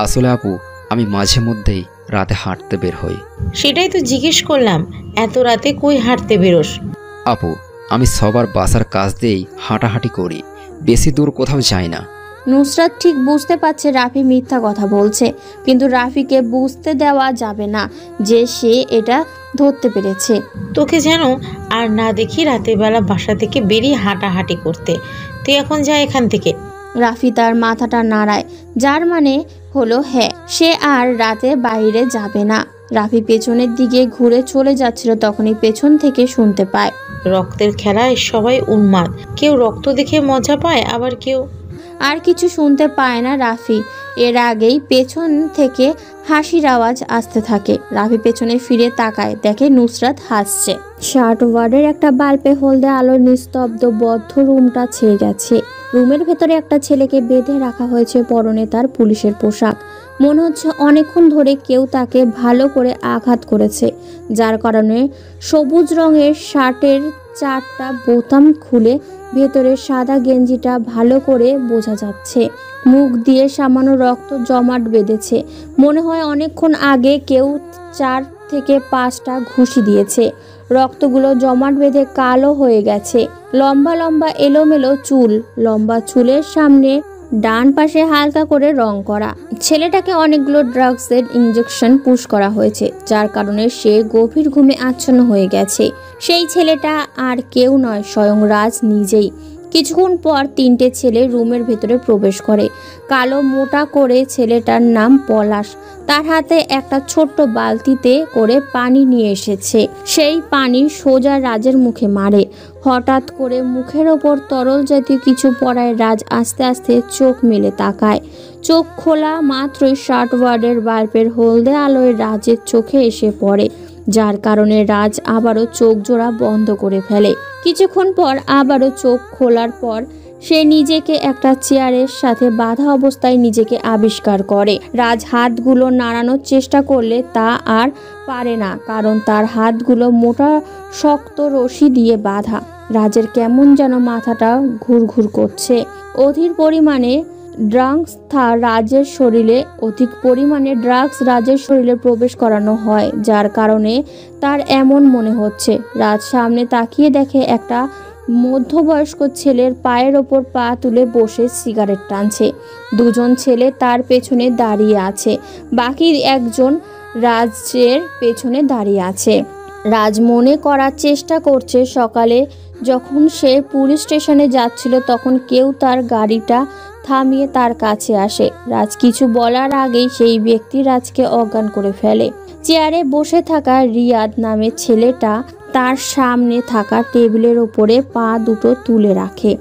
আসলে আপু, আমি মাঝে মধ্যেই রাতে হাঁটতে বের হই। সেটাই তো জিজ্ঞেস করলাম, এত রাতে কই হাঁটতে বেরোস? আপু, আমি সবার বাসার কাজ দিয়েই হাঁটাহাঁটি করি, বেশি দূর কোথাও যাই না। নুসরাত ঠিক বুঝতে পারছে রাফি মিথ্যা কথা বলছে, কিন্তু রাফিকে বুঝতে দেওয়া যাবে না যে সে এটা ধরতে পেরেছে। তোকে যেন আর না দেখি রাতের বেলা বাসা থেকে বেরিয়ে হাঁটাহাঁটি করতে। তুই এখন যা এখান থেকে। রাফি তার মাথাটা নাড়ায়, যার মানে হলো হ্যাঁ, সে আর রাতে বাইরে যাবে না। রাফি পেছনের দিকে ঘুরে চলে যাচ্ছিল, তখনই পেছন থেকে শুনতে পায়, রক্তের খেলায় সবাই উন্মাদ, কেউ রক্ত দেখে মজা পায়, আবার কেউ। আর কিছু শুনতে পায় না রাফি। এর আগেই পেছন থেকে হাসির আওয়াজ আসতে থাকে। রাফি পেছনে ফিরে তাকায়, দেখে নুসরাত হাসছে। শার্ট ওয়ার্ডের একটা বাল্বে হলদে আলোর নিস্তব্ধ বদ্ধ রুমটা ছেয়ে গেছে। রুমের ভেতরে একটা ছেলেকে বেঁধে রাখা হয়েছে, পরনে তার পুলিশের পোশাক। মনে হচ্ছে অনেকক্ষণ ধরে কেউ তাকে ভালো করে আঘাত করেছে, যার কারণে সবুজ রঙের শার্টের 4টা বোতাম খুলে ভেতরের সাদা গেঞ্জিটা ভালো করে বোঝা যাচ্ছে। মুখ দিয়ে সামান্য রক্ত জমাট বেঁধেছে। মনে হয় অনেকক্ষণ আগে কেউ 4 থেকে 5টা ঘুষি দিয়েছে। রক্তগুলো জমাট বেঁধে কালো হয়ে গেছে। লম্বা লম্বা এলোমেলো চুল, লম্বা চুলের সামনে ডান পাশে হালকা করে রং করা। ছেলেটাকে অনেকগুলো ড্রাগসের ইঞ্জেকশন পুশ করা হয়েছে, যার কারণে সে গভীর ঘুমে আচ্ছন্ন হয়ে গেছে। সেই ছেলেটা আর কেউ নয়, স্বয়ং রাজ নিজেই। কিছুক্ষণ পর 3টে ছেলে রুমের ভেতরে প্রবেশ করে। কালো মোটা করে ছেলেটার নাম পলাশ। তার হাতে একটা ছোট্ট বালতিতে করে পানি নিয়ে এসেছে। সেই পানি সোজা রাজের মুখে মারে। হঠাৎ করে মুখের ওপর তরল জাতীয় কিছু পড়ায় রাজ আস্তে আস্তে চোখ মেলে তাকায়। চোখ খোলা মাত্রই শার্ট ওয়ার্ডের বাল্বের হলদে আলোয় রাজের চোখে এসে পড়ে, যার কারণে রাজ আবারও চোখ জোড়া বন্ধ করে ফেলে। কিছুক্ষণ পর আবারও চোখ খোলার পর সে নিজেকে একটা চেয়ারের সাথে বাঁধা অবস্থায় নিজেকে আবিষ্কার করে। রাজ হাতগুলো নাড়ানোর চেষ্টা করলে তা আর পারে না, কারণ তার হাতগুলো মোটা শক্ত রশি দিয়ে বাঁধা। রাজের কেমন যেন মাথাটা ঘুরঘুর করছে। অধিক পরিমাণে ড্রাগস রাজের শরীরে প্রবেশ করানো হয়, যার কারণে তার এমন মনে হচ্ছে। রাজ সামনে তাকিয়ে দেখে একটা মধ্যবয়স্ক ছেলের পায়ের ওপর পা তুলে বসে সিগারেট টানছে। 2জন ছেলে তার পেছনে দাঁড়িয়ে আছে, বাকি একজন রাজের পেছনে দাঁড়িয়ে আছে। রাজ মনে করার চেষ্টা করছে সকালে যখন সে পুলিশ স্টেশনে যাচ্ছিল তখন কেউ তার গাড়িটা থামিয়ে তার কাছে আসে। রাজ কিছু বলার আগেই সেই ব্যক্তি রাজকে অজ্ঞান করে ফেলে। চেয়ারে বসে থাকা রিয়াদ নামের ছেলেটা তার সামনে থাকা টেবিলের উপরে পা দুটো তুলে রাখে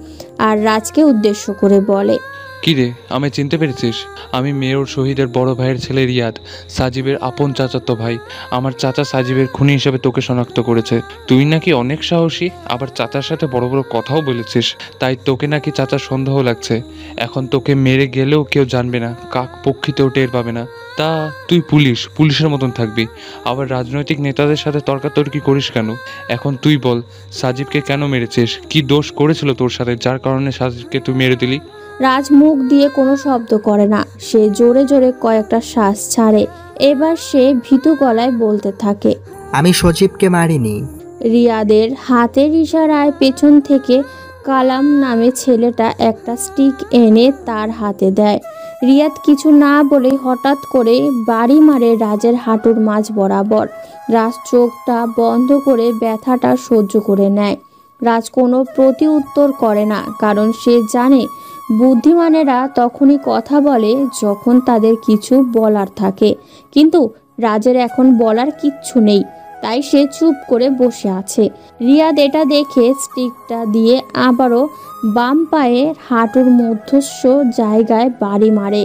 আর রাজকে উদ্দেশ্য করে বলে, কিরে, আমায় চিনতে পেরেছিস? আমি মেয়র শহীদের বড় ভাইয়ের ছেলে রিয়াদ, সাজিবের আপন চাচাতো ভাই। আমার চাচা সাজিবের খুনি হিসেবে তোকে শনাক্ত করেছে। তুই নাকি অনেক সাহসী, আবার চাচার সাথে বড় বড় কথাও বলেছিস, তাই তোকে নাকি চাচার সন্দেহ লাগছে। এখন তোকে মেরে গেলেও কেউ জানবে না, কাক পক্ষীতেও টের পাবে না। তা তুই পুলিশের মতন থাকবি, আবার রাজনৈতিক নেতাদের সাথে তর্কাতর্কি করিস কেন? এখন তুই বল, সাজিবকে কেন মেরেছিস? কি দোষ করেছিল তোর সাথে যার কারণে সাজিবকে তুই মেরে দিলি? রাজ মুখ দিয়ে কোনো শব্দ করে না। সে জোরে জোরে কয়েকটা শ্বাস ছাড়ে। এবার সে ভীতু গলায় বলতে থাকে, আমি সজীবকে মারিনি। রিয়াদের হাতের ইশারায় পেছন থেকে কালাম নামে ছেলেটা একটা স্টিক এনে তার হাতে দেয়। রিয়াদ কিছু না বলে হঠাৎ করে বাড়ি মারে রাজের হাঁটুর মাঝ বরাবর। রাজ চোখটা বন্ধ করে ব্যথাটা সহ্য করে নেয়। রাজ কোনো প্রতি উত্তর করে না, কারণ সে জানে বুদ্ধিমানেরা তখনই কথা বলে যখন তাদের কিছু বলার থাকে। কিন্তু রাজের এখন বলার কিচ্ছু নেই, তাই সে চুপ করে বসে আছে। রিয়াদ এটা দেখে স্টিকটা দিয়ে আবারও বাম পায়ের হাঁটুর মধ্যস্থ জায়গায় বাড়ি মারে।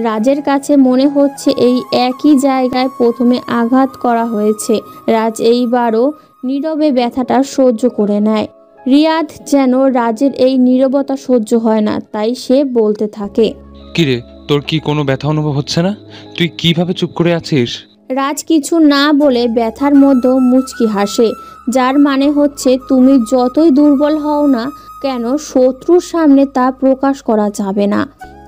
রাজের কাছে মনে হচ্ছে এই একই জায়গায় প্রথমে আঘাত করা হয়েছে। রাজ এইবারও নীরবে ব্যথাটা সহ্য করে নেয়। রিয়াদ যেন রাজের এই নীরবতা সহ্য হয় না, তাই সে বলতে থাকে, কিরে, তোর কি কোনো ব্যথা অনুভব হচ্ছে না? তুই কিভাবে চুপ করে আছিস? রাজ কিছু না বলে ব্যথার মধ্যে মুচকি হাসে। যার মানে হচ্ছে তুমি যতই দুর্বল হও না কেন শত্রুর সামনে তা প্রকাশ করা যাবে না।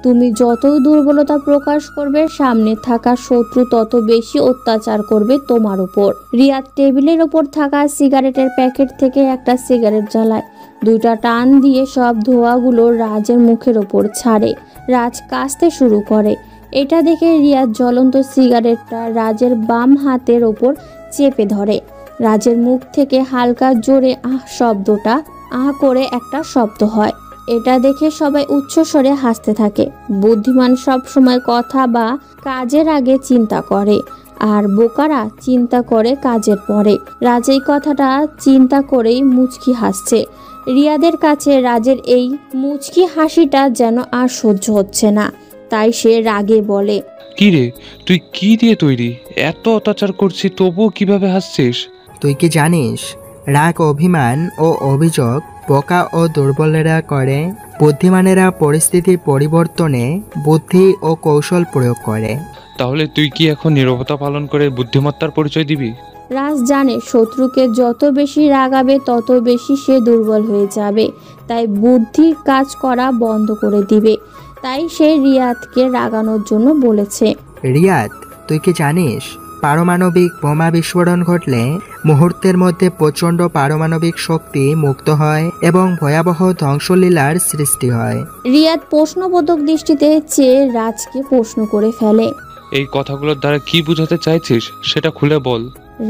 তুমি যতই দুর্বলতা প্রকাশ করবে সামনে থাকা শত্রু তত বেশি অত্যাচার করবে তোমার উপর। রিয়াদ টেবিলের ওপর থাকা সিগারেটের প্যাকেট থেকে একটা সিগারেট জ্বালায়। দুইটা টান দিয়ে সব ধোঁয়াগুলো রাজের মুখের ওপর ছাড়ে। রাজ কাশতে শুরু করে। এটা দেখে রিয়াদ জ্বলন্ত সিগারেটটা রাজের বাম হাতের ওপর চেপে ধরে। রাজের মুখ থেকে হালকা জোরে আহ শব্দটা করে একটা শব্দ হয়। এটা দেখে সবাই উচ্চস্বরে হাসতে থাকে। বুদ্ধিমান সব সময় কথা বা কাজের আগে চিন্তা করে, আর বোকারা চিন্তা করে কাজের পরে। রাজ এই কথাটা চিন্তা করেই মুচকি হাসছে। রিয়াদের কাছে রাজের এই মুচকি হাসিটা যেন আর সহ্য হচ্ছে না, তাই সে রাগে বলে, কি রে, তুই কি দিয়ে তৈরি? এত অত্যাচার করছি তবুও কিভাবে হাসছিস? তুই কি জানিস রাগ, অভিমান ও অভিযোগ বোকা ও দুর্বলেরা করে, বুদ্ধিমানেরা পরিস্থিতি পরিবর্তনে বুদ্ধি ও কৌশল প্রয়োগ করে। তাহলে তুই কি এখন নীরবতা পালন করে বুদ্ধিমত্তার পরিচয় দিবি? রাজ জানে শত্রুকে যত বেশি রাগাবে তত বেশি সে দুর্বল হয়ে যাবে, তাই বুদ্ধির কাজ করা বন্ধ করে দিবে। তাই সে রিয়াদকে রাগানোর জন্য বলেছে, রিয়াদ, তুই কি জানিস পারমাণবিক বোমা বিস্ফোরণ ঘটলে মুহূর্তের মধ্যে প্রচণ্ড পারমাণবিক শক্তি মুক্ত হয় এবং ভয়াবহ ধ্বংসলীলার সৃষ্টি হয়। রিয়াদ প্রশ্নবোধক দৃষ্টিতে চেয়ে রাজকে প্রশ্ন করে ফেলে, এই কথাগুলোর দ্বারা কি বোঝাতে চাইছিস সেটা খুলে বল।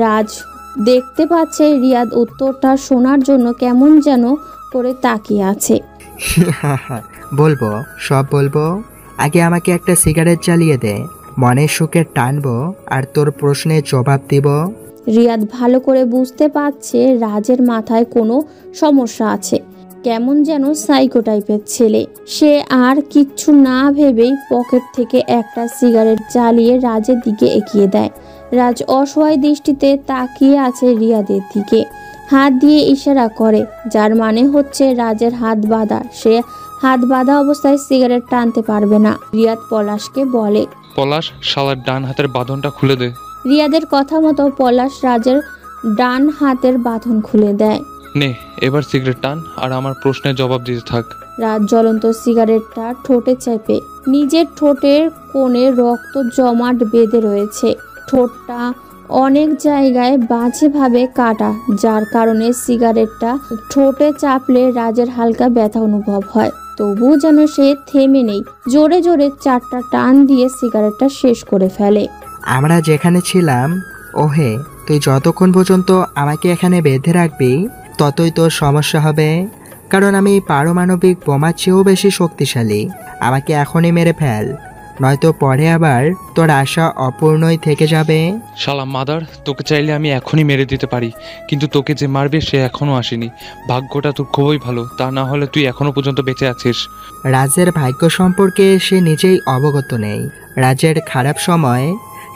রাজ দেখতে পাচ্ছে রিয়াদ উত্তরটা শোনার জন্য কেমন যেন করে তাকিয়ে আছে। বলবো, সব বলবো। আগে আমাকে একটা সিগারেট জ্বালিয়ে দে, মনের সুখে টানবো আর তোর প্রশ্নের জবাব দিব। রিয়াদ ভালো করে বুঝতে পারছে রাজের মাথায় কোনো সমস্যা আছে, কেমন যেন সাইকো টাইপের ছেলে। সে আর কিচ্ছু না ভেবেই পকেট থেকে একটা সিগারেট জ্বালিয়ে রাজের দিকে এগিয়ে দেয়। রাজ অসহায় দৃষ্টিতে তাকিয়ে আছে রিয়াদের দিকে, হাত দিয়ে ইশারা করে, যার মানে হচ্ছে রাজের হাত বাঁধা। সে হাত বাঁধা অবস্থায় সিগারেট টানতে পারবে না। রিয়াদ পলাশকে বলে, পলাশ, শালার ডান হাতের বাঁধনটা খুলে দে। রিয়াদের কথা মতো পলাশ রাজের ডান হাতের বাঁধন খুলে দেয়। নে, এবার সিগারেট টান আর আমার প্রশ্নের জবাব দিতে থাক। রাজ জ্বলন্ত সিগারেটটা ঠোঁটে চেপে, নিজের ঠোঁটের কোণে রক্ত জমাট বেঁধে রয়েছে। ঠোঁটটা অনেক জায়গায় বাজেভাবে কাটা, যার কারণে সিগারেটটা ঠোঁটে চাপলে রাজের হালকা ব্যথা অনুভব হয়। তবুও যেন সে থেমে নেই, জোরে জোরে 4টা টান দিয়ে সিগারেটটা শেষ করে ফেলে। আমরা যেখানে ছিলাম, ওহে, তুই যতক্ষণ পর্যন্ত আমাকে এখানে বেঁধে রাখবি ততই তোর সমস্যা হবে, কারণ আমি পারমাণবিক বোমার চেয়েও বেশি শক্তিশালী। আমাকে এখনই মেরে ফেল, নয়তো পরে আবার তোর আশা অপূর্ণই থেকে যাবে। শালা মাদার, তোকে চাইলে আমি এখনই মেরে দিতে পারি, কিন্তু তোকে যে মারবে সে এখনো আসেনি। ভাগ্যটা তোর খুবই ভালো, তা না হলে তুই এখনো পর্যন্ত বেঁচে আছিস। রাজের ভাগ্য সম্পর্কে সে নিজেই অবগত নেই। রাজের খারাপ সময়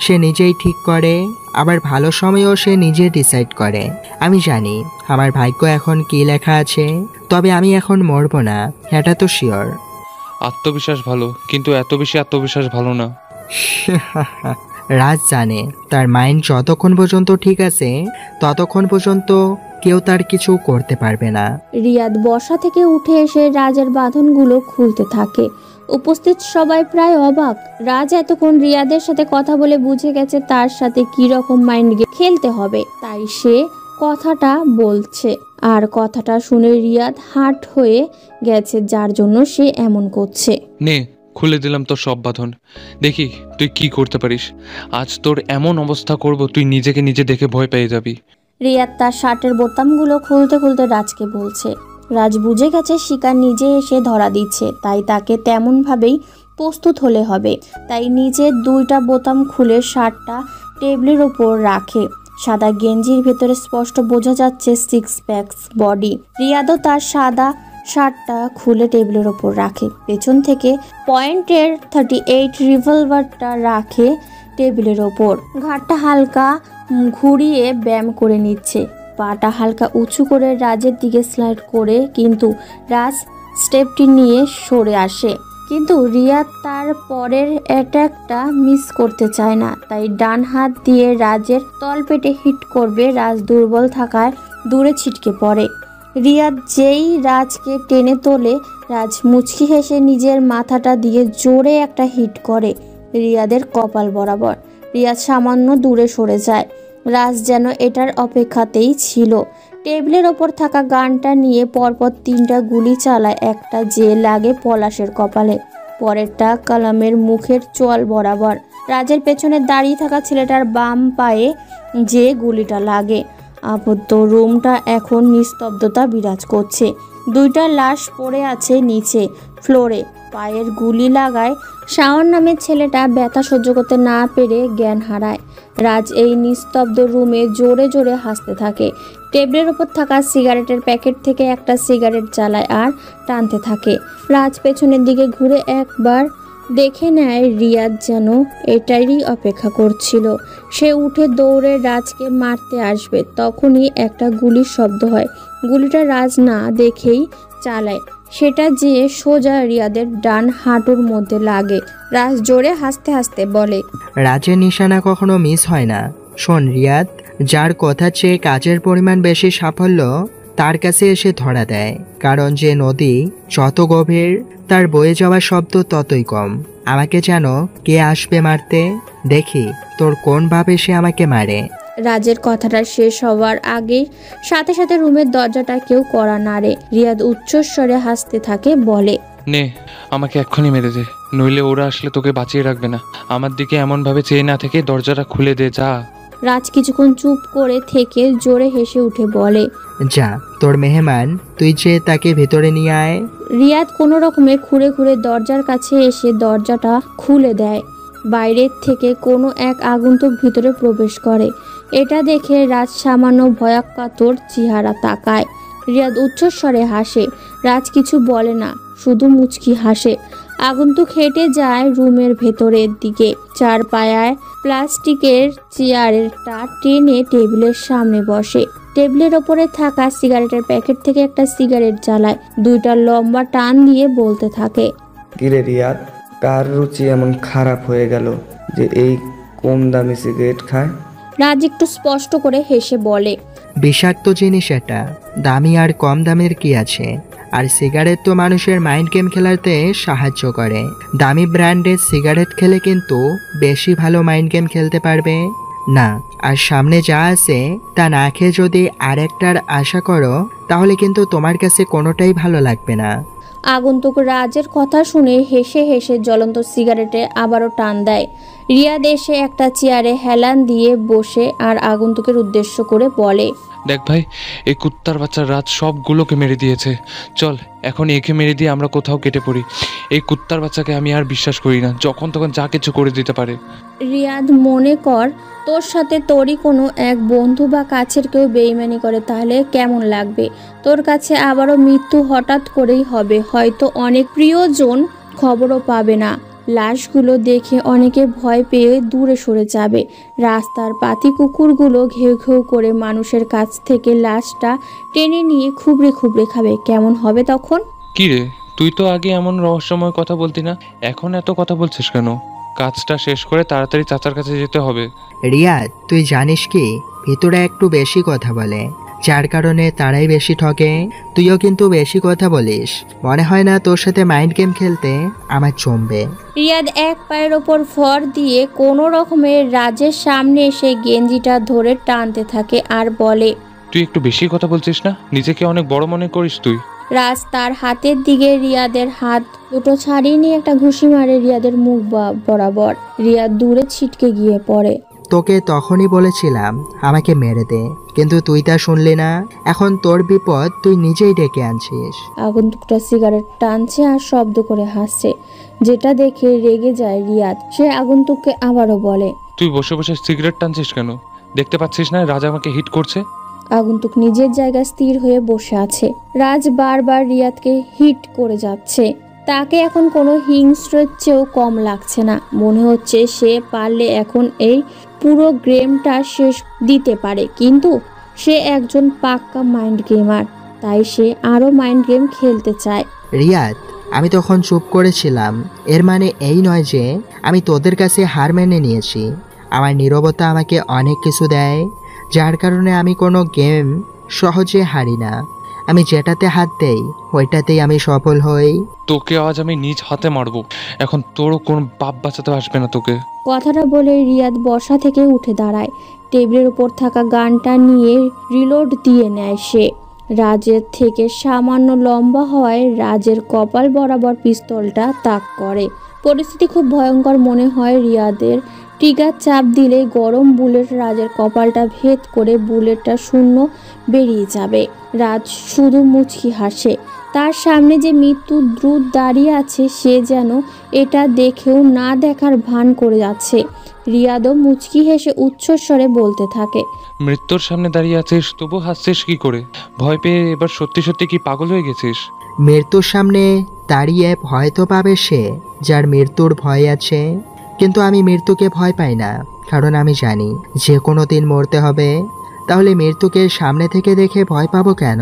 সে নিজেই ঠিক করে, আবার ভালো সময়ও সে নিজে ডিসাইড করে। আমি জানি আমার ভাগ্য এখন কি লেখা আছে, তবে আমি এখন মরবো না, এটা তো শিওর। আত্মবিশ্বাস ভালো, কিন্তু এত বেশি আত্মবিশ্বাস ভালো না। রাজ জানে তার মাইন্ড যতক্ষণ পর্যন্ত ঠিক আছে ততক্ষণ পর্যন্ত কেউ তার কিছু করতে পারবে না। রিয়াদ বসা থেকে উঠে এসে রাজের বাঁধনগুলো খুলতে থাকে। উপস্থিত সবাই প্রায় অবাক। রাজ এতক্ষণ রিয়াদের সাথে কথা বলে বুঝে গেছে তার সাথে কি রকম মাইন্ড গেম খেলতে হবে, তাই সে কথাটা বলছে। আর কথাটা শুনে রিয়াদ হার্ট হয়ে গেছে, যার জন্য সে এমন করছে। নে, খুলে দিলাম তোর সব বাঁধন, দেখি তুই কি করতে পারিস। আজ তোর এমন অবস্থা করব তুই নিজেকে নিজে দেখে ভয় পেয়ে যাবি। রিয়াদ তার শার্টের বোতামগুলো খুলতে খুলতে রাজকে বলছে। রাজ বুঝে গেছে শিকার নিজে এসে ধরা দিচ্ছে, তাই তাকে তেমনভাবেই প্রস্তুত হলে হবে। তাই নিজের 2টা বোতাম খুলে শার্টটা টেবিলের ওপর রাখে। সাদা গেঞ্জির ভেতরে স্পষ্ট বোঝা যাচ্ছে 6 প্যাকস বডি। রিয়াদও তার সাদা শার্টটা খুলে টেবিলের ওপর রাখে। পেছন থেকে পয়েন্টের 38 রিভলভারটা রাখে টেবিলের ওপর। ঘাটটা হালকা ঘুরিয়ে ব্যায়াম করে নিচ্ছে, পাটা হালকা উঁচু করে রাজের দিকে স্লাইড করে, কিন্তু রাজ স্টেপটি নিয়ে সরে আসে। কিন্তু রিয়াদ তার পরের অ্যাটাকটা মিস করতে চায় না, তাই ডান হাত দিয়ে রাজের তলপেটে হিট করবে। রাজ দুর্বল থাকায় দূরে ছিটকে পড়ে। রিয়াদ যেই রাজকে টেনে তোলে, রাজ মুচকি হেসে নিজের মাথাটা দিয়ে জোরে একটা হিট করে রিয়াদের কপাল বরাবর। রিয়াদ সামান্য দূরে সরে যায়। রাজ যেন এটার অপেক্ষাতেই ছিল। টেবিলের ওপর থাকা গানটা নিয়ে পরপর 3টা গুলি চালায়। একটা যে লাগে পলাশের কপালে, পরেরটা কালামের মুখের চোয়াল বরাবর। রাজের পেছনে দাঁড়িয়ে থাকা ছেলেটার বাম পায়ে যে গুলিটা লাগে। আপাতত রুমটা এখন নিস্তব্ধতা বিরাজ করছে। 2টা লাশ পড়ে আছে নিচে ফ্লোরে। পায়ের গুলি লাগায় শাওন নামের ছেলেটা ব্যথা সহ্য করতে না পেরে জ্ঞান হারায়। রাজ এই নিস্তব্ধ রুমে জোরে জোরে হাসতে থাকে। টেবিলের ওপর থাকা সিগারেটের প্যাকেট থেকে একটা সিগারেট জ্বালায় আর টানতে থাকে। রাজ পেছনের দিকে ঘুরে একবার দেখে নেয় রিয়াদ যেন এটারই অপেক্ষা করছিল। সে উঠে দৌড়ে রাজকে মারতে আসবে, তখনই একটা গুলির শব্দ হয়। গুলিটা রাজ না দেখেই চালায়। সেটা যে সোজা রিয়াদের ডান হাঁটুর মধ্যে লাগে। রাজ জোরে হাসতে হাসতে বলে, রাজের নিশানা কখনো মিস হয় না। শোন রিয়াদ, যার কথা চেয়ে কাজের পরিমাণ বেশি সাফল্য তার কাছে এসে ধরা দেয়। কারণ যে নদী যত গভীর, তার বয়ে যাওয়া শব্দ ততই কম। আমাকে জানো কে আসবে মারতে? দেখি তোর কোন ভাবে সে আমাকে মারে। রাজের কথাটা শেষ হওয়ার আগে সাথে সাথে রুমের দরজাটা কেউ কড়া নাড়ে। রিয়াদ উচ্চস্বরে হাসতে থাকে, বলে, নে আমাকে এক্ষুনি মেরে দে, নইলে ওরা আসলে তোকে বাঁচিয়ে রাখবে না। আমার দিকে এমনভাবে চেয়ে না থেকে দরজাটা খুলে দে, যা। রাজ কিছুক্ষণ চুপ করে থেকে জোরে হেসে উঠে বলে, যা, তোর মেহমান, তুই যে তাকে ভেতরে নিয়ে আয়। রিয়াদ কোনো রকমে খুঁড়ে খুঁড়ে দরজার কাছে এসে দরজাটা খুলে দেয়। বাইরের থেকে কোনো এক আগন্তুক ভিতরে প্রবেশ করে। এটা দেখে রাজ সামান্য ভয়াকাতর চেহারা তাকায়। রিয়াদ উচ্চস্বরে হাসে। রাজ কিছু বলে না, শুধু মুচকি হাসে। আগন্তুক হেঁটে যায় রুমের ভেতরের দিকে। 4 পায়ায় প্লাস্টিকের চেয়ারটা টেনে টেবিলের সামনে বসে। টেবিলের ওপরে থাকা সিগারেটের প্যাকেট থেকে একটা সিগারেট জ্বালায়। 2টা লম্বা টান দিয়ে বলতে থাকে, কিরে রিয়াদ, কার রুচি এমন খারাপ হয়ে গেল যে এই কম দামি সিগারেট খায়? রাজ একটু স্পষ্ট করে হেসে বলে, বিষাক্ত জিনিস এটা, দামি আর কম দামের কি আছে? আর সিগারেট তো মানুষের মাইন্ড গেম খেলাতে সাহায্য করে। দামি ব্র্যান্ডের সিগারেট খেলে কিন্তু বেশি ভালো মাইন্ড গেম খেলতে পারবে না। আর সামনে যা আছে তা না খেয়ে যদি আরেকটার আশা করো, তাহলে কিন্তু তোমার কাছে কোনোটাই ভালো লাগবে না। আগন্তুক রাজের কথা শুনে হেসে হেসে জ্বলন্ত সিগারেটে আবারও টান দেয়। রিয়াদ এসে একটা চেয়ারে হেলান দিয়ে বসে আর আগন্তুকের উদ্দেশ্য করে বলে, দেখ ভাই, এই কুত্তার বাচ্চার রাত সবগুলোকে মেরে দিয়েছে। চল এখন একে মেরে দিয়ে আমরা কোথাও কেটে পড়ি। এই কুত্তার বাচ্চাকে আমি আর বিশ্বাস করি না, যখন তখন যা কিছু করে দিতে পারে। রিয়াদ, মনে কর তোর সাথে তোরই কোনো এক বন্ধু বা কাছের কেউ বেইমানি করে, তাহলে কেমন লাগবে? তোর কাছে আবারও মৃত্যু হঠাৎ করেই হবে। হয়তো অনেক প্রিয়জন খবরও পাবে না। লাশগুলো দেখে অনেকে ভয় পেয়ে দূরে সরে যাবে। রাস্তার পাতি কুকুরগুলো ঘেউ ঘেউ করে মানুষের কাছ থেকে লাশটা টেনে নিয়ে খুবড়ে খুবড়ে খাবে। কেমন হবে তখন? কি রে, তুই তো আগে এমন রহস্যময় কথা বলতি না, এখন এত কথা বলছিস কেন? কাজটা শেষ করে তাড়াতাড়ি চাচার কাছে যেতে হবে। রিয়াদ, তুই জানিস কি, ভিতরে একটু বেশি কথা বলে, যার কারণে তারাই বেশি ঠকে। তুইও কিন্তু বেশি কথা বলিস। মনে হয় না তোর সাথে মাইন্ড গেম খেলতে আমার জমবে। রিয়াদ এক পায়ের ওপর ভর দিয়ে কোনো রকমের রাজের সামনে এসে গেঞ্জিটা ধরে টানতে থাকে আর বলে, তুই একটু বেশি কথা বলছিস না? নিজেকে অনেক বড় মনে করিস তুই। রাজ তার হাতের দিকে রিয়াদের হাত দুটো ছাড়িয়ে নিয়ে একটা ঘুষি মারে রিয়াদের মুখ বরাবর। রিয়াদ দূরে ছিটকে গিয়ে পড়ে। তোকে তখনই বলেছিলাম আমাকে মেরে দে, কিন্তু তুই তা শুনলি না। এখন তোর বিপদ তুই নিজেই ডেকে আনছিস। আগন্তুকটা সিগারেট টানছে আর শব্দ করে হাসছে, যেটা দেখে রেগে যায় রিয়াদ। সে আগন্তুককে আবারও বলে, তুই বসে বসে সিগারেট টানছিস কেন? দেখতে পাচ্ছিস না রাজা আমাকে হিট করছে? আগন্তুক নিজের জায়গায় স্থির হয়ে বসে আছে। রাজ বারবার রিয়াদকে হিট করে যাচ্ছে। তাকে এখন কোনো হিংস্রের চেয়েও কম লাগছে না। মনে হচ্ছে সে পারলে এখন এই পুরো গেমটা শেষ দিতে পারে। কিন্তু সে একজন পাক্কা মাইন্ড গেমার, তাই সে আরও মাইন্ড গেম খেলতে চায়। রিয়াদ, আমি তখন চুপ করেছিলাম, এর মানে এই নয় যে আমি তোদের কাছে হার মেনে নিয়েছি। আমার নীরবতা আমাকে অনেক কিছু দেয়, যার কারণে আমি কোনো গেম সহজে হারি না। আমি যেটাতে হাত দেই ওইটাতেই আমি সফল হই। তোকে আজ আমি নিজ হাতে মারবো। এখন তোরও কোনো বাপ বাঁচাতে আসবে না তোকে। কথাটা বলে রিয়াদ বসা থেকে উঠে দাঁড়ায়। টেবিলের উপর থাকা গানটা নিয়ে রিলোড দিয়ে নেয় সে। রাজের থেকে সামান্য লম্বা হওয়ায় রাজের কপাল বরাবর পিস্তলটা তাক করে। পরিস্থিতি খুব ভয়ঙ্কর মনে হয় রিয়াদের। ট্রিগার চাপ দিলে গরম বুলেট রাজের কপালটা ভেদ করে বুলেটটা শূন্য বেরিয়ে যাবে। রাজ শুধু মুচকি হাসে। তার সামনে যে মৃত্যু দ্রুত দাঁড়িয়ে আছে সে যেন এটা দেখেও না দেখার ভান করে যাচ্ছে। রিয়াদও মুচকি হেসে উচ্চস্বরে বলতে থাকে, মৃত্যুর সামনে দাঁড়িয়ে আছিস তবু হাসছিস কি করে? ভয় পেয়ে এবার সত্যি সত্যি কি পাগল হয়ে গেছিস? মৃত্যুর সামনে দাঁড়িয়ে ভয় তো পাবে সে যার মৃত্যুর ভয় আছে, কিন্তু আমি মৃত্যুকে ভয় পাই না, কারণ আমি জানি যে কোনো দিন মরতে হবে। তাহলে মৃত্যুকে সামনে থেকে দেখে ভয় পাবো কেন?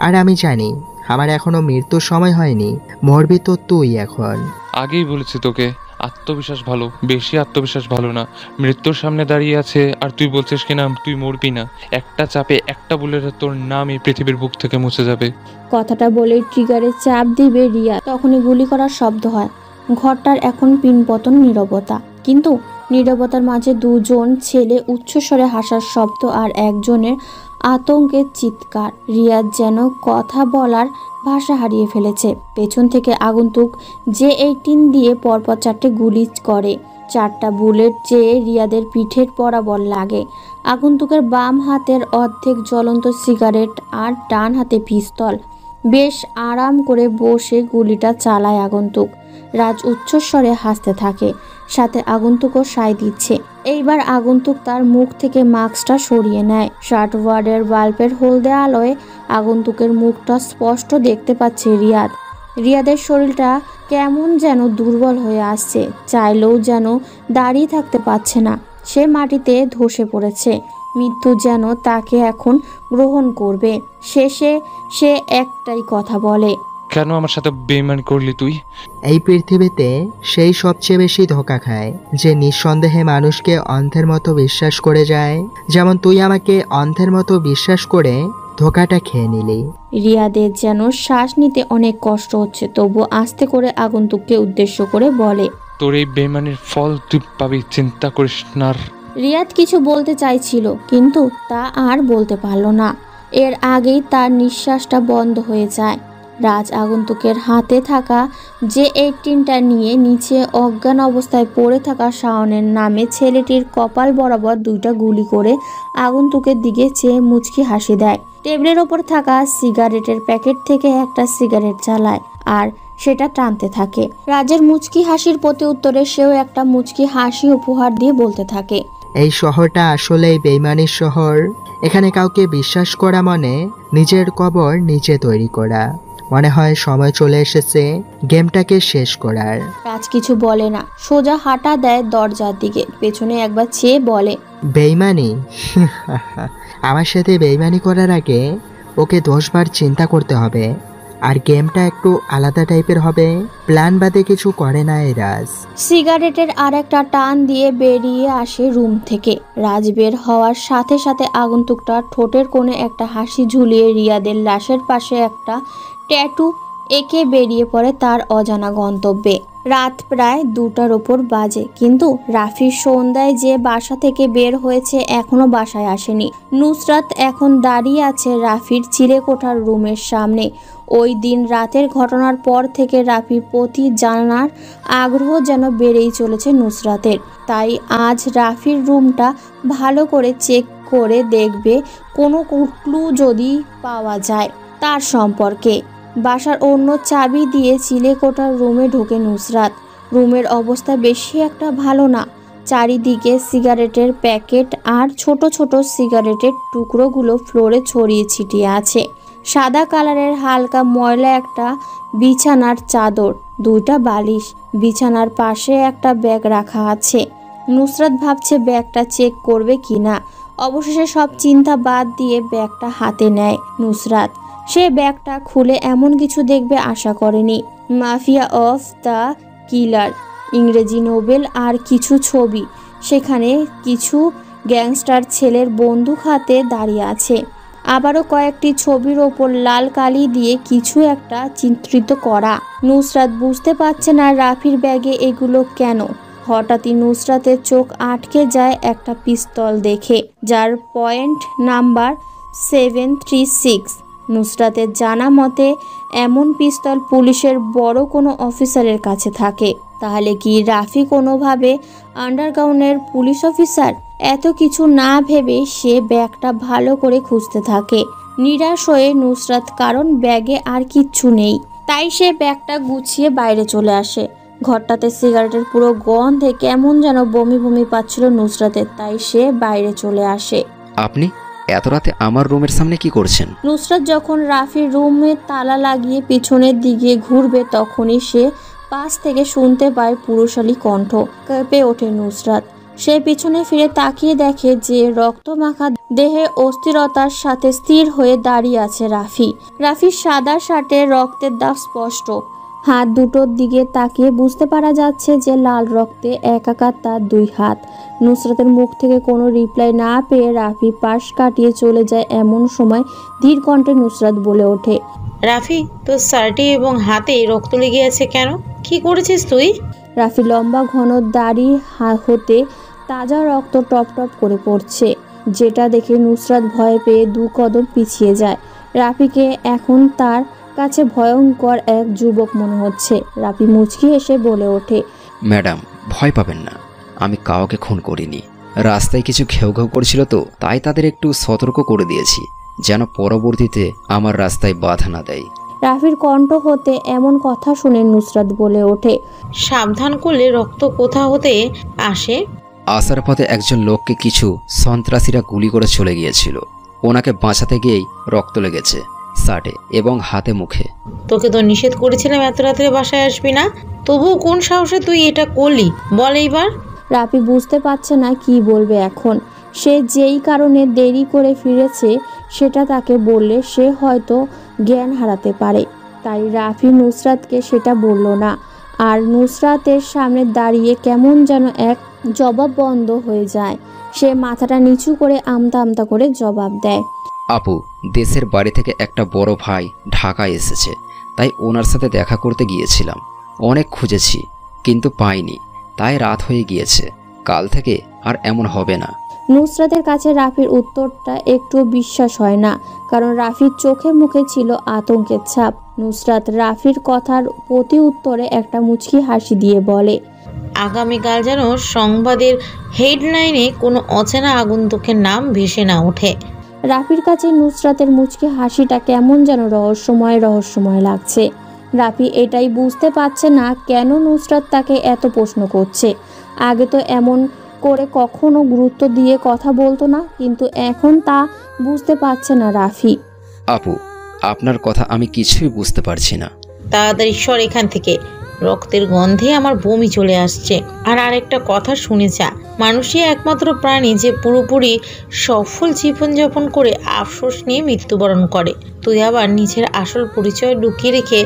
আর আমি জানি আমার এখনো মৃত্যুর সময় হয়নি, মরবি তো তুই এখন। আগেই বলেছি তোকে, আত্মবিশ্বাস ভালো, বেশি আত্মবিশ্বাস ভালো না। মৃত্যুর সামনে দাঁড়িয়ে আছে আর তুই বলছিস কিনা তুই মরবি না। একটা চাপে একটা বুলেটে তোর নাম এই পৃথিবীর বুক থেকে মুছে যাবে। কথাটা বলে ট্রিগারে চাপ দিবে রিয়া, তখনই গুলি করার শব্দ হয়। ঘরটার এখন পিনপতন নীরবতা, কিন্তু নীরবতার মাঝে দুজন ছেলে উচ্চস্বরে হাসার শব্দ আর একজনের আতঙ্কের চিৎকার। রিয়াদ যেন কথা বলার ভাষা হারিয়ে ফেলেছে। পেছন থেকে আগন্তুক J18 দিয়ে পরপর 4টে গুলি করে। 4টা বুলেট যেয়ে রিয়াদের পিঠের বরাবর লাগে। আগন্তুকের বাম হাতের অর্ধেক জ্বলন্ত সিগারেট আর ডান হাতে পিস্তল। বেশ আরাম করে বসে গুলিটা চালায় আগন্তুক। রাজ উচ্চস্বরে হাসতে থাকে, সাথে আগন্তুকও সায় দিচ্ছে। এইবার আগন্তুক তার মুখ থেকে মাস্কটা সরিয়ে নেয়। শার্ট ওয়ার্ডের বাল্বের হলদে আলোয় আগন্তুকের মুখটা স্পষ্ট দেখতে পাচ্ছে রিয়াদ। রিয়াদের শরীরটা কেমন যেন দুর্বল হয়ে আসছে, চাইলেও যেন দাঁড়িয়ে থাকতে পারছে না। সে মাটিতে ধসে পড়েছে। মৃত্যু যেন তাকে এখন গ্রহণ করবে। শেষে সে একটাই কথা বলে, কেন আমার সাথে বেইমানি করলি তুই? এই পৃথিবীতে সেই সবচেয়ে বেশি ধোঁকা খায় যে নিঃসন্দেহে মানুষকে অন্ধের মতো বিশ্বাস করে যায়, যেমন তুই আমাকে অন্ধের মতো বিশ্বাস করে ধোঁকাটা খেয়ে নিলি। রিয়াদের যেন শ্বাস নিতে অনেক কষ্ট হচ্ছে, তবু আস্তে করে আগন্তুককে উদ্দেশ্য করে বলে, তোর এই বেইমানির ফল তুই পাবি, চিন্তা করিস না। রিয়াদ কিছু বলতে চাইছিল কিন্তু তা আর বলতে পারল না। এর আগেই তার নিঃশ্বাসটা বন্ধ হয়ে যায়। রাজ আগন্তুকের হাতে থাকা J18টা নিয়ে নিচে অজ্ঞান অবস্থায় পড়ে থাকা শাওনের নামে ছেলেটির কপাল বরাবর 2টা গুলি করে আগন্তুকের দিকে চেয়ে মুচকি হাসি দেয়। টেবিলের ওপর থাকা সিগারেটের প্যাকেট থেকে একটা সিগারেট জ্বালায় আর সেটা টানতে থাকে। রাজের মুচকি হাসির প্রতি উত্তরে সেও একটা মুচকি হাসি উপহার দিয়ে বলতে থাকে, এই শহরটা আসলেই বেইমানির শহর। এখানে কাউকে বিশ্বাস করা মানে নিজের কবর নিজে তৈরি করা। মনে হয় সময় চলে এসেছে গেমটাকে শেষ করার। রাজ কিছু বলে না, সোজা হাঁটা দেয় দরজার দিকে। পেছনে একবার চেয়ে বলে, বেইমানি? আমার সাথে বেইমানি করার আগে ওকে 10 বার চিন্তা করতে হবে। আর গেমটা একটু আলাদা টাইপের হবে। প্ল্যান বাদে কিছু করে না এই রাজ। সিগারেটের আর একটা টান দিয়ে বেরিয়ে আসে রুম থেকে। রাজ বের হওয়ার সাথে সাথে আগন্তুকটা ঠোঁটের কোণে একটা হাসি ঝুলিয়ে রিয়াদের লাশের পাশে একটা ট্যাটু এঁকে বেরিয়ে পড়ে তার অজানা গন্তব্যে। রাত প্রায় 2টার ওপর বাজে, কিন্তু রাফি সন্ধ্যায় যে বাসা থেকে বের হয়েছে এখনো বাসায় আসেনি। নুসরাত এখন দাঁড়িয়ে আছে রাফির চিলেকোঠার রুমের সামনে। ওই দিন রাতের ঘটনার পর থেকে রাফির প্রতি জানার আগ্রহ যেন বেড়েই চলেছে নুসরাতের। তাই আজ রাফির রুমটা ভালো করে চেক করে দেখবে কোনো ক্লু যদি পাওয়া যায় তার সম্পর্কে। বাসার অন্য চাবি দিয়ে চিলেকোঠার রুমে ঢোকে নুসরাত। রুমের অবস্থা বেশি একটা ভালো না। চারিদিকে সিগারেটের প্যাকেট আর ছোট ছোট সিগারেটের টুকরোগুলো ফ্লোরে ছড়িয়ে ছিটিয়ে আছে। সাদা কালারের হালকা ময়লা একটা বিছানার চাদর, 2টা বালিশ, বিছানার পাশে একটা ব্যাগ রাখা আছে। নুসরাত ভাবছে ব্যাগটা চেক করবে কিনা। অবশেষে সব চিন্তা বাদ দিয়ে ব্যাগটা হাতে নেয় নুসরাত। সে ব্যাগটা খুলে এমন কিছু দেখবে আশা করেনি। মাফিয়া অফ দ্য কিলার, ইংরেজি নোবেল আর কিছু ছবি। সেখানে কিছু গ্যাংস্টার ছেলের বন্দুক হাতে দাঁড়িয়ে আছে। আবারও কয়েকটি ছবির ওপর লাল কালি দিয়ে কিছু একটা চিত্রিত করা। নুসরাত বুঝতে পারছে না রাফির ব্যাগে এগুলো কেন। হঠাৎই নুসরাতের চোখ আটকে যায় একটা পিস্তল দেখে, যার পয়েন্ট নাম্বার 736। নুসরাতের জানা মতে এমন পিস্তল পুলিশের বড় কোনো অফিসারের কাছে থাকে। তাহলে কি রাফি কোনোভাবে আন্ডারগ্রাউন্ডের পুলিশ অফিসার? এত কিছু না ভেবে সে ব্যাগটা ভালো করে খুঁজতে থাকে। নিরাশ হয়ে নুসরাত, কারণ ব্যাগে আর কিচ্ছু নেই, তাই সে ব্যাগটা গুছিয়ে বাইরে চলে আসে। ঘরটাতে সিগারেটের পুরো গন্ধে কেমন যেন বমি বমি পাচ্ছিল নুসরাতের, তাই সে বাইরে চলে আসে। আপনি এত রাতে আমার রুমের সামনে কি করছেন? নুসরাত যখন রাফির রুমে তালা লাগিয়ে পিছনের দিকে ঘুরবে তখনই সে পাশ থেকে শুনতে পায় পুরুষালী কণ্ঠ। কেঁপে ওঠে নুসরাত। সে পিছনে ফিরে তাকিয়ে দেখে যে রক্তমাখা দেহে অস্থিরতার সাথে স্থির হয়ে দাঁড়িয়ে আছে রাফি। রাফির সাদা শার্টে রক্তের দাগ স্পষ্ট। হাত দুটোর দিকে তাকিয়ে বুঝতে পারা যাচ্ছে যে লাল রক্তে একাকার তার দুই হাত। নুসরাতের মুখ থেকে কোনো রিপ্লাই না পেয়ে রাফি পাশ কাটিয়ে চলে যায়। এমন সময় ধীর কণ্ঠে নুসরাত বলে ওঠে, রাফি, তোর শার্টে এবং হাতে রক্ত লেগে আছে কেন? কি করেছিস তুই? রাফি লম্বা ঘন দাড়ি হতে তাজা রক্ত টপ টপ করে পড়ছে, যেটা দেখে নুসরাত ভয় পেয়ে 2 কদম পিছিয়ে যায়। রাফিকে এখন তার কাছে ভয়ঙ্কর এক যুবক মনে হচ্ছে। রাফি মুচকি এসে বলে ওঠে, ম্যাডাম, ভয় পাবেন না, আমি কাউকে খুন করিনি। রাস্তায় কিছু ঘেউ ঘেউ করছিল তো, তাই তাদের একটু সতর্ক করে দিয়েছি, যেন পরবর্তীতে আমার রাস্তায় বাধা না দেয়। রাফির কণ্ঠ হতে এমন কথা শুনে নুসরাত বলে ওঠে, সাবধান করলে রক্ত কোথা হতে আসে? আসার পথে একজন লোককে কিছু সন্ত্রাসীরা গুলি করে চলে গিয়েছিল। ওনাকে বাঁচাতে গিয়েই রক্ত লেগেছে শার্টে এবং হাতে মুখে। তোকে তো নিষেধ করেছিলাম এত রাত্রে বাসায় আসবি না, তবুও কোন সাহসে তুই এটা করলি বল এইবার? রাফি বুঝতে পারছে না কি বলবে এখন। সে যেই কারণে দেরি করে ফিরেছে সেটা তাকে বললে সে হয়তো জ্ঞান হারাতে পারে, তাই রাফি নুসরাতকে সেটা বলল না। আর নুসরাতের সামনে দাঁড়িয়ে কেমন যেন এক জবাব বন্ধ হয়ে যায়। সে মাথাটা নিচু করে আমতা আমতা করে জবাব দেয়, আপু, দেশের বাড়ি থেকে একটা বড় ভাই ঢাকায় এসেছে, তাই ওনার সাথে দেখা করতে গিয়েছিলাম। অনেক খুঁজেছি কিন্তু পাইনি, তাই রাত হয়ে গিয়েছে। কাল থেকে আর এমন হবে না। নুসরাতের কাছে রাফির উত্তরটা একটু বিশ্বাস হয় না, কারণ রাফির চোখে মুখে ছিল আতঙ্কের ছাপ। নুসরাত রাফির কথার প্রতি উত্তরে একটা মুচকি হাসি দিয়ে বলে, আগামীকাল যেন সংবাদের হেডলাইনে কোনো অচেনা আগন্তুকের নাম ভেসে না ওঠে। রাফির কাছে নুসরাতের মুচকি হাসিটা কেমন যেন রহস্যময় লাগছে। রাফি এটাই বুঝতে পারছে না কেন নুসরাত তাকে এত প্রশ্ন করছে। আগে তো এমন করে কখনো গুরুত্ব দিয়ে কথা বলতো না, কিন্তু এখন তা বুঝতে পারছে না রাফি। আপু, আপনার কথা আমি কিছুই বুঝতে পারছি না। তাড়াতাড়ি সর এখান থেকে, রক্তের গন্ধে আমার বমি চলে আসছে। আর আরেকটা কথা শুনে যা, মানুষই একমাত্র প্রাণী যে পুরোপুরি সফল জীবনযাপন করে আফসোস নিয়ে মৃত্যুবরণ করে। তুই আবার নিজের আসল পরিচয় লুকিয়ে রেখে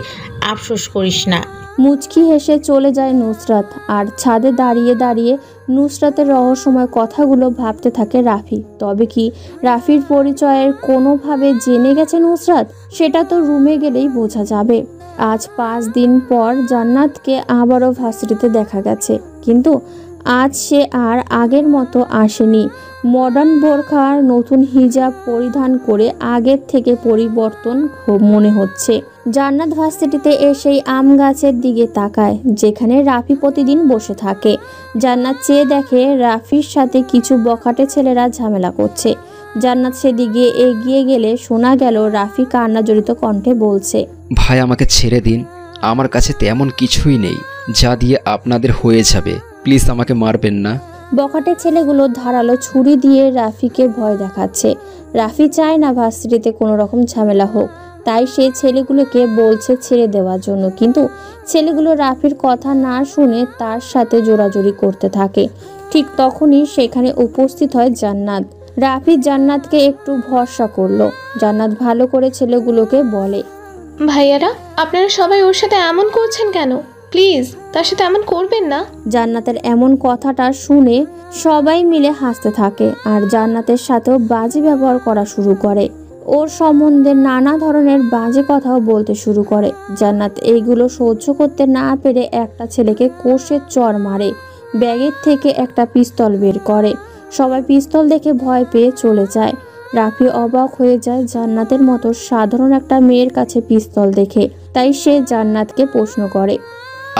আফসোস করিস না। মুচকি হেসে চলে যায় নুসরাত। আর ছাদে দাঁড়িয়ে দাঁড়িয়ে নুসরাতের রহস্যময় কথাগুলো ভাবতে থাকে রাফি। তবে কি রাফির পরিচয়ের কোনোভাবে জেনে গেছে নুসরাত? সেটা তো রুমে গেলেই বোঝা যাবে। আজ 5 দিন পর জান্নাতকে আবারও ভার্সিটিতে দেখা গেছে, কিন্তু আজ সে আর আগের মতো আসেনি। মডার্ন বোরখা, নতুন হিজাব পরিধান করে আগের থেকে পরিবর্তন মনে হচ্ছে। জান্নাত ভার্সিটিতে এসেই আম গাছের দিকে তাকায়, যেখানে রাফি প্রতিদিন বসে থাকে। জান্নাত চেয়ে দেখে রাফির সাথে কিছু বখাটে ছেলেরা ঝামেলা করছে। জান্নাত সেদিকে এগিয়ে গেলে শোনা গেল রাফি কান্না জড়িত কণ্ঠে বলছে, ভাই, আমাকে ছেড়ে দিন, আমার কাছে তেমন কিছুই নেই যা দিয়ে আপনাদের হয়ে যাবে, প্লিজ আমাকে মারবেন না। বখাটে ছেলেগুলো ধারালো ছুরি দিয়ে রাফিকে ভয় দেখাচ্ছে। রাফি চায় না ভার্সিটিতে কোনো রকম ঝামেলা হোক, তাই সে ছেলেগুলোকে বলছে ছেড়ে দেওয়ার জন্য, কিন্তু ছেলেগুলো রাফির কথা না শুনে তার সাথে জোরাজোরি করতে থাকে। ঠিক তখনই সেখানে উপস্থিত হয় জান্নাত। রাফি জান্নাতকে একটু ভরসা করলো। জান্নাত ভালো করে ছেলেগুলোকে বলে, ভাইয়ারা, আপনারা সবাই ওর সাথে এমন করছেন কেন? প্লিজ তার সাথে এমন করবেন না। জান্নাতের এমন কথাটা শুনে সবাই মিলে হাসতে থাকে আর জান্নাতের সাথেও বাজে ব্যবহার করা শুরু করে। ওর সম্বন্ধে নানা ধরনের বাজে কথাও বলতে শুরু করে। জান্নাত এইগুলো সহ্য করতে না পেরে একটা ছেলেকে কষে চড় মারে, ব্যাগের থেকে একটা পিস্তল বের করে। সবাই পিস্তল দেখে ভয় পেয়ে চলে যায়। রাফি অবাক হয়ে যায় জান্নাতের মতো সাধারণ একটা মেয়ের কাছে পিস্তল দেখে, তাই সে জান্নাতকে প্রশ্ন করে,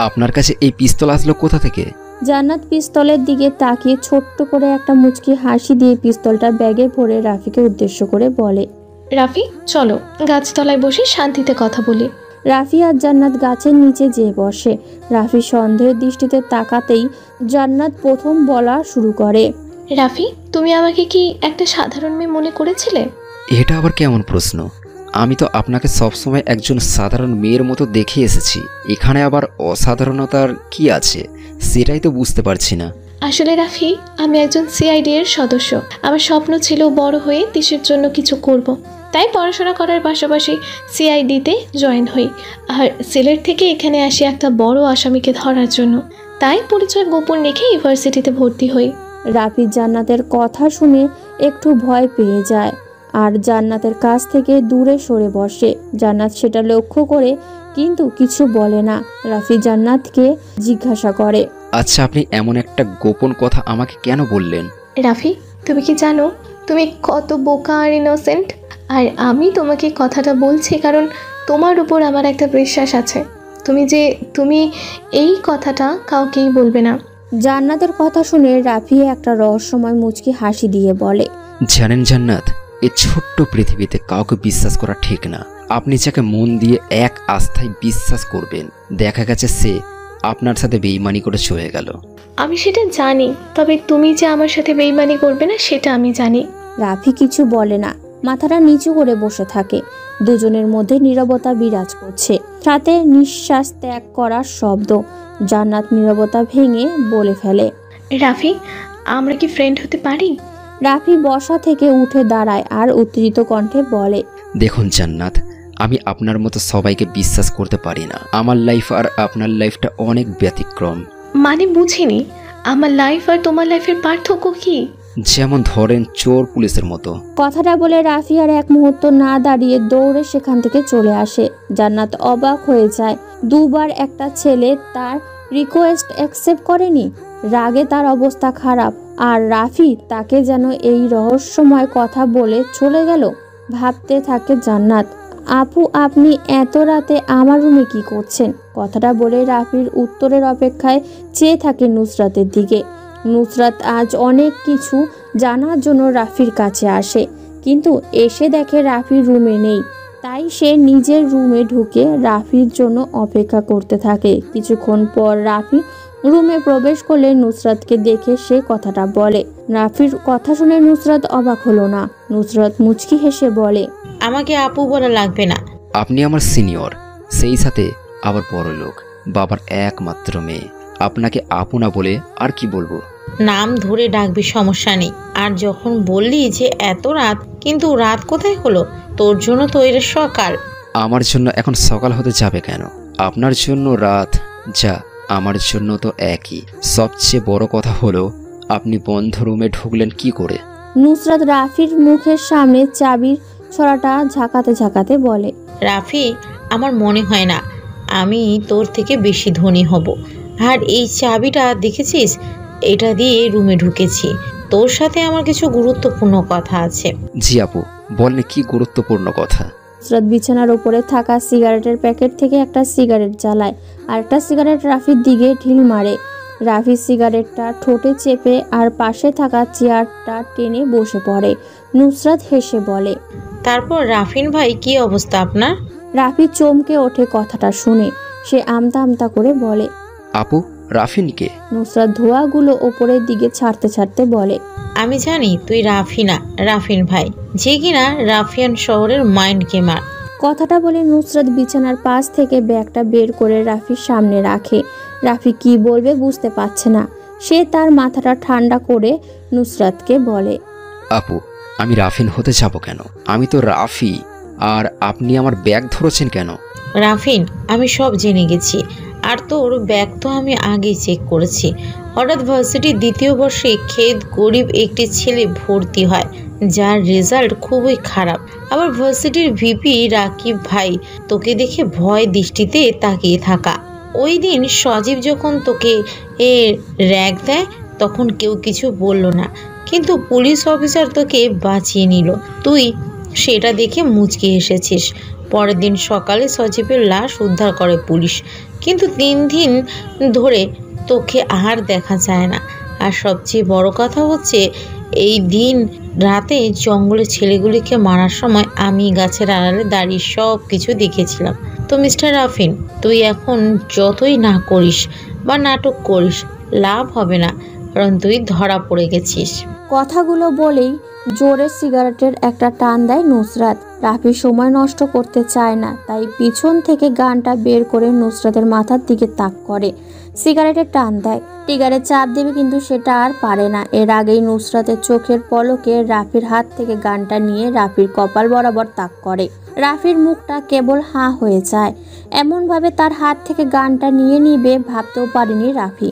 আপনার কাছে এই পিস্তল আসলো কোথা থেকে? জান্নাত পিস্তলের দিকে তাকিয়ে ছোট্ট করে একটা মুচকি হাসি দিয়ে পিস্তলটা ব্যাগে ভরে রাফিকে উদ্দেশ্য করে বলে, রাফি চলো গাছতলায় বসে শান্তিতে কথা বলি। রাফি আর জান্নাত গাছের নিচে যেয়ে বসে। রাফি সন্দেহের দৃষ্টিতে তাকাতেই জান্নাত প্রথম বলা শুরু করে, রাফি তুমি আমাকে কি একটা সাধারণ মেয়ে মনে করেছিলে? এটা আবার কেমন প্রশ্ন? আমি তো আপনাকে সবসময় একজন সাধারণ মেয়ের মতো দেখে এসেছি, এখানে আবার অসাধারণতার কি আছে সেটাই তো বুঝতে পারছি না। আসলে রাফি আমি একজন সিআইডি এর সদস্য। আমার স্বপ্ন ছিল বড় হয়ে দেশের জন্য কিছু করব। তাই পড়াশোনা করার পাশাপাশি সিআইডিতে জয়েন হই, আর সিলেট থেকে এখানে আসি একটা বড় আসামিকে ধরার জন্য। তাই পরিচয় গোপন রেখে ইউনিভার্সিটিতে ভর্তি হই। রাফি জান্নাতের কথা শুনে একটু ভয় পেয়ে যায় আর জান্নাতের কাছ থেকে দূরে সরে বসে। জান্নাত সেটা লক্ষ্য করে কিন্তু কিছু বলে না। রাফি জান্নাতকে জিজ্ঞাসা করে, আচ্ছা, আপনি এমন একটা গোপন কথা আমাকে কেন বললেন? রাফি তুমি কি জানো তুমি কত বোকা আর ইনোসেন্ট? আর আমি তোমাকে কথাটা বলছি কারণ তোমার উপর আমার একটা বিশ্বাস আছে। তুমি এই কথাটা কাউকেই বলবে না। জান্নাতের কথা শুনে রাফি একটা রহস্যময় মুচকি হাসি দিয়ে বলে, জানেন জান্নাত, এই ছোট্ট পৃথিবীতে কাউকে বিশ্বাস করা ঠিক না। আপনি যাকে মন দিয়ে এক আস্থায় বিশ্বাস করবেন, দেখা গেছে সে আপনার সাথে বেইমানি করে চলে গেল। আমি সেটা জানি, তবে তুমি যে আমার সাথে বেইমানি করবে না সেটা আমি জানি। রাফি কিছু বলে না, মাথাটা নিচু করে বসে থাকে। দুজনের মধ্যে নীরবতা বিরাজ করছে, সাথে নিঃশ্বাস ত্যাগ করার শব্দ। জান্নাত নীরবতা ভেঙে বলে ফেলে, রাফি আমরা কি ফ্রেন্ড হতে পারি? রাফি বসা থেকে উঠে দাঁড়ায় আর উত্তেজিত কণ্ঠে বলে, দেখুন জান্নাত, আমি আপনার মতো সবাইকে বিশ্বাস করতে পারি না। আমার লাইফ আর আপনার লাইফটা অনেক ব্যতিক্রম। মানে বুঝিনি, আমার লাইফ আর তোমার লাইফের পার্থক্য কি? যেমন ধরেন চোর পুলিশের মতো। কথাটা বলে রাফি আর এক মুহূর্ত না দাঁড়িয়ে দৌড়ে সেখান থেকে চলে আসে। জান্নাত অবাক হয়ে যায়, দুবার একটা ছেলে তার রিকোয়েস্ট অ্যাকসেপ্ট করেনি। রাগে তার অবস্থা খারাপ, আর রাফি তাকে যেন এই রহস্যময় কথা বলে চলে গেল। ভাবতে থাকে জান্নাত, আপু আপনি এত রাতে আমার রুমে কি করছেন? কথাটা বলে রাফির উত্তরের অপেক্ষায় চেয়ে থাকে নুসরাতের দিকে। নুসরাত আজ অনেক কিছু জানার জন্য রাফির কাছে আসে, কিন্তু এসে দেখে রাফি রুমে নেই। তাই সে নিজের রুমে ঢুকে রাফির জন্য অপেক্ষা করতে থাকে। কিছুক্ষণ পর রাফি রুমে প্রবেশ করলে নুসরাতকে দেখে সে কথাটা বলে। রাফির কথা শুনে নুসরাত অবাক হলো না। নুসরাত মুচকি হেসে বলে, আমাকে আপু বলা লাগবে না। আপনি আমার সিনিয়র, সেই সাথে আবার বড় লোক, বাবার একমাত্র মেয়ে। আপনাকে আপু না বলে আর কি বলবো? নাম ধরে ডাকবি, সমস্যা নেই। আর যখন বললি যে এত রাত, কিন্তু রাত কোথায় হলো? তোর জন্য তো এটা সকাল। আমার জন্য এখন সকাল হতে যাবে কেন? আপনার জন্য রাত যা, আমার জন্য তো একই। সবচেয়ে বড় কথা হলো আপনি বন্ধ রুমে ঢুকলেন কি করে? নুসরাত রাফির মুখের সামনে চাবির ছড়াটা ঝাঁকাতে ঝাঁকাতে বলে, রাফি, আমার মনে হয় না আমি তোর থেকে বেশি ধনী হব। আর এই চাবিটা দেখেছিস, এটা দিয়ে রুমে ঢুকেছি। তোর সাথে আমার কিছু গুরুত্বপূর্ণ কথা আছে। জি আপু, বলেন কি গুরুত্বপূর্ণ কথা? নুসরাত বিছানার উপরে থাকা সিগারেটের প্যাকেট থেকে একটা সিগারেট জ্বালায় আর একটা সিগারেট রাফির দিকে ঢিল মারে। রাফি সিগারেটটা ঠোঁটে চেপে আর পাশে থাকা চেয়ারটা টেনে বসে পড়ে। নুসরাত হেসে বলে, তারপর রাফিন ভাই, কি অবস্থা আপনার? রাফি চমকে ওঠে কথাটা শুনে। সে আমতা আমতা করে বলে, আপু, রাফিনকে? নুসরাত ধোঁয়াগুলো ওপরের দিকে ছাড়তে ছাড়তে বলে, আমি জানি তুই রাফি না, রাফিন ভাই, যে কিনা রাফিয়ান শহরের মাইন্ড গেমার। কথাটা বলে নুসরাত বিছানার পাশ থেকে ব্যাগটা বের করে রাফির সামনে রাখে। রাফি কি বলবে বুঝতে পারছে না। সে তার মাথাটা ঠান্ডা করে নুসরাতকে বলে, আপু, আমি রাফিন হতে যাব কেন? আমি তো রাফি। আর আপনি আমার ব্যাগ ধরেছেন কেন? রাফিন, আমি সব জেনে গেছি। আর তোর ব্যাগ তো আমি আগেই চেক করেছি। হঠাৎ ভার্সিটির দ্বিতীয় বর্ষে খেদ গরিব একটি ছেলে ভর্তি হয়, যার রেজাল্ট খুবই খারাপ। আবার ভার্সিটির ভিপি রাকিব ভাই তোকে দেখে ভয় দৃষ্টিতে তাকিয়ে থাকা। ওই দিন সজীব যখন তোকে র‍্যাগ দেয় তখন কেউ কিছু বলল না, কিন্তু পুলিশ অফিসার তোকে বাঁচিয়ে নিল। তুই সেটা দেখে মুচকে এসেছিস। পরের দিন সকালে সজীবের লাশ উদ্ধার করে পুলিশ, কিন্তু 3 দিন ধরে তোকে আর দেখা যায় না। আর সবচেয়ে বড় কথা হচ্ছে, এই দিন রাতে জঙ্গলে ছেলেগুলিকে মারার সময় আমি গাছের আড়ালে দাঁড়িয়ে সব কিছু দেখেছিলাম। তো মিস্টার রাফিন, তুই এখন যতই না করিস বা নাটক করিস লাভ হবে না, কারণ তুই ধরা পড়ে গেছিস। কথাগুলো বলেই জোরে সিগারেটের একটা টান দেয় নুসরাত। রাফি সময় নষ্ট করতে চায় না, তাই পিছন থেকে গানটা বের করে নুসরাতের মাথার দিকে তাক করে সিগারেটের টান দেয়। টিগারে চাপ দেবে, কিন্তু সেটা আর পারে না। এর আগেই নুসরাতের চোখের পলকে রাফির হাত থেকে গানটা নিয়ে রাফির কপাল বরাবর তাক করে। রাফির মুখটা কেবল হাঁ হয়ে যায়। এমনভাবে তার হাত থেকে গানটা নিয়ে নিবে ভাবতেও পারেনি রাফি।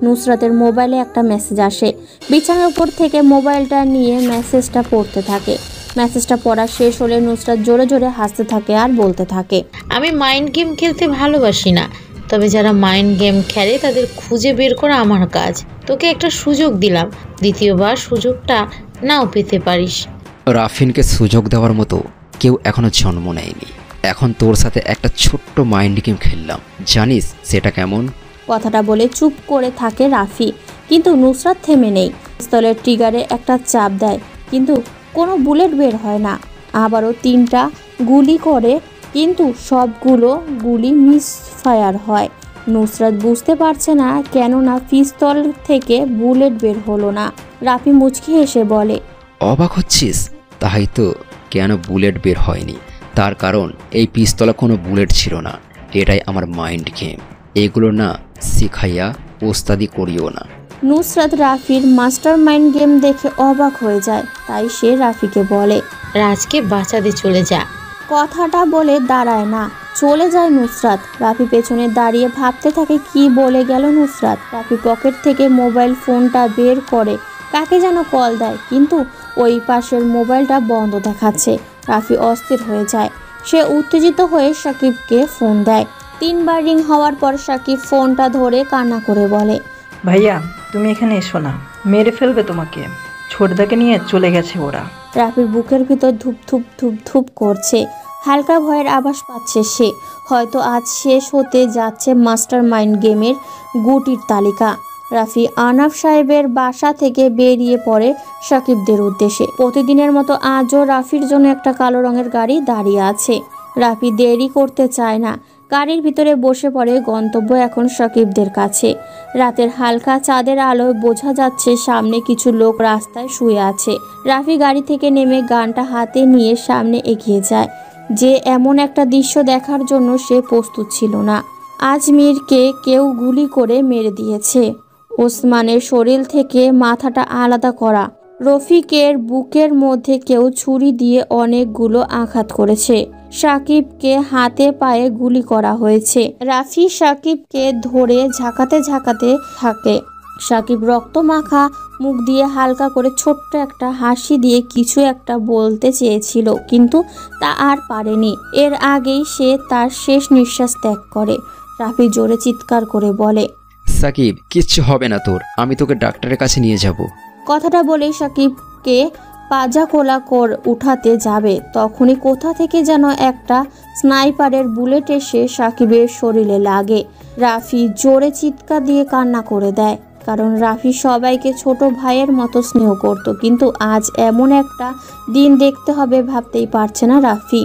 নুসরাতের মোবাইলে একটা মেসেজ আসে। বিছানার উপর থেকে মোবাইলটা নিয়ে মেসেজটা পড়তে থাকে। মেসেজটা পড়া শেষ হলে নুসরাত জোরে জোরে হাসতে থাকে আর বলতে থাকে, আমি মাইন্ড গেম খেলতে ভালোবাসি না, তবে যারা মাইন্ড গেম খেলে তাদের খুঁজে বের করা আমার কাজ। তোকে একটা সুযোগ দিলাম, দ্বিতীয়বার সুযোগটা নাও পেতে পারিস। রাফিনকে সুযোগ দেওয়ার মতো কেউ এখনো জন্ম নেয়নি। এখন তোর সাথে একটা ছোট্ট মাইন্ড গেম খেললাম, জানিস সেটা কেমন? কথাটা বলে চুপ করে থাকে রাফি, কিন্তু নুসরাত থেমে নেই। পিস্তলের ট্রিগারে একটা চাপ দেয়, কিন্তু কোনো বুলেট বের হয় না। আবারও 3টা গুলি করে, কিন্তু সবগুলো গুলি মিস ফায়ার হয়। নুসরাত বুঝতে পারছে না কেননা পিস্তল থেকে বুলেট বের হলো না। রাফি মুচকি হেসে বলে, অবাক হচ্ছিস? তাই তো, কেন বুলেট বের হয়নি? তার কারণ এই পিস্তলে কোনো বুলেট ছিল না। এটাই আমার মাইন্ড গেম, এগুলো না শিখাইয়া ওস্তাদি করিও না। নুসরাত রাফির মাস্টার মাইন্ড গেম দেখে অবাক হয়ে যায়, তাই সে রাফিকে বলে, রাজকে বাঁচাতে চলে যা। কথাটা বলে দাঁড়ায় না, চলে যায় নুসরাত। রাফি পেছনে দাঁড়িয়ে ভাবতে থাকে কি বলে গেল নুসরাত। রাফি পকেট থেকে মোবাইল ফোনটা বের করে কাকে যেন কল দেয়, কিন্তু ওই পাশের মোবাইলটা বন্ধ দেখাচ্ছে। রাফি অস্থির হয়ে যায়। সে উত্তেজিত হয়ে সাকিবকে ফোন দেয়। 3বার রিং হওয়ার পর সাকিব ফোনটা ধরে কান্না করে বলে, ভাইয়া তুমি এখানে এসো না, মেরে ফেলবে তোমাকে। ছোটদাকে নিয়ে চলে গেছে ওরা। রাফির বুকের ভিতর ধুপ ধুপ ধুপ ধুপ করছে। হালকা ভয়ের আভাস পাচ্ছে সে। হয়তো আজ শেষ হতে যাচ্ছে মাস্টার মাইন্ড গেমের গুটির তালিকা। রাফি আনাফ সাহেবের বাসা থেকে বেরিয়ে পড়ে সাকিবদের উদ্দেশ্যে। প্রতিদিনের মতো আজও রাফির জন্য একটা কালো রঙের গাড়ি দাঁড়িয়ে আছে। রাফি দেরি করতে চায় না, গাড়ির ভিতরে বসে পড়ে। গন্তব্য এখন সাকিবদের কাছে। রাতের হালকা চাঁদের আলোয় বোঝা যাচ্ছে সামনে কিছু লোক রাস্তায় শুয়ে আছে। রাফি গাড়ি থেকে নেমে গানটা হাতে নিয়ে সামনে এগিয়ে যায়। যে এমন একটা দৃশ্য দেখার জন্য সে প্রস্তুত ছিল না। আজমিরকে কেউ গুলি করে মেরে দিয়েছে। ওসমানের শরীর থেকে মাথাটা আলাদা করা। রফিকের বুকের মধ্যে কেউ ছুরি দিয়ে অনেকগুলো আঘাত করেছে। সাকিবকে হাতে পায়ে গুলি করা হয়েছে। রাফি সাকিবকে ধরে ঝাঁকাতে ঝাঁকাতে থাকে। সাকিব রক্তমাখা মুখ দিয়ে হালকা করে ছোট্ট একটা হাসি দিয়ে কিছু একটা বলতে চেয়েছিল, কিন্তু তা আর পারেনি। এর আগেই সে তার শেষ নিঃশ্বাস ত্যাগ করে। রাফি জোরে চিৎকার করে বলে, সাকিব, কিচ্ছু হবে না তোর, আমি তোকে ডাক্তারের কাছে নিয়ে যাব। কথাটা বলেই সাকিবকে পাজা কোলা কর উঠাতে যাবে, তখনই কোথা থেকে যেন একটা স্নাইপারের বুলেট এসে সাকিবের শরীরে লাগে। রাফি জোরে চিৎকার দিয়ে কান্না করে দেয়, কারণ রাফি সবাইকে ছোট ভাইয়ের মতো স্নেহ করত, কিন্তু আজ এমন একটা দিন দেখতে হবে ভাবতেই পারছে না রাফি।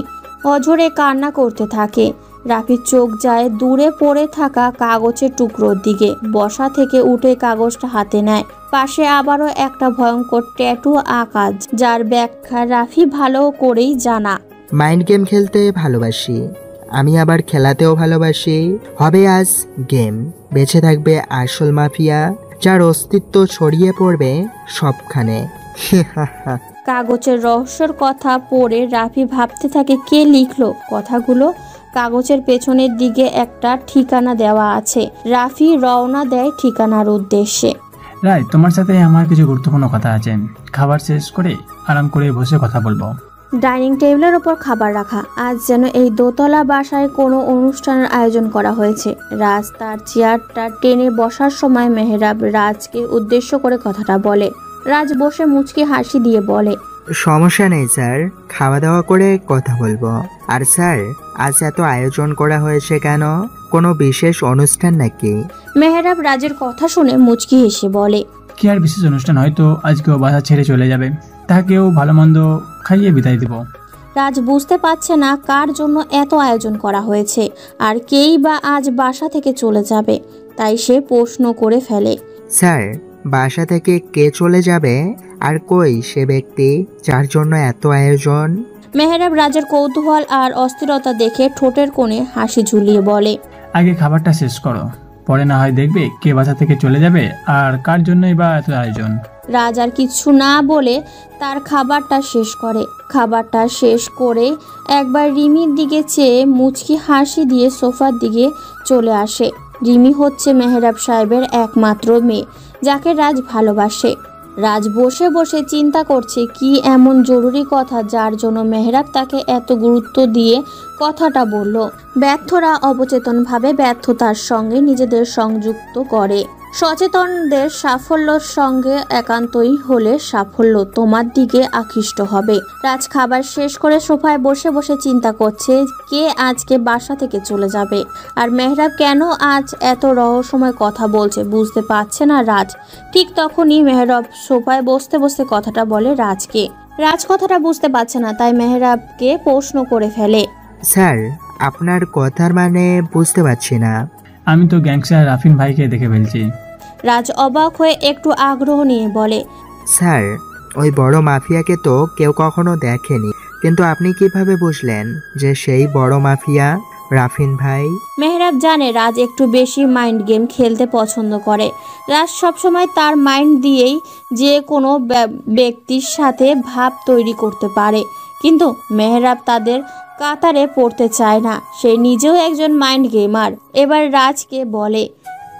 অঝরে কান্না করতে থাকে। রাফির চোখ যায় দূরে পড়ে থাকা কাগজের টুকরোর দিকে। বসা থেকে উঠে কাগজটা হাতে নেয়। পাশে আবারও একটা ভয়ঙ্কর ট্যাটু আঁকা, যার ব্যাখ্যা রাফি ভালো করেই জানা। মাইন্ড গেম খেলতে ভালোবাসি, আমি আবার খেলাতেও ভালোবাসি। হবে আজ গেম, বেঁচে থাকবে আসল মাফিয়া, যার অস্তিত্ব ছড়িয়ে পড়বে সবখানে। কাগজের রহস্যের কথা পড়ে রাফি ভাবতে থাকে কে লিখলো কথাগুলো। কাগজের পেছনের দিকে একটা ঠিকানা দেওয়া আছে। রাফি রওনা দেয় ঠিকানার উদ্দেশ্যে। রায়, তোমার সাথে আমার কিছু গুরুত্বপূর্ণ কথা আছে। খাবার শেষ করে আরাম করে বসে কথা বলবো। ডাইনিং টেবিলের ওপর খাবার রাখা। আজ যেন এই দোতলা বাসায় কোনো অনুষ্ঠানের আয়োজন করা হয়েছে। রাজ তার চেয়ারটা টেনে বসার সময় মেহরাব রাজকে উদ্দেশ্য করে কথাটা বলে। রাজ বসে মুচকি হাসি দিয়ে বলে, সমস্যা নেই স্যার, খাওয়া দাওয়া করে কথা বলবো। আর স্যার, আজ এত আয়োজন করা হয়েছে কেন? কোনো বিশেষ অনুষ্ঠান নাকি? মেহরাব রাজের কথা শুনে মুচকি হেসে বলে, কি আর বিশেষ অনুষ্ঠান, হয়তো আজকেও বাসা ছেড়ে চলে যাবে, তাকেও ভালো মন্দ খাইয়ে বিদায় দিব। রাজ বুঝতে পারছে না কার জন্য এত আয়োজন করা হয়েছে আর কেই বা আজ বাসা থেকে চলে যাবে, তাই সে প্রশ্ন করে ফেলে, স্যার, বাসা থেকে কে চলে যাবে? আর কই সে ব্যক্তি যার জন্য এত আয়োজন? মেহরাব রাজের কৌতূহল আর অস্থিরতা দেখে ঠোঁটের কোণে হাসি ঝুলিয়ে বলে, আগে খাবারটা শেষ করো, পরে না হয় দেখবে কে বাসা থেকে চলে যাবে আর কার জন্যই বা এত আয়োজন। রাজ আর কিছু না বলে তার খাবারটা শেষ করে। খাবারটা শেষ করে একবার রিমির দিকে চেয়ে মুচকি হাসি দিয়ে সোফার দিকে চলে আসে। রিমি হচ্ছে মেহরাব সাহেবের একমাত্র মেয়ে, যাকে রাজ ভালোবাসে। রাজ বসে বসে চিন্তা করছে কি এমন জরুরি কথা যার জন্য মেহরাব তাকে এত গুরুত্ব দিয়ে কথাটা বলল। ব্যর্থরা অবচেতনভাবে ব্যর্থতার সঙ্গে নিজেদের সংযুক্ত করে। সচেতনদের সাফল্যের সঙ্গে একান্তই হলে সাফল্য তোমার দিকে আকৃষ্ট হবে। রাজ খাবার শেষ করে সোফায় বসে বসে চিন্তা করছে কে আজকে বাসা থেকে চলে যাবে আর মেহরাব কেন আজ এত রহস্যময় কথা বলছে বুঝতে পারছে না রাজ। ঠিক তখনই মেহরাব সোফায় বসতে বসতে কথাটা বলে রাজকে। রাজ কথাটা বুঝতে পারছে না, তাই মেহরাবকে প্রশ্ন করে ফেলে, স্যার, আপনার কথার মানে বুঝতে পারছি না। আমি তো গ্যাংস্টার রাফিন ভাইকে দেখে ফেলছি। রাজ অবাক হয়ে একটু আগ্রহ নিয়ে বলে, স্যার, ওই বড় মাফিয়াকে তো কেউ কখনো দেখেনি, কিন্তু আপনি কিভাবে বুঝলেন যে সেই বড় মাফিয়া রাফিন ভাই? মেহরাব জানে রাজ একটু বেশি মাইন্ড গেম খেলতে পছন্দ করে। রাজ সবসময় তার মাইন্ড দিয়েই যে কোনো ব্যক্তির সাথে ভাব তৈরি করতে পারে, কিন্তু মেহরাব তাদের কাতারে পড়তে চায় না। সে নিজেও একজন মাইন্ড গেমার। এবার রাজকে বলে,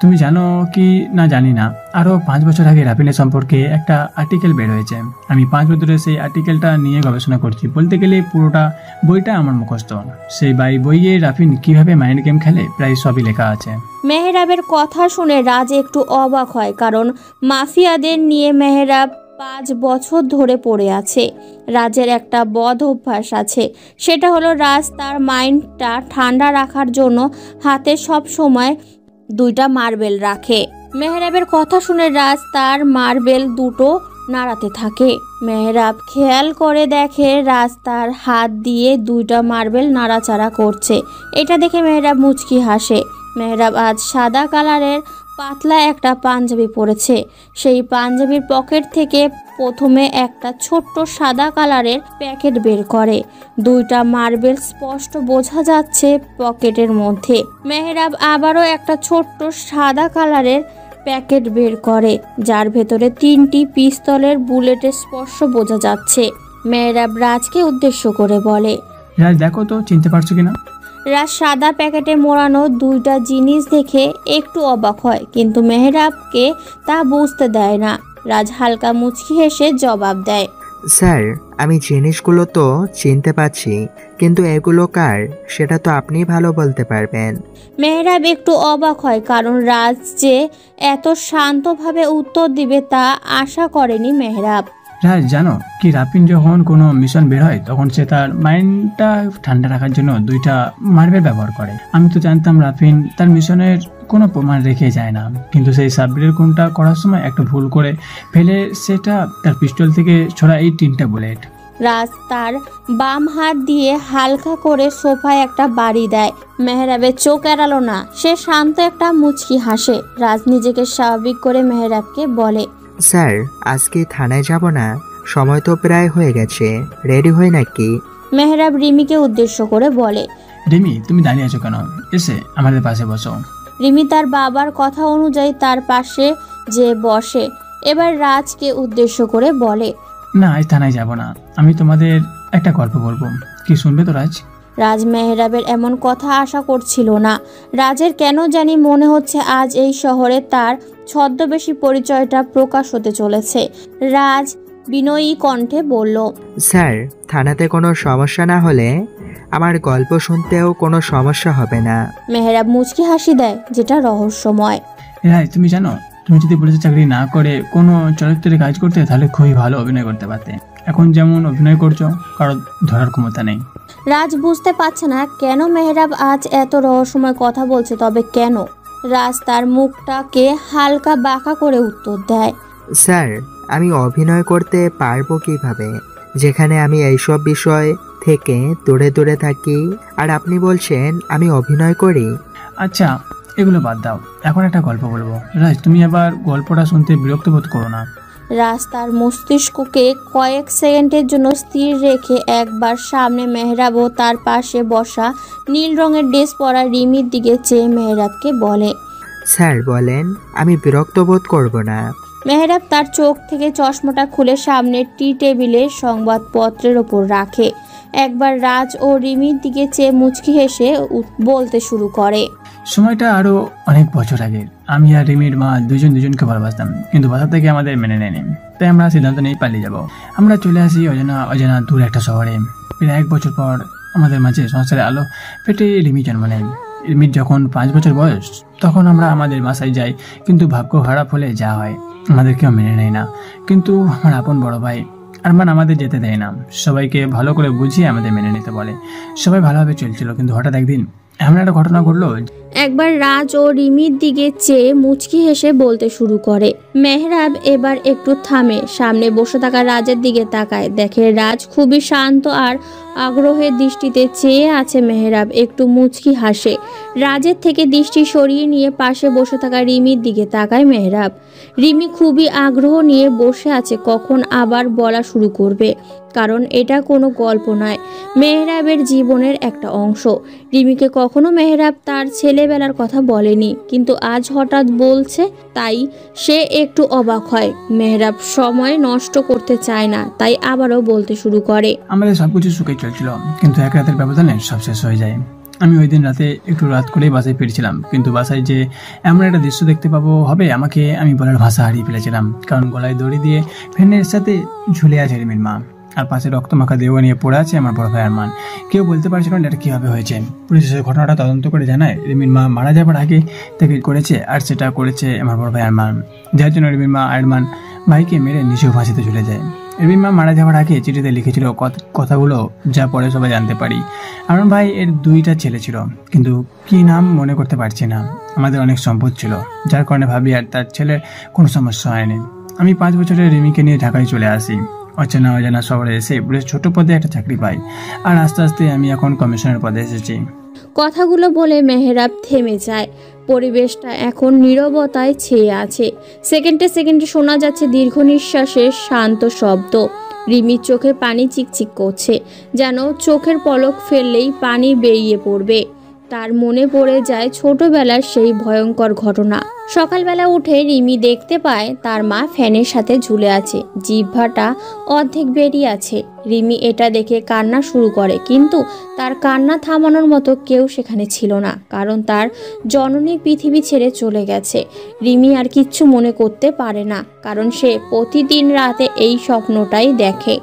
তুমি জানো কি না জানি না, আরো 5 বছর আগে রাফিনের সম্পর্কে একটা আর্টিকেল বের হয়েছে। আমি 5 বছরে সেই আর্টিকেলটা নিয়ে গবেষণা করছি। বলতে গেলে পুরোটা বইটা আমার মুখস্থ। সেই বইয়ে রাফিন কিভাবে মাইন্ড গেম খেলে প্রায় সবই লেখা আছে। মেহরাবের কথা শুনে রাজ একটু অবাক হয়, কারণ মাফিয়াদের নিয়ে মেহরাব 5 বছর ধরে পড়ে আছে। রাজের একটা বদ অভ্যাস আছে, সেটা হলো রাজ তার মাইন্ডটা ঠান্ডা রাখার জন্য হাতে সব সময় 2টা মার্বেল রাখে। মেহরাবের কথা শুনে রাজ তার মার্বেল দুটো নাড়াতে থাকে। মেহরাব খেয়াল করে দেখে রাজ তার হাত দিয়ে 2টা মার্বেল নাড়াচাড়া করছে। এটা দেখে মেহরাব মুচকি হাসে। মেহরাব আজ সাদা কালারের পাতলা একটা পাঞ্জাবি পরেছে। সেই পাঞ্জাবির পকেট থেকে প্রথমে একটা ছোট্ট সাদা কালারের প্যাকেট বের করে। 2টা মার্বেল স্পষ্ট বোঝা যাচ্ছে পকেটের মধ্যে। মেহরাব আবারও একটা ছোট্ট সাদা কালারের প্যাকেট বের করে, যার ভেতরে 3টি পিস্তলের বুলেটের স্পর্শ বোঝা যাচ্ছে। মেহরাব রাজকে উদ্দেশ্য করে বলে, রাজ দেখো তো চিনতে পারছো কিনা? রাজ সাদা প্যাকেটে মোড়ানো 2টা জিনিস দেখে একটু অবাক হয়, কিন্তু মেহরাবকে তা বুঝতে দেয় না। রাজ হালকা মুচকি হেসে জবাব দেয়, স্যার, আমি জিনিসগুলো তো চিনতে পারছি, কিন্তু এগুলো কার সেটা তো আপনি ভালো বলতে পারবেন। মেহরাব একটু অবাক হয়, কারণ রাজ যে এত শান্তভাবে উত্তর দিবে তা আশা করেনি মেহরাব। রাজ জানো কি, রাফিন যখন কোনো মিশন বের হয় তখন সে তার মাইন্ডটা ঠান্ডা রাখার জন্য 2টা মার্বেল ব্যবহার করে। আমি তো জানতাম রাফিন তার মিশনের কোনো প্রমাণ রেখে যায় না, কিন্তু সেই সাবরের কোনটা করার সময় একটা ভুল করে ফেলে সেটা তার পিস্তল থেকে ছোড়া এই 3টা বুলেট। রাজ তার বাম হাত দিয়ে হালকা করে সোফায় একটা বাড়ি দেয়। মেহরাবের চোখ এড়ালো না, সে শান্ত একটা মুচকি হাসে। রাজ নিজেকে স্বাভাবিক করে মেহরাবকে বলে, স্যার, আজকে থানায় যাব না? সময় তো প্রায় হয়ে গেছে, রেডি হই নাকি? মেহরাব রিমিকে উদ্দেশ্য করে বলে, রিমি তুমি দাঁড়িয়ে আছো কেন? এসে আমাদের পাশে বসো। রিমি তার বাবার কথা অনুযায়ী তার পাশে যে বসে। এবার রাজকে উদ্দেশ্য করে বলে, না, আজ থানায় যাব না, আমি তোমাদের একটা গল্প বলবো, কি শুনবে তো রাজ? রাজ মেহরাবের এমন কথা আশা করছিল না। রাজের কেন জানি মনে হচ্ছে আজ এই শহরে তার ছদ্মবেশী পরিচয়টা প্রকাশ হতে চলেছে। রাজ বিনয়ী কণ্ঠে বলল, স্যার, থানাতে কোনো সমস্যা না হলে আমার গল্প শুনতেও কোনো সমস্যা হবে না। মেহরাব মুচকি হাসি দেয়, যেটা রহস্যময়। রাজ, তুমি জানো, তুমি যদি পুলিশের চাকরি না করে কোনো চরিত্রে কাজ করতে তাহলে খুবই ভালো অভিনয় করতে পারতে। এখন যেমন অভিনয় করছো, কারো ধরার ক্ষমতা নেই। রাজ বুঝতে পারছে না কেন মেহরাব আজ এত রহস্যময় কথা বলছে, তবে কেন। রাজ তার মুখটাকে হালকা বাঁকা করে উত্তর দেয়, স্যার, আমি অভিনয় করতে পারবো কিভাবে, যেখানে আমি এইসব বিষয় থেকে দূরে দূরে থাকি, আর আপনি বলছেন আমি অভিনয় করি। আচ্ছা, এগুলো বাদ দাও, এখন একটা গল্প বলবো। রাজ, তুমি আবার গল্পটা শুনতে বিরক্ত বোধ করো না? রাজ তার মস্তিষ্ককে কয়েক সেকেন্ডের জন্য স্থির রেখে একবার সামনে মেহরাব ও তার পাশে বসা নীল রঙের ড্রেস পরা রিমির দিকে চেয়ে মেহরাবকে বলে, স্যার বলেন, আমি বিরক্ত বোধ করব না। মেহরাব তার চোখ থেকে চশমাটা খুলে সামনের টি টেবিলে সংবাদপত্রের ওপর রাখে। একবার রাজ ও রিমির দিকে চেয়ে মুচকি হেসে বলতে শুরু করে, সময়টা আরো অনেক বছর আগের। আমি আর রিমির মা দুজনকে ভালোবাসতাম, কিন্তু বাসা থেকে আমাদের মেনে নেয়নি। তাই আমরা সিদ্ধান্ত নিয়ে পালিয়ে যাব। আমরা চলে আসি অজানা দূর একটা শহরে। প্রায় 1 বছর পর আমাদের মাঝে সংসারে আলো ফেটে রিমি জন্ম নেয়। রিমির যখন 5 বছর বয়স, তখন আমরা আমাদের বাসায় যাই, কিন্তু ভাগ্য খারাপ হলে যা হয়, আমাদের কেউ মেনে নেয় না। কিন্তু আমার আপন বড় ভাই আরমান আমাদের যেতে দেয় না। সবাইকে ভালো করে বুঝিয়ে আমাদের মেনে নিতে বলে। সবাই ভালোভাবে চলছিল, কিন্তু হঠাৎ একদিন এমন একটা ঘটনা ঘটলো। একবার রাজ ও রিমির দিকে চেয়ে মুচকি হেসে বলতে শুরু করে। মেহরাব এবার একটু থামে, সামনে বসে থাকা রাজের দিকে তাকায়, দেখে রাজ খুবই শান্ত আর আগ্রহের দৃষ্টিতে চেয়ে আছে। মেহরাব একটু মুচকি হাসে। রাজের থেকে দৃষ্টি সরিয়ে নিয়ে পাশে বসে থাকা রিমির দিকে তাকায় মেহরাব। রিমি খুবই আগ্রহ নিয়ে বসে আছে কখন আবার বলা শুরু করবে, কারণ এটা কোনো গল্প নয়, মেহরাবের জীবনের একটা অংশ। রিমিকে কখনো মেহরাব তার ছেলেবেলার কথা বলেনি, কিন্তু আজ হঠাৎ বলছে, তাই সে একটু অবাক হয়। মেহরাব সময় নষ্ট করতে চায় না, তাই আবারও বলতে শুরু করে, আমাদের সবকিছু সুখে চলছিল, কিন্তু এক রাতের ব্যবধানে সব শেষ হয়ে যায়। আমি ওই দিন রাতে একটু রাত করেই বাসায় ফিরছিলাম, কিন্তু বাসায় যে এমন একটা দৃশ্য দেখতে পাবো হবে আমি বলার ভাষা হারিয়ে ফেলেছিলাম। কারণ গলায় দড়ি দিয়ে ফ্যানের সাথে ঝুলে আছে রিমির মা, আর পাশে রক্তমাখা দেহ নিয়ে পড়ে আছে আমার বড় ভাই আরমান। কেউ বলতে পারছিল না এটা কিভাবে হয়েছে। পুলিশ ঘটনাটা তদন্ত করে জানায় রিমির মা মারা যাবার আগে থেকে করেছে, আর সেটা করেছে আমার বড় ভাই আরমান, যার জন্য রিমির মা আরমান ভাইকে মেরে নিজেও ফাঁসিতে ঝুলে যায়। রিমির মা মারা যাওয়ার আগে চিঠিতে লিখেছিল কথাগুলো, যা পরে সবাই জানতে পারি। আরমান ভাই এর 2টা ছেলে ছিল, কিন্তু কি নাম মনে করতে পারছি না। আমাদের অনেক সম্পদ ছিল, যার কারণে ভাবি আর তার ছেলের কোনো সমস্যা হয়নি। আমি 5 বছরের রিমিকে নিয়ে ঢাকায় চলে আসি। অজানা শহরে এসে পুলিশ ছোট পদে একটা চাকরি পাই, আর আস্তে আস্তে আমি এখন কমিশনের পদে এসেছি। কথাগুলো বলে মেহরাব থেমে যায়। পরিবেশটা এখন নীরবতায় ছেয়ে আছে। সেকেন্ডে সেকেন্ডে শোনা যাচ্ছে দীর্ঘ নিঃশ্বাসের শান্ত শব্দ। রিমির চোখে পানি চিকচিক করছে, যেন চোখের পলক ফেললেই পানি বেরিয়ে পড়বে। তার মনে পড়ে যায় ছোটবেলার সেই ভয়ঙ্কর ঘটনা। সকালবেলা উঠে রিমি দেখতে পায় তার মা ফ্যানের সাথে ঝুলে আছে, জিহ্বাটা অর্ধেক বেরিয়ে আছে। রিমি এটা দেখে কান্না শুরু করে, কিন্তু তার কান্না থামানোর মতো কেউ সেখানে ছিল না, কারণ তার জননী পৃথিবী ছেড়ে চলে গেছে। রিমি আর কিচ্ছু মনে করতে পারে না, কারণ সে প্রতিদিন রাতে এই স্বপ্নটাই দেখে।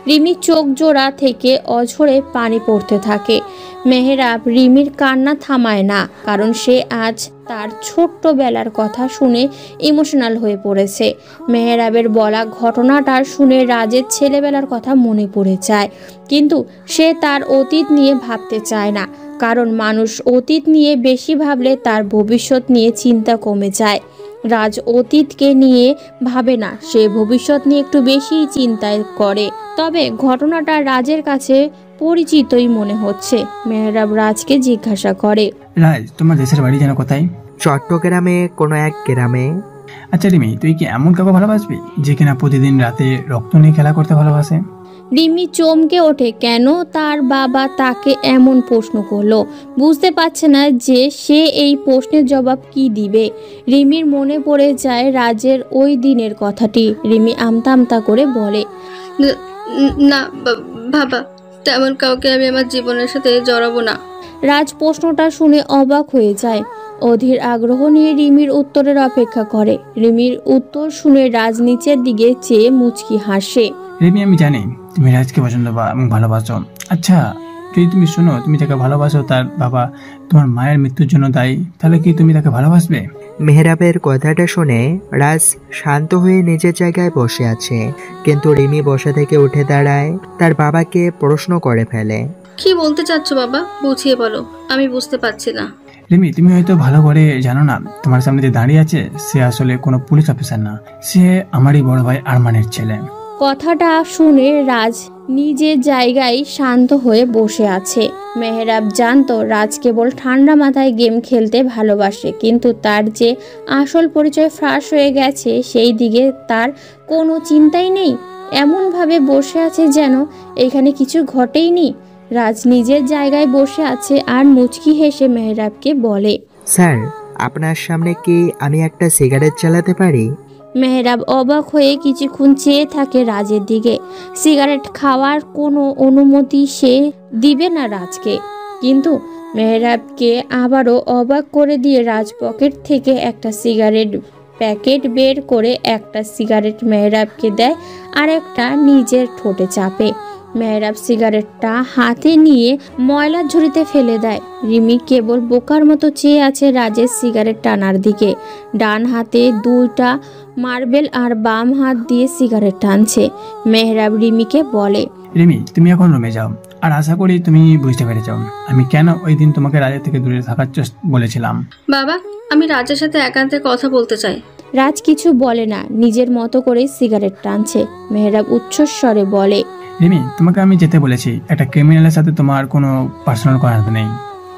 রিমির চোখ জোড়া থেকে অঝরে পানি পড়তে থাকে। মেহরাব রিমির কান্না থামায় না, কারণ সে আজ তার ছোট্টবেলার কথা শুনে ইমোশনাল হয়ে পড়েছে। মেহরাবের বলা ঘটনাটা শুনে রাজের ছেলেবেলার কথা মনে পড়ে যায়, কিন্তু সে তার অতীত নিয়ে ভাবতে চায় না, কারণ মানুষ অতীত নিয়ে বেশি ভাবলে তার ভবিষ্যৎ নিয়ে চিন্তা কমে যায়। রাজ অতীতকে নিয়ে ভাবে না, সে ভবিষ্যৎ নিয়ে একটু বেশি চিন্তায় করে। তবে ঘটনাটা রাজের কাছে পরিচিতই মনে হচ্ছে। মেহরাব রাজকে জিজ্ঞাসা করে, রাজ, তোমার দেশের বাড়ি যেন কোথায়? চট্টগ্রামে কোনো এক গ্রামে। আচ্ছা রিমি, তুই কি এমন কাউকে ভালোবাসবি যে কিনা প্রতিদিন রাতে রক্ত নিয়ে খেলা করতে ভালোবাসে? রিমি চমকে ওঠে, কেন তার বাবা তাকে এমন প্রশ্ন করলো। বুঝতে পারছে না যে সে এই প্রশ্নের জবাব কি দিবে। রিমির মনে পড়ে যায় রাজের ওই দিনের কথাটি। রিমি আমতা আমতা করে বলে, না বাবা, তেমন কাউকে আমি আমার জীবনের সাথে জড়াবো না। রাজ প্রশ্নটা শুনে অবাক হয়ে যায়। অধীর আগ্রহ নিয়ে রিমির উত্তরের অপেক্ষা করে। রিমির উত্তর শুনে রাজ নিচের দিকে চেয়ে মুচকি হাসে। রিমি, আমি জানি তুমি রাজকে পছন্দ এবং ভালোবাসো। আচ্ছা, যদি তুমি শোনো তুমি তাকে ভালোবাসো, তার বাবা তোমার মায়ের মৃত্যুর জন্য দায়ী, তাহলে কি তুমি তাকে ভালোবাসবে? মেহরাবের কথাটা শুনে রাজ শান্ত হয়ে নিজের জায়গায় বসে আছে, কিন্তু রিমি বসা থেকে উঠে দাঁড়ায়, তার বাবাকে প্রশ্ন করে ফেলে। কি বলতে চাচ্ছ বাবা, বুঝিয়ে বলো, আমি বুঝতে পারছি না। রিমি, তুমি হয়তো ভালো করে জানো না, তোমার সামনে যে দাঁড়িয়ে আছে সে আসলে কোনো পুলিশ অফিসার না, সে আমারই বড় ভাই আরমানের ছেলে। কথাটা শুনে রাজ নিজের জায়গায় শান্ত হয়ে বসে আছে। মেহরাব জানতো রাজ কেবল ঠান্ডা মাথায় গেম খেলতে ভালোবাসে, কিন্তু তার যে আসল পরিচয় ফাঁস হয়ে গেছে সেই দিকে তার কোনো চিন্তাই নেই। এমনভাবে বসে আছে যেন এখানে কিছু ঘটেইনি। রাজ নিজের জায়গায় বসে আছে আর মুচকি হেসে মেহরাবকে বলে, স্যার, আপনার সামনে কি আমি একটা সিগারেট চালাতে পারি? মেহরাব অবাক হয়ে কিছুক্ষণ চেয়ে থাকে রাজের দিকে। সিগারেট খাওয়ার কোনো অনুমতি সে দিবে না রাজকে, কিন্তু মেহরাবকে আবারও অবাক করে দিয়ে রাজ পকেট থেকে একটা সিগারেট প্যাকেট বের করে একটা সিগারেট মেহরাবকে দেয় আর একটা নিজের ঠোঁটে চাপে। মেহরাব সিগারেটটা হাতে নিয়ে ময়লার ঝুড়িতে ফেলে দেয়। রিমি কেবল বোকার মতো চেয়ে আছে রাজের সিগারেট টানার দিকে। ডান হাতে 2টা মার্বেল আর বাম হাত দিয়ে সিগারেট টানছে। মেহরাব রিমিকে বলে, রিমি, তুমি এখন রুমে যাও, আর আশা করি তুমি বুঝতে পেরেছ আমি কেন ওই দিন তোমাকে রাজের থেকে দূরে থাকার বলেছিলাম। বাবা, আমি রাজের সাথে একান্তে কথা বলতে চাই। রাজ কিছু বলে না, নিজের মতো করে সিগারেট টানছে। মেহরাব উচ্চস্বরে বলে, রিমি, তোমাকে আমি যেতে বলেছি, একটা ক্রিমিনালের সাথে তোমার কোনো পার্সোনাল কথা নেই।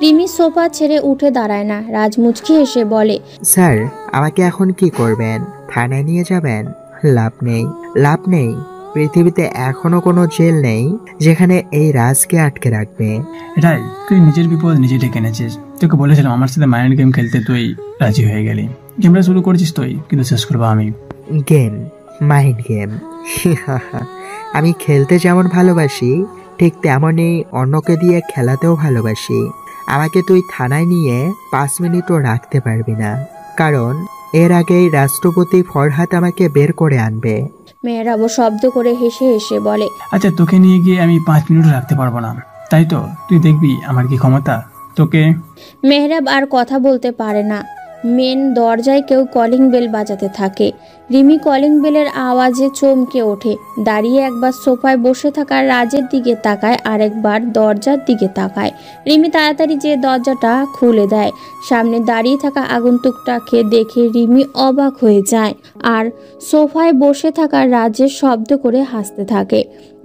রিমি সোফা ছেড়ে উঠে দাঁড়ায় না। রাজ মুচকি হেসে বলে, স্যার, আমাকে এখন কি করবেন? থানায় নিয়ে যাবেন? লাভ নেই, লাভ নেই। পৃথিবীতে এখনো কোনো জেল নেই যেখানে এই রাজকে আটকে রাখবে। এটাই, তুই নিজের বিপদ নিজে ডেকে এনেছিস। তোকে বলেছিলাম আমার সাথে মাইন্ড গেম খেলতে, তুই রাজি হয়ে গেলি। গেমটা শুরু করেছিস তুই, কিন্তু শেষ করবো আমি। গেম? Mind game? আমি খেলতে যেমন ভালোবাসি ঠিক তেমনই অন্যকে দিয়ে খেলাতেও ভালোবাসি। আমাকে তুই থানায় নিয়ে 5 মিনিটও রাখতে পারবি না, কারণ এর আগেই রাষ্ট্রপতি ফরহাদ আমাকে বের করে আনবে। মেহরাবও শব্দ করে হেসে হেসে বলে, আচ্ছা, তোকে নিয়ে গিয়ে আমি 5 মিনিটও রাখতে পারবো না, তাই তো? তুই দেখবি আমার কি ক্ষমতা। তোকে মেহরাব আর কথা বলতে পারে না। মেন দরজায় কেউ কলিং বেল বাজাতে থাকে। রিমি কলিং বেলের আওয়াজে চমকে ওঠে। দাঁড়িয়ে একবার সোফায় বসে থাকা রাজের দিকে তাকায়, আরেকবার দরজার দিকে তাকায়। রিমি তাড়াতাড়ি যে দরজাটা খুলে দেয়। সামনে দাঁড়িয়ে থাকা আগন্তুকটাকে দেখে রিমি অবাক হয়ে যায় আর সোফায় বসে থাকা রাজের শব্দ করে হাসতে থাকে।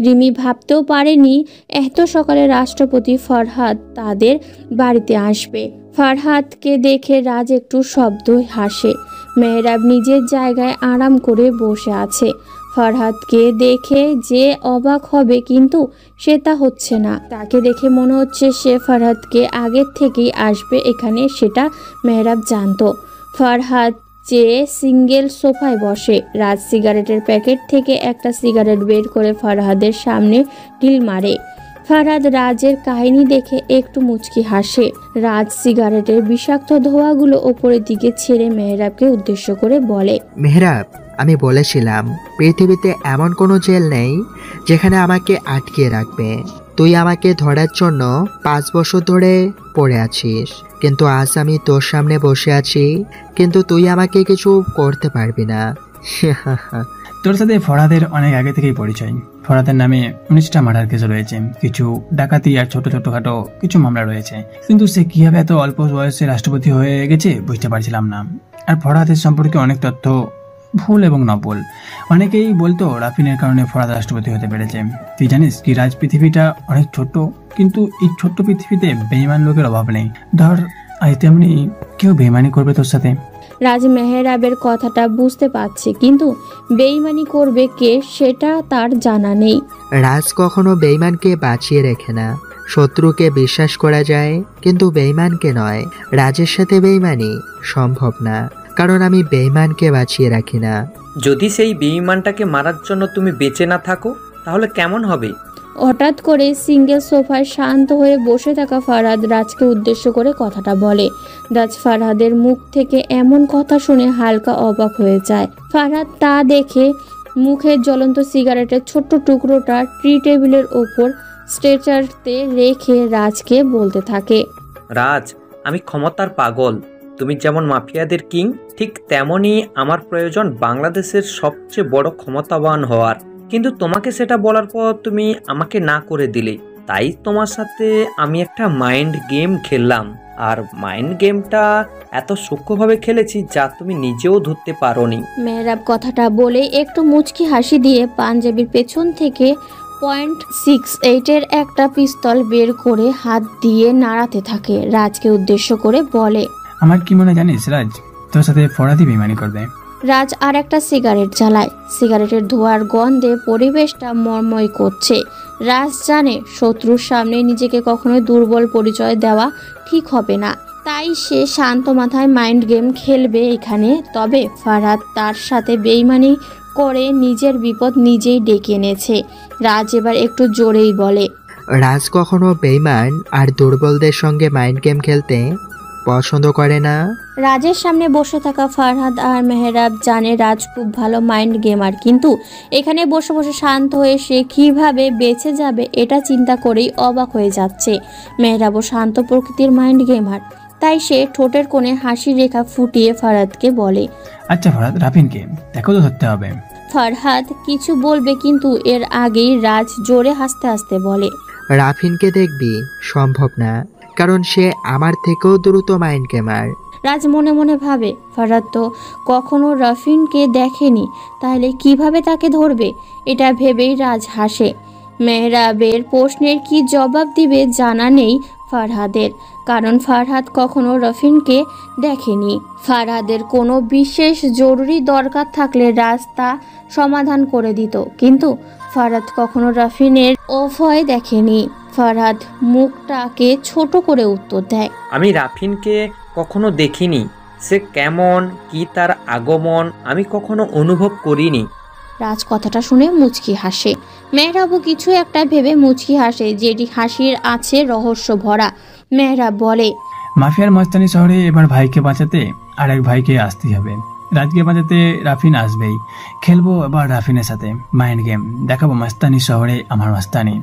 রিমি ভাবতেও পারেনি এত সকালে রাষ্ট্রপতি ফরহাদ তাদের বাড়িতে আসবে। ফরহাদকে দেখে রাজ একটু শব্দ হাসে। মেহরাব নিজের জায়গায় আরাম করে বসে আছে। ফরহাদকে দেখে যে অবাক হবে, কিন্তু সে তা হচ্ছে না। তাকে দেখে মনে হচ্ছে সে ফরহাদকে আগের থেকেই আসবে এখানে, সেটা মেহরাব জানতো। ফরহাদ যে সিঙ্গেল সোফায় বসে। রাজ সিগারেটের প্যাকেট থেকে একটা সিগারেট বের করে ফরহাদের সামনে ঢিল মারে। ফরহাদ রাজের কাহিনী দেখে একটু মুচকি হাসে। রাজ সিগারেটের বিষাক্ত ধোঁয়াগুলো ওপরের দিকে ছেড়ে মেহরাবকে উদ্দেশ্য করে বলে, মেহরাব, আমি বলেছিলাম পৃথিবীতে এমন কোনো জেল নেই যেখানে আমাকে আটকে রাখবে। তুই আমাকে ধরার জন্য 5 বছর ধরে পড়ে আছিস, কিন্তু আজ আমি তোর সামনে বসে আছি, কিন্তু তুই আমাকে কিছু করতে পারবি না। তোর সাথে ফরহাদের অনেক আগে থেকেই পরিচয়। ফরহাদের নামে 19টা মার্ডার কেস রয়েছে, কিছু ডাকাতি আর ছোট ছোটখাটো কিছু মামলা রয়েছে, কিন্তু সে কিভাবে এত অল্প বয়সে রাষ্ট্রপতি হয়ে গেছে বুঝতে পারছিলাম না। আর ফরহাদের সম্পর্কে অনেক তথ্য ভুল এবং নভুল। অনেকেই বলতো রাফিনের কারণে ফরহাদ রাষ্ট্রপতি হতে পেরেছে। তুই জানিস কি রাজ পৃথিবীটা অনেক ছোট, কিন্তু এই ছোট্ট পৃথিবীতে বেঈমান লোকের অভাব নেই। ধর আজ তেমনি কেউ বেঈমানি করবে তোর সাথে। রাজ মেহরাবের কথাটা বুঝতে পারছে, কিন্তু বেঈমানি করবে কে সেটা তার জানা নেই। রাজ কখনো বেঈমানকে বাঁচিয়ে রেখে না। শত্রুকে বিশ্বাস করা যায়, কিন্তু বেঈমানকে নয়। রাজের সাথে বেঈমানি সম্ভব না, কারণ আমি বেঈমানকে বাঁচিয়ে রাখি না। যদি সেই বেঈমানটাকে মারার জন্য তুমি বেঁচে না থাকো তাহলে কেমন হবে? হঠাৎ করে সিঙ্গেল সোফায় শান্ত হয়ে বসে থাকা ফরহাদ রাজকে উদ্দেশ্য করে কথাটা বলে। রাজ ফারহাদের মুখ থেকে এমন কথা শুনে হালকা অবাক হয়ে যায়। ফারহাদ তা দেখে মুখের জ্বলন্ত সিগারেটের ছোট্ট টুকরোটা ট্রি টেবিলের ওপর স্ট্রেচারতে রেখে রাজকে বলতে থাকে, রাজ, আমি ক্ষমতার পাগল। তুমি যেমন মাফিয়াদের কিং, ঠিক তেমনই আমার প্রয়োজন বাংলাদেশের সবচেয়ে বড় ক্ষমতাবান হওয়ার। কিন্তু তোমাকে সেটা বলার পর তুমি আমাকে না করে দিলে। তাই তোমার সাথে আমি একটা মাইন্ড গেম খেললাম। আর মাইন্ড গেমটা এত সূক্ষ্মভাবে খেলেছি যা তুমি নিজেও ধরতে পারোনি। মেহরাব কথাটা বলে একটু মুচকি হাসি দিয়ে পাঞ্জাবির পেছন থেকে .68-এর একটা পিস্তল বের করে হাত দিয়ে নাড়াতে থাকে। রাজকে উদ্দেশ্য করে বলে, আমার কি মনে জানিস রাজ, তোর সাথে ফরাদি বেমানি করবে। রাজ আর একটা সিগারেট জ্বালায়। সিগারেটের ধোঁয়ার গন্ধে পরিবেশটা মর্ময় করছে। রাজ জানে শত্রুর সামনে নিজেকে কখনোই দুর্বল পরিচয় দেওয়া ঠিক হবে না, তাই সে শান্ত মাথায় মাইন্ড গেম খেলবে এখানে। তবে ফারহাদ তার সাথে বেইমানি করে নিজের বিপদ নিজেই ডেকে এনেছে। রাজ এবার একটু জোরেই বলে, রাজ কখনো বেইমান আর দুর্বলদের সঙ্গে মাইন্ড গেম খেলতে পছন্দ করে না। রাজের সামনে বসে থাকা ফারহাদ আর মেহরাব জানে রাজ খুব ভালো মাইন্ড গেমার, কিন্তু এখানে বসে বসে শান্ত হয়ে সে কিভাবে বেঁচে যাবে এটা চিন্তা করেই অবাক হয়ে যাচ্ছে। মেহরাবও শান্ত প্রকৃতির মাইন্ড গেমার, তাই সে ঠোঁটের কোণে হাসির রেখা ফুটিয়ে ফারহাদকে বলে, আচ্ছা ফারহাদ, রাফিনকে দেখো তো ধরতে হবে। ফারহাদ কিছু বলবে, কিন্তু এর আগেই রাজ জোরে হাসতে হাসতে বলে, রাফিনকে দেখবি? সম্ভব না, কারণ সে আমার থেকেও দ্রুত মাইন্ড গেমার। রাজ মনে মনে ভাবে, ফারহাদ তো কখনো রাফিনকে দেখেনি, তাহলে কিভাবে তাকে ধরবে? এটা ভেবেই রাজ হাসে। মেহরাবের প্রশ্নের কি জবাব দিবে জানা নেই ফারহাদের, কারণ ফারহাদ কখনো রাফিনকে দেখেনি। ফারহাদের কোনো বিশেষ জরুরি দরকার থাকলে রাজ তা সমাধান করে দিত, কিন্তু ফারহাদ কখনো রাফিনের অভয় দেখেনি। ফারহাদ মুখটাকে ছোট করে উত্তর দেয়, আমি রাফিনকে কখনো দেখিনি। সে কেমন, কি তার আগমন আমি কখনো অনুভব করিনি। রাজ কথাটা শুনে মুচকি হাসে। মেহরাবও কিছু একটা ভেবে মুচকি হাসে, যেটি হাসির আছে রহস্য ভরা। মেহরাব বলে, মাফিয়ার মস্তানি শহরে এবার ভাইকে বাঁচাতে আর এক ভাইকে আসতেই হবে। রাজকে বাঁচাতে রাফিন আসবেই। খেলবো এবার রাফিনের সাথে মাইন্ড গেম, দেখাবো মস্তানি শহরে আমার মস্তানি।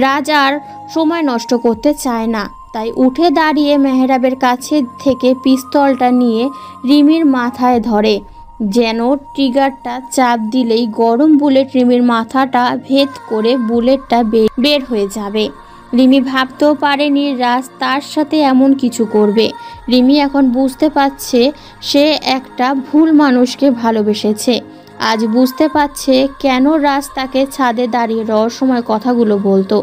রাজ আর সময় নষ্ট করতে চায় না, তাই উঠে দাঁড়িয়ে মেহরাবের কাছে থেকে পিস্তলটা নিয়ে রিমির মাথায় ধরে, যেন ট্রিগারটা চাপ দিলেই গরম বুলেট রিমির মাথাটা ভেদ করে বুলেটটা বের হয়ে যাবে। রিমি ভাবতেও পারেনি রাজ তার সাথে এমন কিছু করবে। রিমি এখন বুঝতে পারছে সে একটা ভুল মানুষকে ভালোবেসেছে। আজ বুঝতে পারছে কেন রাজ তাকে ছাদে দাঁড়িয়ে রহস্যময় কথাগুলো বলতো।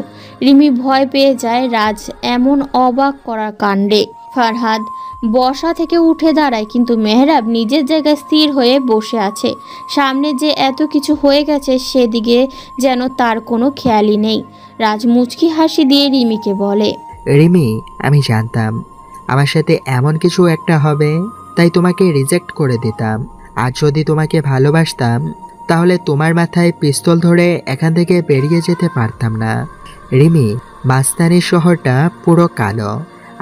রিমি ভয় পেয়ে যায় রাজ এমন অবাক করার কাণ্ডে। ফারহাদ বসা থেকে উঠে দাঁড়ায়, কিন্তু মেহরাব নিজের জায়গায় স্থির হয়ে বসে আছে। সামনে যে এত কিছু হয়ে গেছে সেদিকে যেন তার কোনো খেয়ালই নেই। রাজ মুচকি হাসি দিয়ে রিমিকে বলে, রিমি, আমি জানতাম আমার সাথে এমন কিছু একটা হবে, তাই তোমাকে রিজেক্ট করে দিতাম। আর যদি তোমাকে ভালোবাসতাম তাহলে তোমার মাথায় পিস্তল ধরে এখান থেকে বেরিয়ে যেতে পারতাম না। রিমি, মাস্তানি শহরটা পুরো কালো।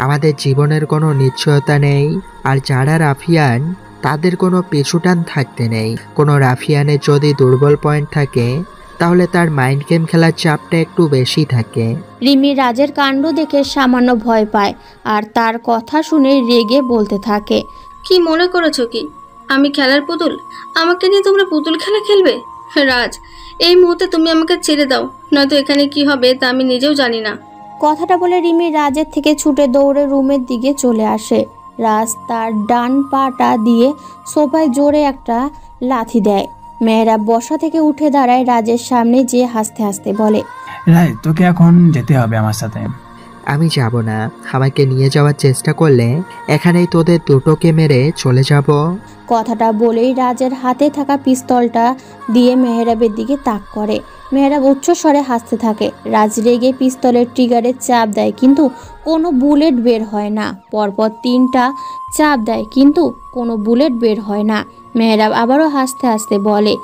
আমাদের জীবনের কোনো নিশ্চয়তা নেই, আর যারা রাফিয়ান তাদের কোনো পিছুটান থাকতে নেই। কোনো রাফিয়ানের যদি দুর্বল পয়েন্ট থাকে তাহলে তার মাইন্ড গেম খেলার চাপটা একটু বেশি থাকে। রিমি রাজের কাণ্ড দেখে সামান্য ভয় পায়, আর তার কথা শুনে রেগে বলতে থাকে, কি মনে করেছো কি আমি খেলার পুতুল? আমাকে নিয়ে তোমরা পুতুল খেলা খেলবে? রাজ, এই মুহূর্তে তুমি আমাকে ছেড়ে দাও, নয়তো এখানে কি হবে তা আমি নিজেও জানি না। কথাটা বলে রিমি রাজের থেকে ছুটে দৌড়ে রুমের দিকে চলে আসে। রাজ তার ডান পাটা দিয়ে সোফায় জোরে একটা লাথি দেয়। মেয়েরা বসা থেকে উঠে দাঁড়ায়, রাজের সামনে যেয়ে হাসতে হাসতে বলে, রাজ, তোকে এখন যেতে হবে আমার সাথে। আমি যাব না। আমাকে নিয়ে যাওয়ার চেষ্টা করলে এখানেই তোদের দুটোকে মেরে চলে যাব। কথাটা বলেই রাজের হাতে থাকা পিস্তলটা দিয়ে মেহরাবের দিকে তাক করে। মেহরাব উচ্চস্বরে হাসতে থাকে। রাজ রেগে পিস্তলের ট্রিগারে চাপ দেয়, কিন্তু কোনো বুলেট বের হয় না। পরপর 3টা চাপ দেয়, কিন্তু কোনো বুলেট বের হয় না। মেহরাব আবারও হাসতে হাসতে বলে,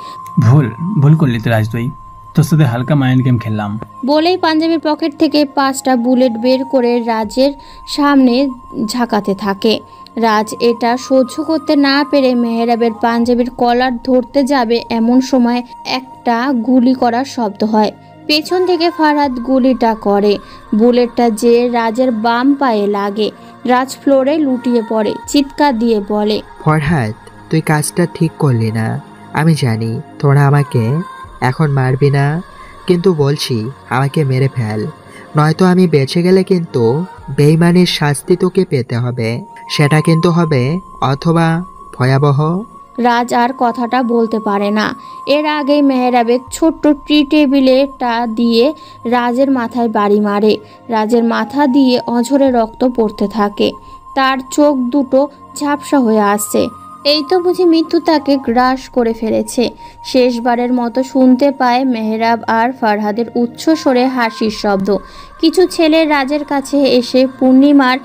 ভুল করলি তো রাজ তুই। তোর সাথে হালকা মাইন্ড গেম খেললাম। বলেই পাঞ্জাবির পকেট থেকে 5টা বুলেট বের করে রাজের সামনে ঝাঁকাতে থাকে। রাজ এটা সহ্য করতে না পেরে মেহরাবের পাঞ্জাবির কলার ধরতে যাবে, এমন সময় একটা গুলি করার শব্দ হয়। পেছন থেকে ফারহাদ গুলিটা করে। বুলেটটা যে রাজের বাম পায়ে লাগে। রাজ ফ্লোরে লুটিয়ে পড়ে, চিৎকার দিয়ে বলে, ফরহাদ, তুই কাজটা ঠিক করলি না। আমি জানি তোরা আমাকে এখন মারবি না, কিন্তু বলছি আমাকে মেরে ফেল, নয়তো আমি বেঁচে গেলে কিন্তু বেইমানের শাস্তি তোকে পেতে হবে। সেটা কিন্তু হবে অথবা ভয়াবহ। রাজ আর কথাটা বলতে পারে না। এর আগেই মেহরাবের ছোট্ট ট্রি টেবিলেটা দিয়ে রাজের মাথায় বাড়ি মারে। রাজের মাথা দিয়ে অঝরে রক্ত পড়তে থাকে। তার চোখ দুটো ঝাপসা হয়ে আসছে। এই তো বুঝি মৃত্যু তাকে গ্রাস করে ফেলেছে। শেষবারের মতো শুনতে পায় মেহরাব আর ফারহাদের উচ্চ স্বরে হাসির শব্দ। কিছু ছেলে রাজের কাছে এসে পূর্ণিমার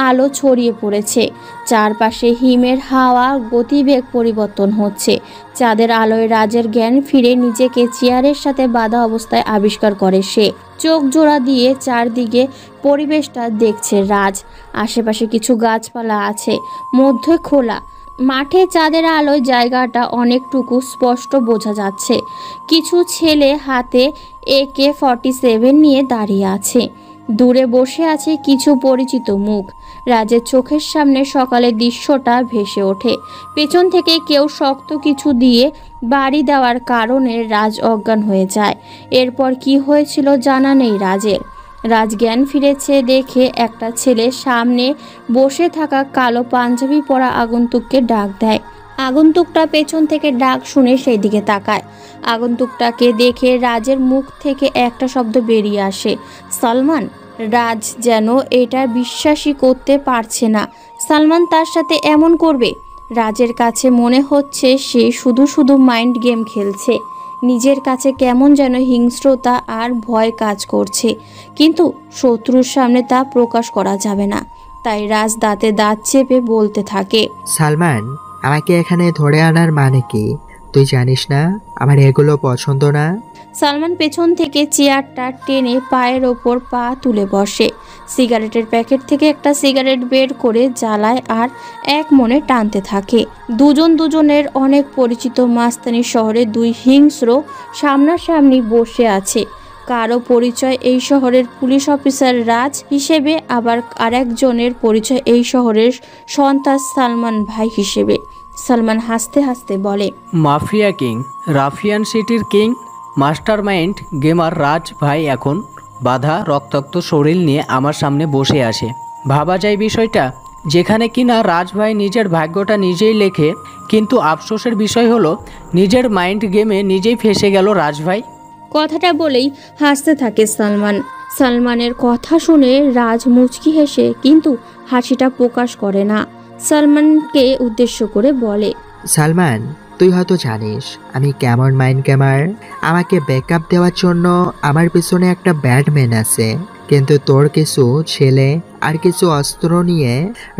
আলো ছড়িয়ে পড়েছে। চারপাশে হিমের হাওয়া গতিবেগ পরিবর্তন হচ্ছে। চাঁদের আলোয় রাজের জ্ঞান ফিরে নিজেকে চেয়ারের সাথে বাঁধা অবস্থায় আবিষ্কার করে সে। চোখ জোড়া দিয়ে চারদিকে পরিবেশটা দেখছে রাজ। আশেপাশে কিছু গাছপালা আছে, মধ্যে খোলা মাঠে চাঁদের আলোয় জায়গাটা অনেকটুকু স্পষ্ট বোঝা যাচ্ছে। কিছু ছেলে হাতে AK-47 নিয়ে দাঁড়িয়ে আছে। দূরে বসে আছে কিছু পরিচিত মুখ। রাজের চোখের সামনে সকালের দৃশ্যটা ভেসে ওঠে। পেছন থেকে কেউ শক্ত কিছু দিয়ে বাড়ি দেওয়ার কারণে রাজ অজ্ঞান হয়ে যায়। এরপর কি হয়েছিল জানা নেই রাজের। রাজ জ্ঞান ফিরেছে দেখে একটা ছেলে সামনে বসে থাকা কালো পাঞ্জাবি পরা আগন্তুককে ডাক দেয়। আগন্তুকটা পেছন থেকে ডাক শুনে সেই দিকে তাকায়। আগন্তুকটাকে দেখে রাজের মুখ থেকে একটা শব্দ বেরিয়ে আসে, সালমান। রাজ যেন এটা বিশ্বাসই করতে পারছে না। সালমান তার সাথে এমন করবে? রাজের কাছে মনে হচ্ছে সে শুধু শুধু মাইন্ড গেম খেলছে। নিজের কাছে কেমন যেন হিংস্রতা আর ভয় কাজ করছে, কিন্তু শত্রুর সামনে তা প্রকাশ করা যাবে না। তাই রাজ দাঁতে দাঁত চেপে বলতে থাকে, সালমান, আমাকে এখানে ধরে আনার মানে কি? তুই জানিস না আমার এগুলো পছন্দ না? সালমান পেছন থেকে চেয়ারটা টেনে পায়ের ওপর পা তুলে বসে। সিগারেটের প্যাকেট থেকে একটা সিগারেট বের করে জ্বালায় আর এক মনে টানতে থাকে। দুজন দুজনের অনেক পরিচিত মাস্তানি শহরে দুই হিংস্র সামনাসামনি বসে আছে। কারো পরিচয় এই শহরের পুলিশ অফিসার রাজ হিসেবে, আবার আরেকজনের পরিচয় এই শহরের সন্তান সালমান ভাই হিসেবে। সালমান হাসতে হাসতে বলে, মাফিয়া কিং, রাফিয়ান সিটির কিং, মাস্টার মাইন্ড গেমার রাজ ভাই এখন বাঁধা রক্তাক্ত শরীর নিয়ে আমার সামনে বসে আসে। ভাবা যায় বিষয়টা, যেখানে কিনা রাজ ভাই নিজের ভাগ্যটা নিজেই লেখে, কিন্তু আফসোসের বিষয় হলো নিজের মাইন্ড গেমে নিজেই ফেসে গেল রাজ ভাই। কথাটা বলেই হাসতে থাকে সালমান। সালমানের কথা শুনে রাজ মুচকি হেসে কিন্তু হাসিটা প্রকাশ করে না। সালমানকে উদ্দেশ্য করে বলে, সালমান, তুই হয়তো জানিস আমি কেমন মাইন্ড গেমার। আমাকে ব্যাকআপ দেওয়ার জন্য আমার পিছনে একটা ব্যাটম্যান আছে, কিন্তু তোর কিছু ছেলে আর কিছু অস্ত্র নিয়ে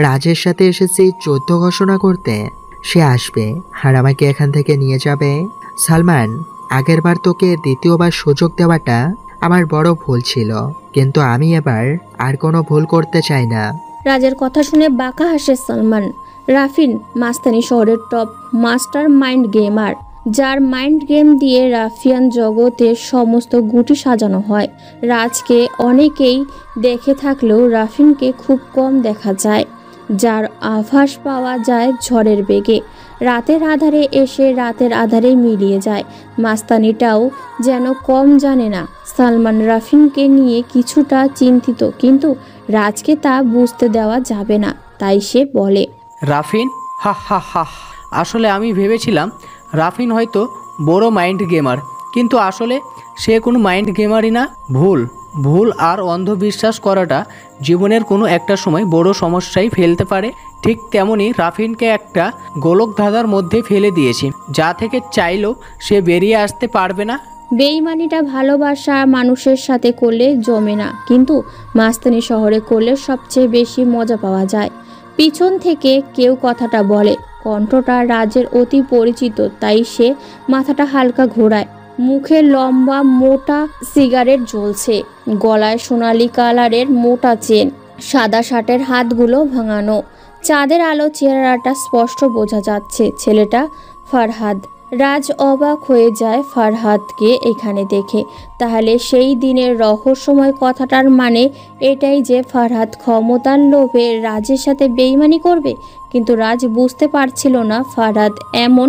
রাজের সাথে এসেছি যুদ্ধ ঘোষণা করতে। সে আসবে আর আমাকে এখান থেকে নিয়ে যাবে। সালমান, আগেরবার তোকে দ্বিতীয়বার সুযোগ দেওয়াটা আমার বড় ভুল ছিল, কিন্তু আমি এবার আর কোনো ভুল করতে চাই না। রাজের কথা শুনে বাঁকা হাসে সালমান। রাফিন মাস্তানি শহরের টপ মাস্টার মাইন্ড গেমার, যার মাইন্ড গেম দিয়ে রাফিয়ান জগতের সমস্ত গুটি সাজানো হয়। রাজকে অনেকেই দেখে থাকলেও রাফিনকে খুব কম দেখা যায়, যার আভাস পাওয়া যায় ঝড়ের বেগে। রাতের আধারে এসে রাতের আধারে মিলিয়ে যায়। মাস্তানিটাও যেন কম জানে না। সালমান রাফিনকে নিয়ে কিছুটা চিন্তিত, কিন্তু রাজকে তা বুঝতে দেওয়া যাবে না, তাই সে বলে, রাফিন, হা হা হা। আসলে আমি ভেবেছিলাম রাফিন হয়তো বড় মাইন্ড গেমার, কিন্তু আসলে সে কোনো মাইন্ড গেমারই না। ভুল আর অন্ধবিশ্বাস করাটা জীবনের কোনো একটা সময় বড় সমস্যায় ফেলতে পারে। ঠিক তেমনি রাফিনকে একটা গোলক ধাঁধার মধ্যে ফেলে দিয়েছি, যা থেকে চাইলেও সে বেরিয়ে আসতে পারবে না। বেইমানিটা ভালোবাসা মানুষের সাথে করলে জমে না, কিন্তু মাস্তানি শহরে করলে সবচেয়ে বেশি মজা পাওয়া যায়। পিছন থেকে কেউ কথাটা বলে। কণ্ঠটা রাজের অতি পরিচিত, তাই সে মাথাটা হালকা ঘোরায়। মুখে লম্বা মোটা সিগারেট জ্বলছে, গলায় সোনালি কালারের মোটা চেন, সাদা শার্টের হাতগুলো ভাঙানো। চাঁদের আলো চেহারাটা স্পষ্ট বোঝা যাচ্ছে। ছেলেটা ফারহাদ। রাজ অবাক হয়ে যায় ফারহাদকে এখানে দেখে। তাহলে সেই দিনের রহস্যময় কথাটার মানে এটাই যে ফারহাদ ক্ষমতার লোভে রাজের সাথে বেইমানি করবে। কিন্তু রাজ বুঝতে পারছিল না ফারহাদ এমন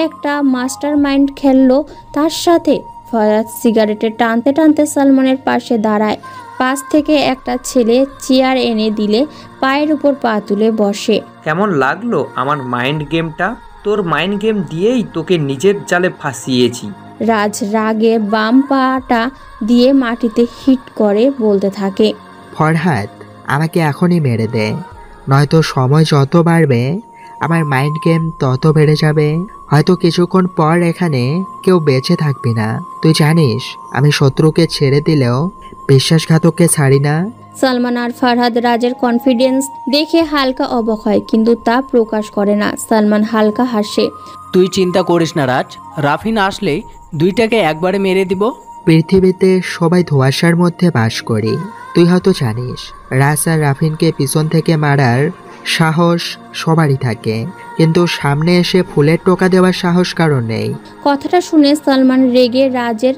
একটা মাস্টার মাইন্ড খেললো তার সাথে। ফারহাদ সিগারেটে টানতে টানতে সালমানের পাশে দাঁড়ায়। পাশ থেকে একটা ছেলে চেয়ার এনে দিলে পায়ের উপর পা তুলে বসে। কেমন লাগলো আমার মাইন্ড গেমটা? তোর মাইন্ড গেম দিয়েই তোকে নিজের জালে ফাঁসিয়েছি। রাজ রাগে বাম পাটা দিয়ে মাটিতে হিট করে বলতে থাকে, ফরহাদ, আমাকে এখনই মেরে দে, নয়তো সময় যত বাড়বে আমার মাইন্ড গেম তত বেড়ে যাবে। হয়তো কিছুক্ষণ পর এখানে কেউ বেঁচে থাকবি না। তুই জানিস আমি শত্রুকে ছেড়ে দিলেও বিশ্বাসঘাতককে ছাড়ি না। সালমান আর ফারহাদ রাজের কনফিডেন্স দেখে হালকা অবাক হয়, কিন্তু তা প্রকাশ করে না। সালমান হালকা হাসে। তুই চিন্তা করিস না রাজ, রাফিন আসলেই দুইটাকে একবারে মেরে দিব। পৃথিবীতে সবাই ধোঁয়াশার মধ্যে বাস করি। তুই হয়তো জানিস রাজ আর রাফিনকে পিছন থেকে মারার সাহস সবারই থাকে, কিন্তু সামনে এসে ফুলের টোকা দেওয়ার সাহস কারণ নেই। কথাটা শুনে সালমান রেগে রাজের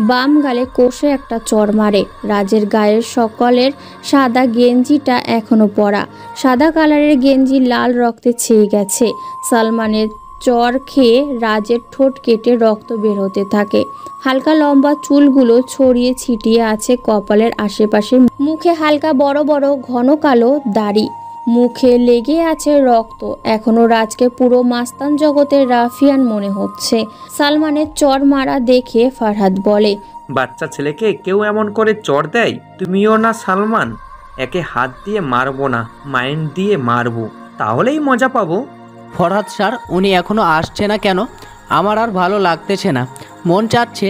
বাম গালে কষে একটা চড় মারে। রাজের গায়ের সকলের সাদা গেঞ্জিটা এখনো পরা। সাদা কালারের গেঞ্জি লাল রক্তে ছেয়ে গেছে। সালমানের চর খেয়ে রাজের ঠোঁট কেটে রক্ত বের হতে থাকে। হালকা লম্বা চুলগুলো ছড়িয়ে ছিটিয়ে আছে কপালের আশেপাশে। মুখে হালকা বড় বড় ঘন কালো দাড়ি। মুখে লেগে আছে রক্ত। এখনো রাজকে পুরো মাস্তান জগতের রাফিয়ান মনে হচ্ছে। সালমানের চর মারা দেখে ফারহাদ বলে, বাচ্চা ছেলেকে কেউ এমন করে চড় দেয়? তুমিও না সালমান? একে হাত দিয়ে মারবো না, মাইন্ড দিয়ে মারবো, তাহলেই মজা পাবো। ফরহাদ স্যার, উনি এখনো আসছে না কেন? আমার আর ভালো লাগতেছে না, মন চাচ্ছে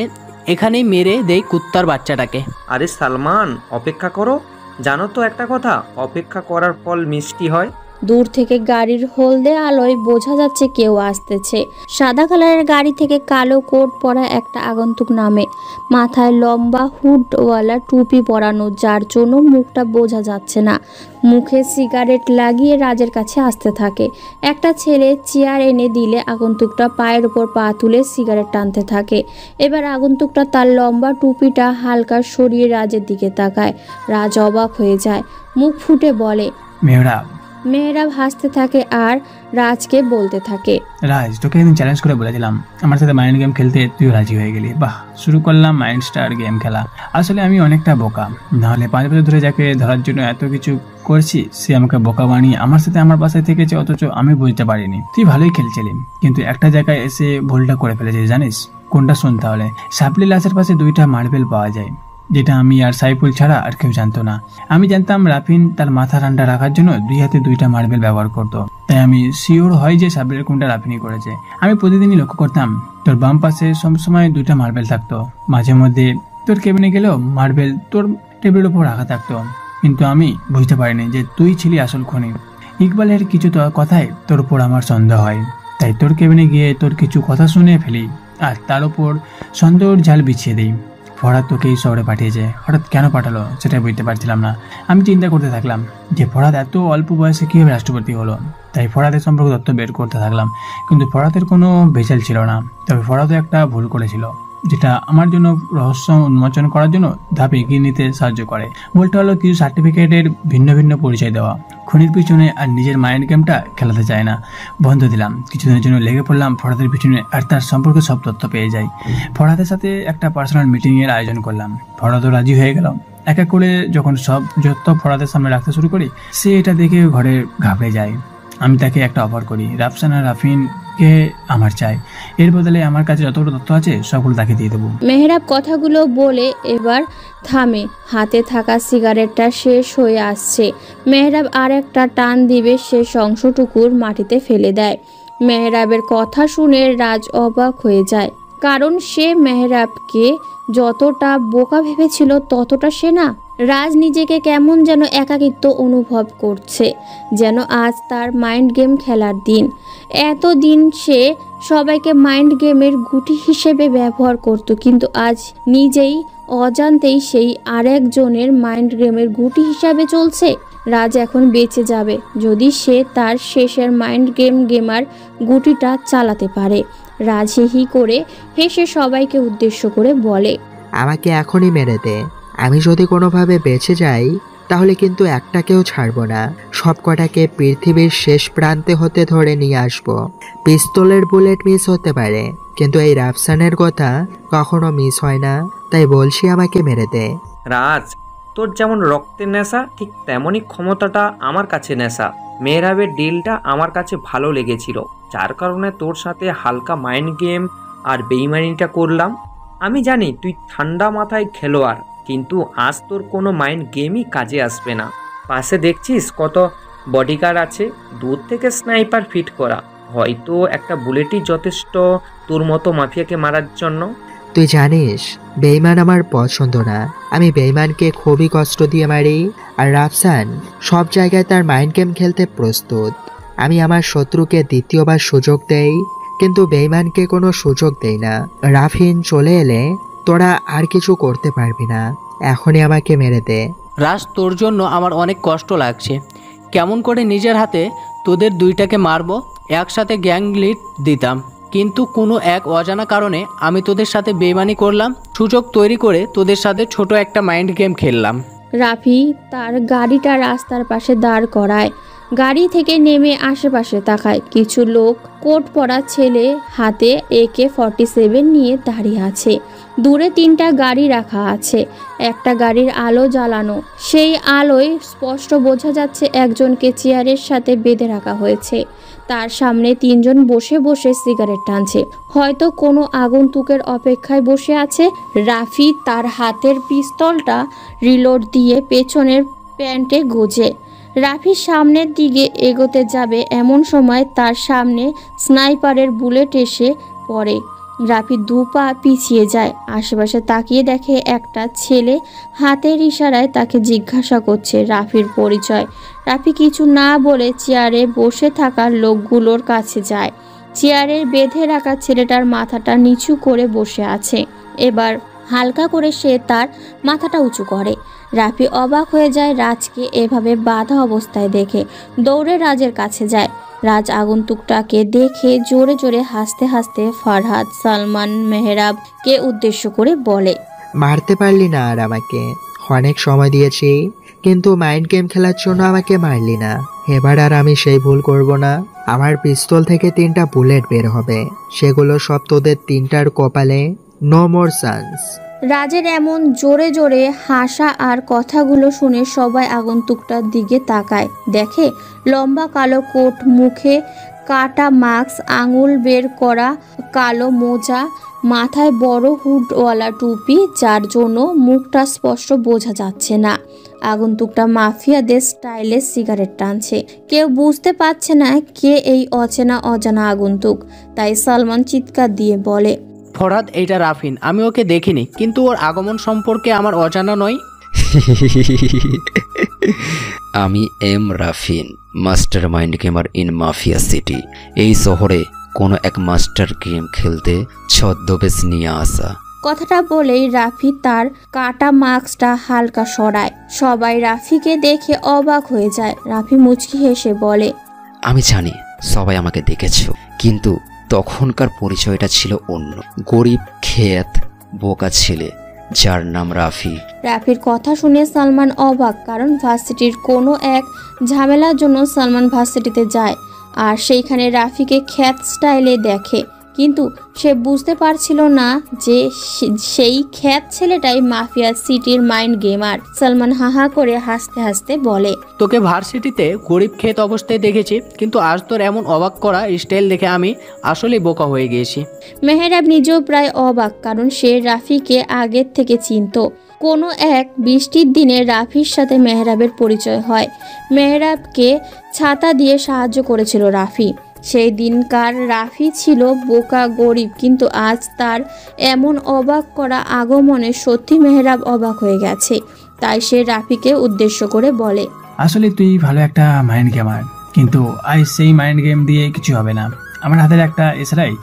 এখানেই মেরে দেই কুত্তার বাচ্চাটাকে। আরে সালমান, অপেক্ষা করো। জানো তো একটা কথা, অপেক্ষা করার ফল মিষ্টি হয়। দূর থেকে গাড়ির হলদে আলোয় বোঝা যাচ্ছে কেউ আসতেছে। সাদা কালারের গাড়ি থেকে কালো কোট পরা একটা আগন্তুক নামে। মাথায় লম্বা হুডওয়ালা টুপি পরানো, যার জন্য মুখটা বোঝা যাচ্ছে না। মুখে সিগারেট লাগিয়ে রাজের কাছে আসতে থাকে। একটা ছেলে চেয়ার এনে দিলে আগন্তুকটা পায়ের উপর পা তুলে সিগারেট টানতে থাকে। এবার আগন্তুকটা তার লম্বা টুপিটা হালকা সরিয়ে রাজের দিকে তাকায়। রাজ অবাক হয়ে যায়, মুখ ফুটে বলে, মেহরাব হাসতে থাকে আর রাজকে বলতে থাকে, রাজ, তোকে একদিন চ্যালেঞ্জ করে বলেছিলাম আমার সাথে মাইন্ড গেম খেলতে, তুইও রাজি হয়ে গেলি। বাহ, শুরু করলাম মাইন্ড স্টার গেম খেলা। আসলে আমি অনেকটা বোকা, নাহলে 5 বছর ধরে যাকে ধরার জন্য এত কিছু করছি সে আমাকে বোকা বানিয়ে আমার সাথে আমার বাসায় থেকেছে, অথচ আমি বুঝতে পারিনি। তুই ভালোই খেলছিলি, কিন্তু একটা জায়গায় এসে ভুলটা করে ফেলেছিস। জানিস কোনটা? শুন তাহলে। সাপলি লাশের পাশে 2টা মার্বেল পাওয়া যায়, যেটা আমি আর সাইফুল ছাড়া আর কেউ জানতো না। আমি জানতাম রাফিন তার মাথা ঠান্ডা রাখার জন্য 2 হাতে 2টা মার্বেল ব্যবহার করতো, তাই আমি শিওর হয় যে সাপলের কোনটা রাফিনই করেছে। আমি প্রতিদিনই লক্ষ্য করতাম তোর বাম পাশে সবসময় 2টা মার্বেল থাকতো। মাঝে মধ্যে তোর কেবিনে গেলেও মার্বেল তোর টেবিলের উপর রাখা থাকতো, কিন্তু আমি বুঝতে পারিনি যে তুই ছিলি আসল খনি। ইকবালের কিছু কথায় তোর উপর আমার সন্দেহ হয়, তাই তোর কেবিনে গিয়ে তোর কিছু কথা শুনে ফেলি আর তার উপর সন্দেহের জাল বিছিয়ে দিই। ফরহাদ তোকে এই শহরে পাঠিয়েছে, হঠাৎ কেন পাঠালো সেটা বুঝতে পারছিলাম না। আমি চিন্তা করতে থাকলাম যে ফরহাদ এত অল্প বয়সে কীভাবে রাষ্ট্রপতি হলো, তাই ফরহাদের সম্পর্কে তথ্য বের করতে থাকলাম। কিন্তু ফরহাদের কোনো ভেজাল ছিল না, তবে ফরহাদও একটা ভুল করেছিল, যেটা আমার জন্য রহস্য উন্মোচন করার জন্য ধাপে এগিয়ে নিতে সাহায্য করে। ভুলটা হলো কিছু সার্টিফিকেটের ভিন্ন ভিন্ন পরিচয় দেওয়া। খুনির পিছনে আর নিজের মাইন্ড গেমটা খেলাতে চায় না, বন্ধ দিলাম। কিছুদিনের জন্য লেগে পড়লাম ফরহাদের পিছনে আর তার সম্পর্কে সব তথ্য পেয়ে যাই। ফরহাদের সাথে একটা পার্সোনাল মিটিংয়ের আয়োজন করলাম। ফরহাদও রাজি হয়ে গেল। এক এক করে যখন সব যত ফরহাদের সামনে রাখতে শুরু করি, সে এটা দেখে ঘরে ঘাবড়ে যায়। আমি তাকে একটা অফার করি, রাফসান আর রাফিনকে আমার চাই, এর বদলে আমার কাছে যতগুলো তথ্য আছে সবগুলো তাকে দিয়ে দেবো। মেহরাব কথাগুলো বলে এবার থামে। হাতে থাকা সিগারেটটা শেষ হয়ে আসছে। মেহরাব আর একটা টান দিবে, শেষ অংশটুকুর মাটিতে ফেলে দেয়। মেহরাবের কথা শুনে রাজ অবাক হয়ে যায়, কারণ সে মেহরাবকে যতটা বোকা ভেবেছিল ততটা সে না। রাজ নিজেকে কেমন যেন একাকিত্ব অনুভব করছে, যেন আজ তার মাইন্ড গেম খেলার দিন। এতদিন সে সবাইকে মাইন্ড গেমের গুটি হিসেবে ব্যবহার করত, কিন্তু আজ নিজেই অজান্তেই সেই আরেকজনের মাইন্ড গেমের গুটি হিসাবে চলছে। রাজ এখন বেঁচে যাবে যদি সে তার শেষের মাইন্ড গেমার গুটিটা চালাতে পারে। রাজ হি করে হেসে সবাইকে উদ্দেশ্য করে বলে, আমাকে এখনই মেরে দে। আমি যদি কোনোভাবে বেঁচে যাই তাহলে কিন্তু একটাকেও ছাড়বো না। সব কটাকে পৃথিবীর শেষ প্রান্তে হতে ধরে নিয়ে আসবো। পিস্তলের বুলেট মিস হতে পারে, কিন্তু এই রাফসানের কথা কখনো মিস হয় না। তাই বলছি, আমাকে মেরে দে। রাজ, তোর যেমন রক্তের নেশা, ঠিক তেমনই ক্ষমতাটা আমার কাছে নেশা। মেহরাবের ডিলটা আমার কাছে ভালো লেগেছিল, যার কারণে তোর সাথে হালকা মাইন্ড গেম আর বেইমানিটা করলাম। আমি জানি তুই ঠান্ডা মাথায় খেলোয়াড়, কিন্তু আজ তোর কোনো মাইন্ড গেমই কাজে আসবে না। পাশে দেখছিস কত বডিগার্ড আছে, দূর থেকে স্নাইপার ফিট করা। হয়তো একটা বুলেটই যথেষ্ট তোর মতো মাফিয়াকে মারার জন্য। তুই জানিস বেইমান আমার পছন্দ না। আমি বেইমানকে খুবই কষ্ট দিয়ে মারি, আর রাফসান সব জায়গায় তার মাইন্ড গেম খেলতে প্রস্তুত। আমি আমার শত্রুকে দ্বিতীয়বার সুযোগ দেই, কিন্তু বেইমানকে কোনো সুযোগ দেই না। রাফিন চলে এলে তোরা আর কিছু করতে পারবি না। এখনই আমাকে মেরে দে। রাজ, তোর জন্য আমার অনেক কষ্ট লাগছে। কেমন করে নিজের হাতে তোদের দুইটাকে মারবো, একসাথে গ্যাং লিড দিতাম, কিন্তু কোনো এক অজানা কারণে আমি তোদের সাথে বেইমানি করলাম। সুযোগ তৈরি করে তোদের সাথে ছোট একটা মাইন্ড গেম খেললাম। রাফি তার গাড়িটা রাস্তার পাশে দাঁড় করায়। গাড়ি থেকে নেমে আশেপাশে তাকায়। কিছু লোক কোট পরা ছেলে হাতে AK-47 নিয়ে দাঁড়িয়ে আছে। দূরে 3টা গাড়ি রাখা আছে, একটা গাড়ির আলো জ্বালানো। সেই আলোয় স্পষ্ট বোঝা যাচ্ছে একজনকে চেয়ারের সাথে বেঁধে রাখা হয়েছে। তার সামনে 3 জন বসে বসে সিগারেট টানছে, হয়তো কোনো আগন্তুকের অপেক্ষায় বসে আছে। রাফি তার হাতের পিস্তলটা রিলোড দিয়ে পেছনের প্যান্টে গোজে। রাফি সামনের দিকে এগোতে যাবে, এমন সময় তার সামনে স্নাইপারের বুলেট এসে পড়ে। রাফি 2 পা পিছিয়ে যায়, আশেপাশে তাকিয়ে দেখে একটা ছেলে হাতের ইশারায় তাকে জিজ্ঞাসা করছে রাফির পরিচয়। রাফি কিছু না বলে চেয়ারে বসে থাকা লোকগুলোর কাছে যায়। চেয়ারের বেঁধে রাখা ছেলেটার মাথাটা নিচু করে বসে আছে। এবার হালকা করে সে তার মাথাটা উঁচু করে। রাফি অবাক হয়ে যায় রাজকে এভাবে বাঁধা অবস্থায় দেখে। দৌড়ে রাজের কাছে যায়। রাজ আগন্তুকটাকে দেখে জোরে জোরে হাসতে হাসতে ফারহাদ, সালমান, মেহরাবকে উদ্দেশ্য করে বলে, মারতে পারলি না আর আমাকে। অনেক সময় দিয়েছি, কিন্তু মাইন্ড গেম খেলার জন্য আমাকে মারলি না। এবার আর আমি সেই ভুল করব না। আমার পিস্তল থেকে 3টা বুলেট বের হবে, সেগুলো সব তোদের 3টার কপালে। No more chance. রাজের এমন জোরে জোরে হাসা আর কথাগুলো শুনে সবাই আগন্তুকটার দিকে তাকায়। দেখে লম্বা কালো কোট, মুখে কাটা মাস্ক, আঙুল বের করা কালো মোজা, মাথায় বড় হুডওয়ালা টুপি, যার জন্য মুখটা স্পষ্ট বোঝা যাচ্ছে না। আগন্তুকটা মাফিয়াদের স্টাইলে সিগারেট টানছে। কেউ বুঝতে পারছে না কে এই অজানা আগন্তুক। তাই সালমান চিৎকার দিয়ে বলে, ফরহাদ, এইটা রাফিন। আমি ওকে দেখিনি, কিন্তু ওর আগমন সম্পর্কে আমার অজানা নয়। আমি Rafin, master mind gamer in mafia city. এই শহরে কোনো এক মাস্টার গেম খেলতে ছদ্মবেশ নিয়ে আসা। কথাটা বলেই রাফি তার কাটা মাস্কটা হালকা সরায়। সবাই রাফিকে দেখে অবাক হয়ে যায়। রাফি মুচকি হেসে বলে, আমি জানি সবাই আমাকে দেখেছ, কিন্তু তখনকার পরিচয়টা ছিল অন্য। গরিব খেত বোকা ছেলে যার নাম রাফি। রাফির কথা শুনে সালমান অবাক, কারণ ভার্সিটির কোনো এক ঝামেলার জন্য সালমান ভার্সিটিতে যায় আর সেইখানে রাফিকে খ্যাত স্টাইলে দেখে, কিন্তু সে বুঝতে পারছিল না যে সেই খ্যাত ছেলেটাই মাফিয়া সিটির মাইন্ড গেমার। সালমান হাহা করে হাসতে হাসতে বলে, তোকে ভার্সিটিতে গরিব খেত অবস্থায় দেখেছি, কিন্তু আজ তোর এমন অবাক করা স্টাইল দেখে আমি আসলেই বোকা হয়ে গিয়েছি। মেহরাব নিজেও প্রায় অবাক, কারণ সে রাফিকে আগের থেকে চিনত। কোনো এক বৃষ্টির দিনে রাফির সাথে মেহরাবের পরিচয় হয়। মেহরাবকে ছাতা দিয়ে সাহায্য করেছিল রাফি। সেই দিনকার রাফি ছিল বোকা গরিব, কিন্তু আজ তার এমন অবাক করা আগমনে সত্যি মেহরাব অবাক হয়ে গেছে। তাই সে রাফিকে উদ্দেশ্য করে বলে, আসলে তুই ভালো একটা মাইন্ড গেমার, কিন্তু আজ সেই মাইন্ড গেম দিয়ে কিছু হবে না। আমার হাতের একটা এসরাই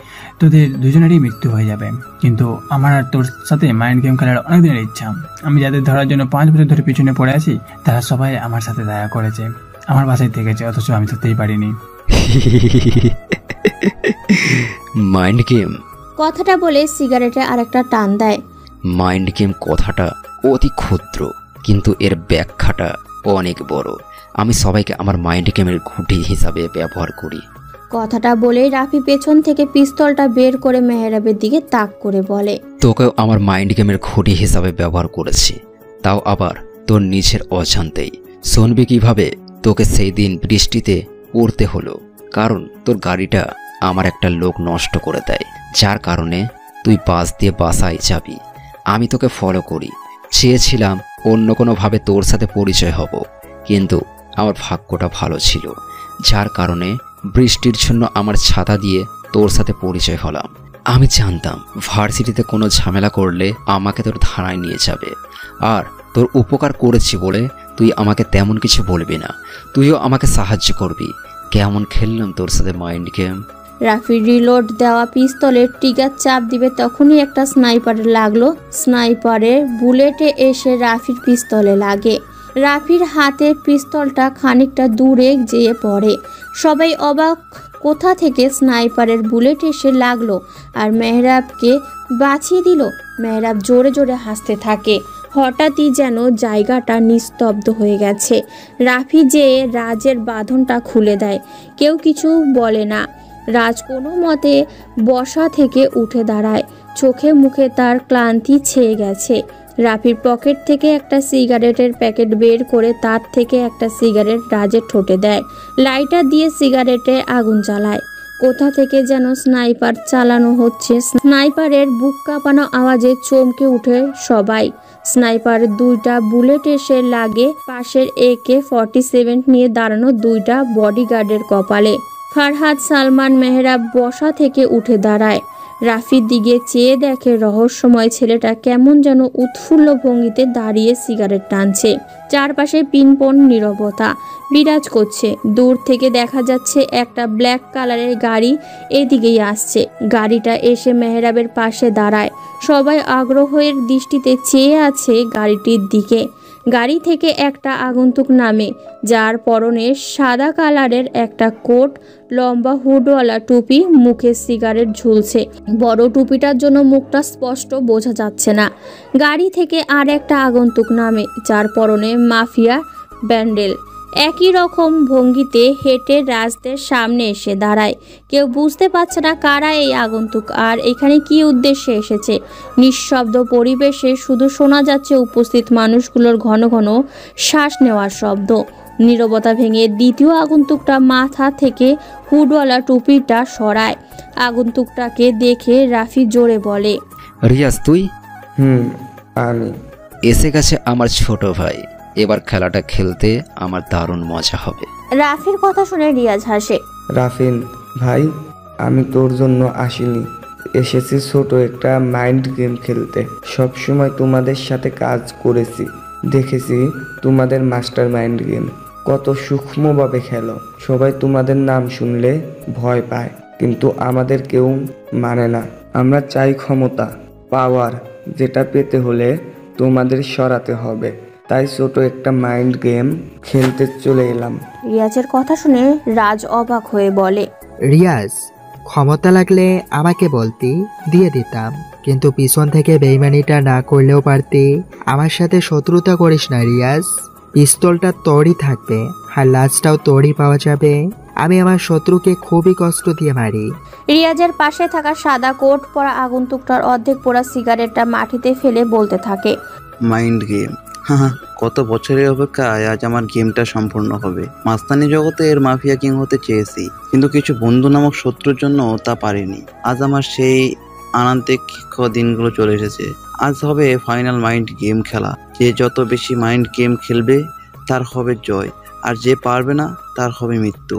তোদের দুজনেরই মৃত্যু হয়ে যাবে। কিন্তু আমার আর তোর সাথে মাইন্ড গেম খেলার অনেক দিনের ইচ্ছা। আমি যাদের ধরার জন্য 5 বছর ধরে পিছনে পড়ে আছি, তারা সবাই আমার সাথে দয়া করেছে, আমার বাসায় থেকেছে, অথচ আমি ধরতেই পারিনি। মাইন্ড গেম কথাটা বলে সিগারেটে আরেকটা টান দেয়। মাইন্ড গেম কথাটা অতি ক্ষুদ্র, কিন্তু এর ব্যাখ্যাটা অনেক বড়। আমি সবাইকে আমার মাইন্ড গেমের ঘুঁটি হিসাবে ব্যবহার করি। কথাটা বলেই রাফি পেছন থেকে পিস্তলটা বের করে মেহরাবের দিকে তাক করে বলে, তোকেও আমার মাইন্ড গেমের ঘুঁটি হিসাবে ব্যবহার করেছি, তাও আবার তোর নিজের অজান্তেই। শুনবি কিভাবে তোকে সেই দিন বৃষ্টিতে পড়তে হলো, কারণ তোর গাড়িটা আমার একটা লোক নষ্ট করে দেয়, যার কারণে তুই বাস দিয়ে বাসায় যাবি। আমি তোকে ফলো করি, চেয়েছিলাম অন্য কোনোভাবে তোর সাথে পরিচয় হব, কিন্তু আমার ভাগ্যটা ভালো ছিল, যার কারণে বৃষ্টির জন্য আমার ছাতা দিয়ে তোর সাথে পরিচয় হলাম। আমি জানতাম ভার্সিটিতে কোনো ঝামেলা করলে আমাকে তোর থানায় নিয়ে যাবে, আর তোর উপকার করেছি বলে তুই আমাকে তেমন কিছু বলবি না, তুইও আমাকে সাহায্য করবি। কেমন খেললাম তোর সাথে মাইন্ড গেম। রাফি রিলোড দেওয়া পিস্তলের ট্রিগার চাপ দিবে, তখনই একটা স্নাইপারের লাগলো। স্নাইপারের বুলেটে এসে রাফির পিস্তলে লাগে। রাফির হাতে পিস্তলটা খানিকটা দূরে যেয়ে পড়ে। সবাই অবাক, কোথা থেকে স্নাইপারের বুলেট এসে লাগলো আর মেহরাবকে বাঁচিয়ে দিল। মেহরাব জোরে জোরে হাসতে থাকে। হঠাৎই যেন জায়গাটা নিস্তব্ধ হয়ে গেছে। রাফি যে রাজের বাঁধনটা খুলে দেয়, কেউ কিছু বলে না। রাজ কোনো মতে বসা থেকে উঠে দাঁড়ায়, চোখে মুখে তার ক্লান্তি ছেয়ে গেছে। রাফির পকেট থেকে একটা সিগারেটের প্যাকেট বের করে তার থেকে একটা সিগারেট রাজের ঠোঁটে দেয়। লাইটার দিয়ে সিগারেটে আগুন জ্বালায়। কোথা থেকে যেন স্নাইপার চালানো হচ্ছে। স্নাইপারের বুক কাঁপানো আওয়াজে চমকে উঠে সবাই। স্নাইপারের 2টা বুলেট এসে লাগে পাশের AK-47 নিয়ে দাঁড়ানো 2টা বডিগার্ডের কপালে। ফারহাদ, সালমান, মেহরাব বসা থেকে উঠে দাঁড়ায়। রাফির দিকে চেয়ে দেখে রহস্যময় ছেলেটা কেমন যেন উৎফুল্ল ভঙ্গিতে দাঁড়িয়ে সিগারেট টানছে। চারপাশে পিনপন নীরবতা বিরাজ করছে। দূর থেকে দেখা যাচ্ছে একটা ব্ল্যাক কালারের গাড়ি এদিকেই আসছে। গাড়িটা এসে মেহরাবের পাশে দাঁড়ায়। সবাই আগ্রহের দৃষ্টিতে চেয়ে আছে গাড়িটির দিকে। গাড়ি থেকে একটা আগন্তুক নামে, যার পরনে সাদা কালারের একটা কোট, লম্বা হুডওয়ালা টুপি, মুখে সিগারেট ঝুলছে। বড় টুপিটার জন্য মুখটা স্পষ্ট বোঝা যাচ্ছে না। গাড়ি থেকে আর একটা আগন্তুক নামে, যার পরনে মাফিয়া ব্যান্ডেল। একই রকম ভঙ্গিতে হেঁটে রাজদের সামনে এসে দাঁড়ায়। কেউ বুঝতে পারছে না কারা এই আগন্তুক আর এখানে কি উদ্দেশ্যে এসেছে। নিঃশব্দ পরিবেশে শুধু শোনা যাচ্ছে উপস্থিত মানুষগুলোর ঘন ঘন শ্বাস নেওয়ার শব্দ। নীরবতা ভেঙে দ্বিতীয় আগন্তুকটা মাথা থেকে হুডওয়ালা টুপিটা সরায়। আগন্তুকটাকে দেখে রাফি জোরে বলে, রিয়াজ তুই? আমি। এসে গেছে আমার ছোট ভাই, এবার খেলাটা খেলতে আমার দারুণ মজা হবে। রাফির কথা শুনে রিয়াজ হাসে। রাফিন ভাই, আমি তোর জন্য আসিনি, এসেছি ছোট একটা মাইন্ড গেম খেলতে। সবসময় তোমাদের সাথে কাজ করেছি, দেখেছি তোমাদের মাস্টার মাইন্ড গেম কত সূক্ষ্মভাবে খেলো। সবাই তোমাদের নাম শুনলে ভয় পায়, কিন্তু আমাদের কেউ মানে না। আমরা চাই ক্ষমতা, পাওয়ার, যেটা পেতে হলে তোমাদের সরাতে হবে। তাই ছোট একটা মাইন্ড গেম খেলতে চলে এলাম। রিয়াজের কথা শুনে রাজ অবাক হয়ে বলে, রিয়াজ, ক্ষমতা লাগলে আমাকে বলতি, দিয়ে দিতাম, কিন্তু পিছন থেকে বেইমানিটা না করলেও পারতি। আমার সাথে শত্রুতা করিস না রিয়াজ। পিস্তলটা তোরই থাকবে আর লাশটাও তোরই পাওয়া যাবে। আমি আমার শত্রুকে খুবই কষ্ট দিয়ে মারি। রিয়াজের পাশে থাকা সাদা কোট পরা আগন্তুকটার অর্ধেক পোড়া সিগারেটটা মাটিতে ফেলে বলতে থাকে, মাইন্ড গেম, হ্যাঁ, কত বছরের অপেক্ষায় আজ আমার গেমটা সম্পূর্ণ হবে। মাস্তানি জগতে এর মাফিয়া কিং হতে চেয়েছি, কিন্তু কিছু বন্ধু নামক শত্রুর জন্য তা পারিনি। আজ আমার সেই আনন্দিক দিনগুলো চলে এসেছে। আজ হবে ফাইনাল মাইন্ড গেম খেলা। যে যত বেশি মাইন্ড গেম খেলবে তার হবে জয়, আর যে পারবে না তার হবে মৃত্যু।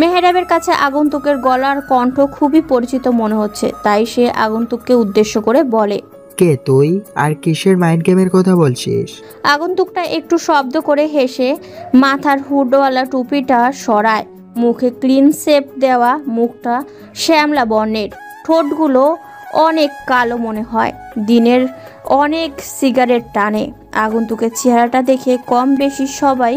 মেহরাবের কাছে আগন্তুকের গলার কণ্ঠ খুবই পরিচিত মনে হচ্ছে, তাই সে আগন্তুককে উদ্দেশ্য করে বলে, কে তুই আর কিসের মাইন্ড গেমের কথা বলছিস? আগন্তুকটা একটু শব্দ করে হেসে মাথার হুডওয়ালা টুপিটা সরায়। মুখে ক্লিন শেপ দেওয়া মুখটা শ্যামলা বর্ণের, ঠোঁটগুলো অনেক কালো মনে হয়, দিনের অনেক সিগারেট টানে। আগন্তুকের চেহারাটা দেখে কম বেশি সবাই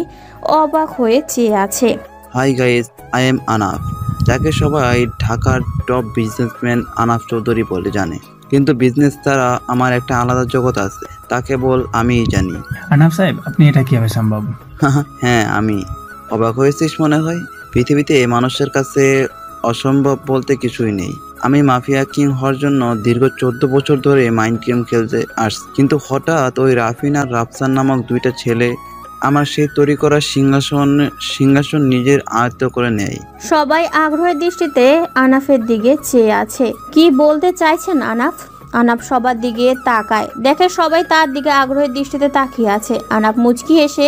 অবাক হয়ে চেয়ে আছে। হাই গাইস, আই এম আনাফ, যাকে সবাই ঢাকার টপ বিজনেসম্যান আনাফ চৌধুরী বলে জানে। কিন্তু বিজনেস ছাড়া আমার একটা আলাদা জগৎ আছে, তা কেবল আমিই জানি। আনাফ সাহেব, আপনি এটা কিভাবে সম্ভব? হ্যাঁ, আমি অবাক হয়েছিস মনে হয়? পৃথিবীতে মানুষের কাছে অসম্ভব বলতে কিছুই নেই। আমি মাফিয়া কিং হওয়ার জন্য দীর্ঘ 14 বছর ধরে মাইন্ড গেম খেলতে আসছি, কিন্তু হঠাৎ ওই রাফিন আর রাফসান নামক দুইটা ছেলে আমার সেই তৈরি করা সিংহাসন নিজের আয়ত্ত করে নেয়। সবাই আগ্রহের দৃষ্টিতে আনাফের দিকে চেয়ে আছে। কি বলতে চাইছেন আনাফ? আনাফ সবার দিকে তাকায়, দেখে সবাই তার দিকে আগ্রহের দৃষ্টিতে তাকিয়ে আছে। আনাফ মুচকি এসে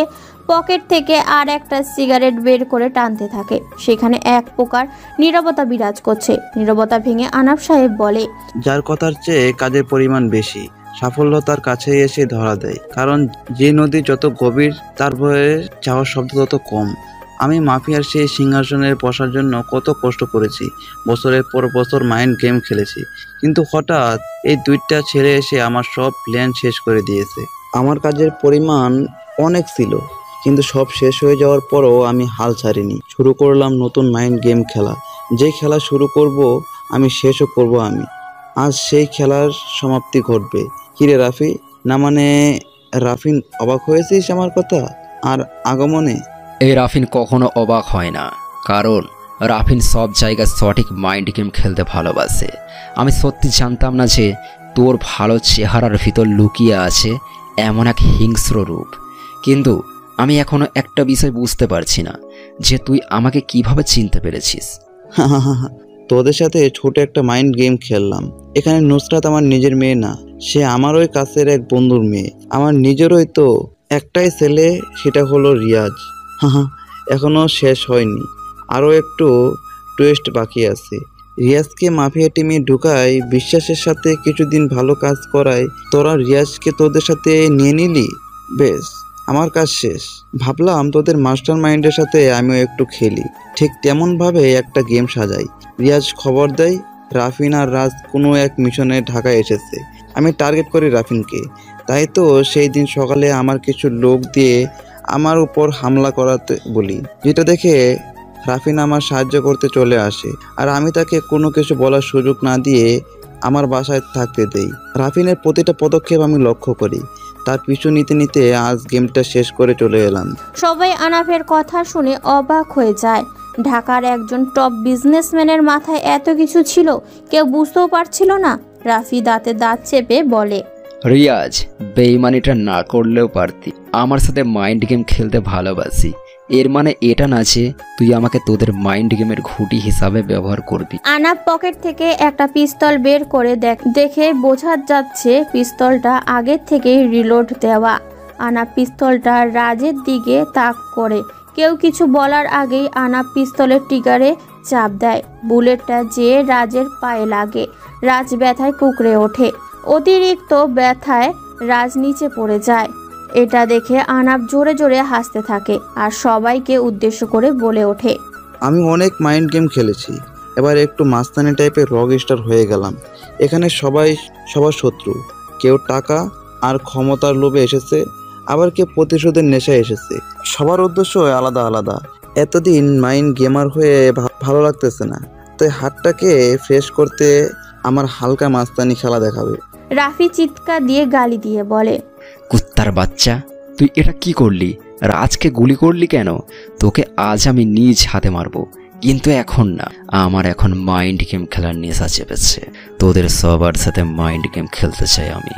পকেট থেকে আর একটা সিগারেট বের করে টানতে থাকে। সেখানে এক প্রকার নীরবতা বিরাজ করছে। নীরবতা ভেঙে আনাফ সাহেব বলে, যার কথার চেয়ে কাজের পরিমাণ বেশি, সাফল্য তার কাছে এসে ধরা দেয়। কারণ যে নদী যত গভীর, তার ভয়ে চাওয়ার শব্দ তত কম। আমি মাফিয়ার সেই সিংহাসনে বসার জন্য কত কষ্ট করেছি, বছরের পর বছর মাইন্ড গেম খেলেছি, কিন্তু হঠাৎ এই দুইটা ছেলে এসে আমার সব প্ল্যান শেষ করে দিয়েছে। আমার কাজের পরিমাণ অনেক ছিল, কিন্তু সব শেষ হয়ে যাওয়ার পরও আমি হাল ছাড়িনি। শুরু করলাম নতুন মাইন্ড গেম খেলা। যে খেলা শুরু করব আমি, শেষও করব আমি। আজ সেই খেলার সমাপ্তি ঘটবে। কিরে রাফি, না মানে রাফিন, অবাক হয়েছিস আমার কথা আর আগমনে? এই রাফিন কখনো অবাক হয় না, কারণ রাফিন সব জায়গায় সঠিক মাইন্ড গেম খেলতে ভালোবাসে। আমি সত্যি জানতাম না যে তোর ভালো চেহারার ভিতর লুকিয়ে আছে এমন এক হিংস্র রূপ। কিন্তু আমি এখনো একটা বিষয় বুঝতে পারছি না, যে তুই আমাকে কিভাবে চিনতে পেরেছিস। তোদের সাথে ছোট একটা মাইন্ড গেম খেললাম। এখানে নুসরাত আমার নিজের মেয়ে না, সে আমার ওই কাছের এক বন্ধুর মেয়ে। আমার নিজেরই তো একটাই ছেলে, সেটা হলো রিয়াজ। এখনো শেষ হয়নি, আরও একটু টুইস্ট বাকি আছে। রিয়াজকে মাফিয়া টিমে ঢুকায়, বিশ্বাসের সাথে কিছুদিন ভালো কাজ করায়, তোরা রিয়াজকে তোদের সাথে নিয়ে নিলি, বেশ আমার কাজ শেষ। ভাবলাম তোদের মাস্টার মাইন্ডের সাথে আমিও একটু খেলি। ঠিক তেমনভাবে একটা গেম সাজাই। রিয়াজ খবর দেয় রাফিন আর রাজ কোনো এক মিশনে ঢাকায় এসেছে। আমি টার্গেট করি রাফিনকে। তাই তো সেই দিন সকালে আমার কিছু লোক দিয়ে আমার উপর হামলা করাতে বলি, যেটা দেখে রাফিন আমার সাহায্য করতে চলে আসে। আর আমি তাকে কোনো কিছু বলার সুযোগ না দিয়ে আমার বাসায় থাকতে দেই। রাফিনের প্রতিটা পদক্ষেপ আমি লক্ষ্য করি। তার পিছু নিতে নিতে আজ গেমটা শেষ করে চলে এলাম। সবাই আনাফের কথা শুনে অবাক হয়ে যায়। ঢাকার একজন টপ বিজনেসম্যানের মাথায় এত কিছু ছিল, কেউ বুঝতেও পারছিল না। রাফি দাঁতে দাঁত চেপে বলে, রিয়াজ, বেইমানিটা না করলেও পারতি। আমার সাথে মাইন্ড গেম খেলতে ভালোবাসি, এর মানে এটা না যে তুই আমাকে তোদের মাইন্ড গেমের ঘুঁটি হিসাবে ব্যবহার করবি। আনাফ পকেট থেকে একটা পিস্তল বের করে দেখে বোঝা যাচ্ছে পিস্তলটা আগের থেকেই রিলোড দেওয়া। আনাফ পিস্তলটা রাজের দিকে তাক করে। কেউ কিছু বলার আগেই আনাফ পিস্তলের ট্রিগারে চাপ দেয়। বুলেটটা যে রাজের পায়ে লাগে। রাজ ব্যথায় কুঁকড়ে ওঠে। অতিরিক্ত ব্যথায় রাজ নিচে পড়ে যায়। এটা দেখে আনাফ জোরে জোরে হাসতে থাকে আর সবাইকে উদ্দেশ্য করে বলে ওঠে, আমি অনেক মাইন্ড গেম খেলেছি, এবার একটু মাস্তানি টাইপের রক স্টার হয়ে গেলাম। এখানে সবাই সবার শত্রু। কেউ টাকা আর ক্ষমতার লোভে এসেছে, আবার কেউ প্রতিশোধের নেশায় এসেছে। সবার উদ্দেশ্য আলাদা আলাদা। এতদিন মাইন্ড গেমার হয়ে ভালো লাগতেছে না, তাই হাতটাকে ফ্রেশ করতে আমার হালকা মাস্তানি খেলা দেখাবে। রাফি চিৎকার দিয়ে গালি দিয়ে বলে, কুত্তার বাচ্চা, তুই এটা কি করলি? রাজকে গুলি করলি কেন? তোকে আজ আমি নিজ হাতে মারবো, কিন্তু এখন না। আমার এখন মাইন্ড গেম খেলার নেশা চেপেছে। তোদের সবার সাথে মাইন্ড গেম খেলতে চাই আমি।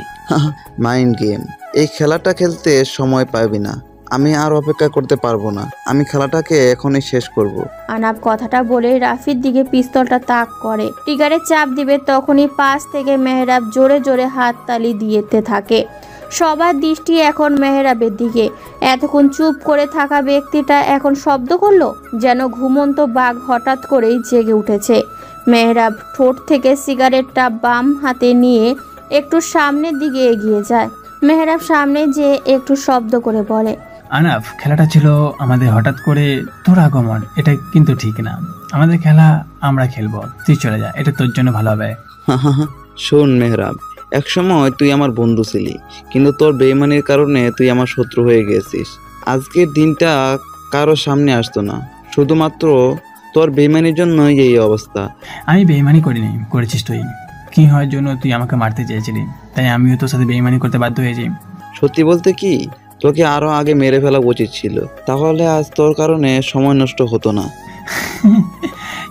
Mind game? এই খেলাটা খেলতে সময় পাবি না। আমি আর অপেক্ষা করতে পারবো না। আমি খেলাটাকে এখনই শেষ করব। আনাপ কথাটা বলে রাফির দিকে পিস্তলটা তাক করে। ট্রিগারে চাপ দিবে, তখনই পাশ থেকে মেহরাব জোরে জোরে হাততালি দিতে থাকে। সবার দৃষ্টি এখন মেহরাবের দিকে। এতক্ষণ চুপ করে থাকা ব্যক্তিটা এখন শব্দ করলো, যেন ঘুমন্ত বাঘ হঠাৎ করেই জেগে উঠেছে। মেহরাব ঠোঁট থেকে সিগারেটটা বাম হাতে নিয়ে একটু সামনের দিকে এগিয়ে যায়। মেহরাব সামনে যেয়ে একটু শব্দ করে বলে, আনাফ, খেলাটা ছিল আমাদের, হঠাৎ করে তোর আগমন, এটা কিন্তু ঠিক না। আমাদের খেলা আমরা খেলবো, তুই চলে যা, এটা তোর জন্য ভালো হবে। শোন মেহরাব, একসময় তুই আমার বন্ধু ছিলি, কিন্তু তোর বেইমানির কারণে তুই আমার শত্রু হয়ে গেছিস। আজকের দিনটা কারো সামনে আসতো না, শুধুমাত্র তোর বেইমানির জন্যই এই অবস্থা। আমি বেইমানি করিনি, করেছিস তুই। কি হওয়ার জন্য তুই আমাকে মারতে চেয়েছিলি, তাই আমিও তোর সাথে বেইমানি করতে বাধ্য হয়েছি। সত্যি বলতে কি, তোকে আরো আগে মেরে ফেলা উচিত ছিল, তাহলে আজ তোর কারণে সময় নষ্ট হতো না।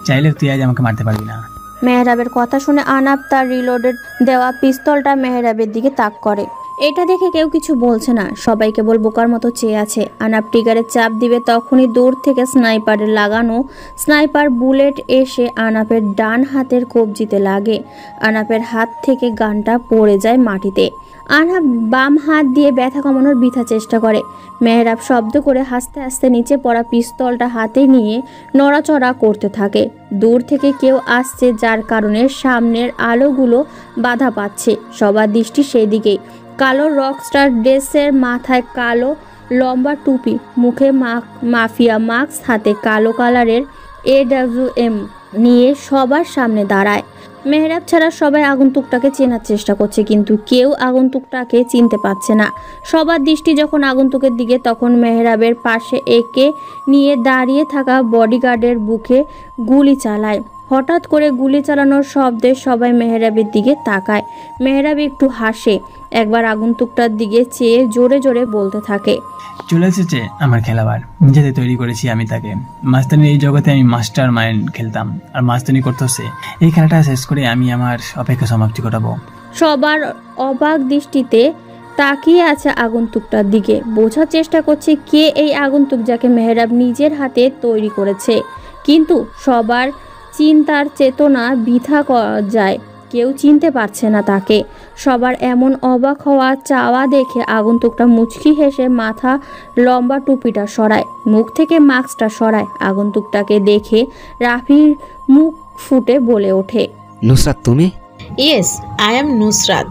চাইলে তুই আজ আমাকে মারতে পারবি না। মেহরাবের কথা শুনে আনাপ তার রিলোডেড দেওয়া পিস্তলটা মেহরাবের দিকে তাক করে। এটা দেখে কেউ কিছু বলছে না, সবাই কেবল বোকার মতো চেয়ে আছে। আনাপ ট্রিগারে চাপ দিবে, তখনই দূর থেকে স্নাইপারের লাগানো স্নাইপার বুলেট এসে আনাপের ডান হাতের কবজিতে লাগে। আনাপের হাত থেকে গানটা পড়ে যায় মাটিতে। আনাপ বাম হাত দিয়ে ব্যথা কমানোর বৃথা চেষ্টা করে। মেহরাব শব্দ করে হাসতে হাসতে নিচে পড়া পিস্তলটা হাতে নিয়ে নড়াচড়া করতে থাকে। দূর থেকে কেউ আসছে, যার কারণে সামনের আলোগুলো বাধা পাচ্ছে। সবার দৃষ্টি সেই দিকেই। কালো রকস্টার ড্রেসের, মাথায় কালো লম্বা টুপি, মুখে মাফিয়া মাস্ক, হাতে কালো কালারের AWM নিয়ে সবার সামনে দাঁড়ায়। মেহরাব ছাড়া সবাই আগন্তুকটাকে চেনার চেষ্টা করছে, কিন্তু কেউ আগন্তুকটাকে চিনতে পারছে না। সবার দৃষ্টি যখন আগন্তুকের দিকে, তখন মেহরাবের পাশে একে নিয়ে দাঁড়িয়ে থাকা বডিগার্ডের বুকে গুলি চালায়। হঠাৎ করে গুলি চালানোর শব্দে সবাই মেহরাবের দিকে তাকায়। মেহরাব একটু হাসে, একবার আগন্তুকটার দিকে চেয়ে জোরে জোরে বলতে থাকে, চলে এসেছে আমার খেলাবার, নিজেতে তৈরি করেছি আমি তাকে। মাস্তানির এই জগতে আমি মাস্টার মাইন্ড খেলতাম, আর মাস্তানি করতো সে। এই খেলাটা শেষ করে আমি আমার অপেক্ষা সমাপ্তি ঘটাবো। সবার অবাক দৃষ্টিতে তাকিয়ে আছে আগন্তুকটার দিকে। বোঝার চেষ্টা করছে কে এই আগন্তুক, যাকে মেহরাব নিজের হাতে তৈরি করেছে। কিন্তু সবার চিন্তার চেতনা বৃথা যায়, কেউ চিনতে পারছে না তাকে। সবার এমন অবাক হওয়া চাওয়া দেখে আগন্তুকটা মুচকি হেসে মাথা লম্বা টুপিটা সরায়, মুখ থেকে মাস্কটা সরায়। আগন্তুকটাকে দেখে রাফির মুখ ফুটে বলে ওঠে, নুসরাত তুমি? Yes, I am Nusrat.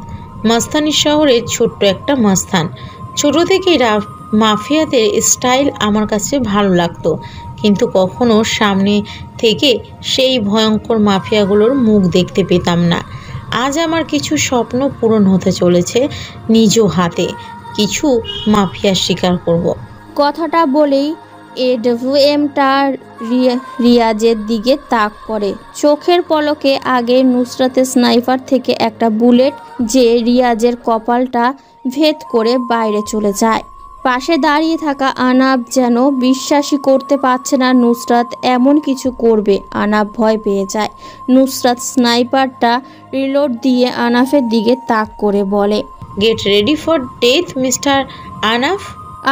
মাস্তানি শহরের ছোট্ট একটা মাস্তান। ছোট থেকেই মাফিয়াদের স্টাইল আমার কাছে ভালো লাগতো, কিন্তু কখনো সামনে থেকে সেই ভয়ঙ্কর মাফিয়াগুলোর মুখ দেখতে পেতাম না। আজ আমার কিছু স্বপ্ন পূরণ হতে চলেছে, নিজ হাতে কিছু মাফিয়ার শিকার করব। কথাটা বলেই AWMটা রিয়াজের দিকে তাক করে। চোখের পলকে আগে নুসরাতের স্নাইপার থেকে একটা বুলেট যে রিয়াজের কপালটা ভেদ করে বাইরে চলে যায়। পাশে দাঁড়িয়ে থাকা আনাব যেন বিশ্বাসই করতে পারছে না নুসরাত এমন কিছু করবে। আনাব ভয় পেয়ে যায়। নুসরাত স্নাইপারটা রিলোড দিয়ে আনাফের দিকে তাক করে বলে, get ready for death mister Anaf.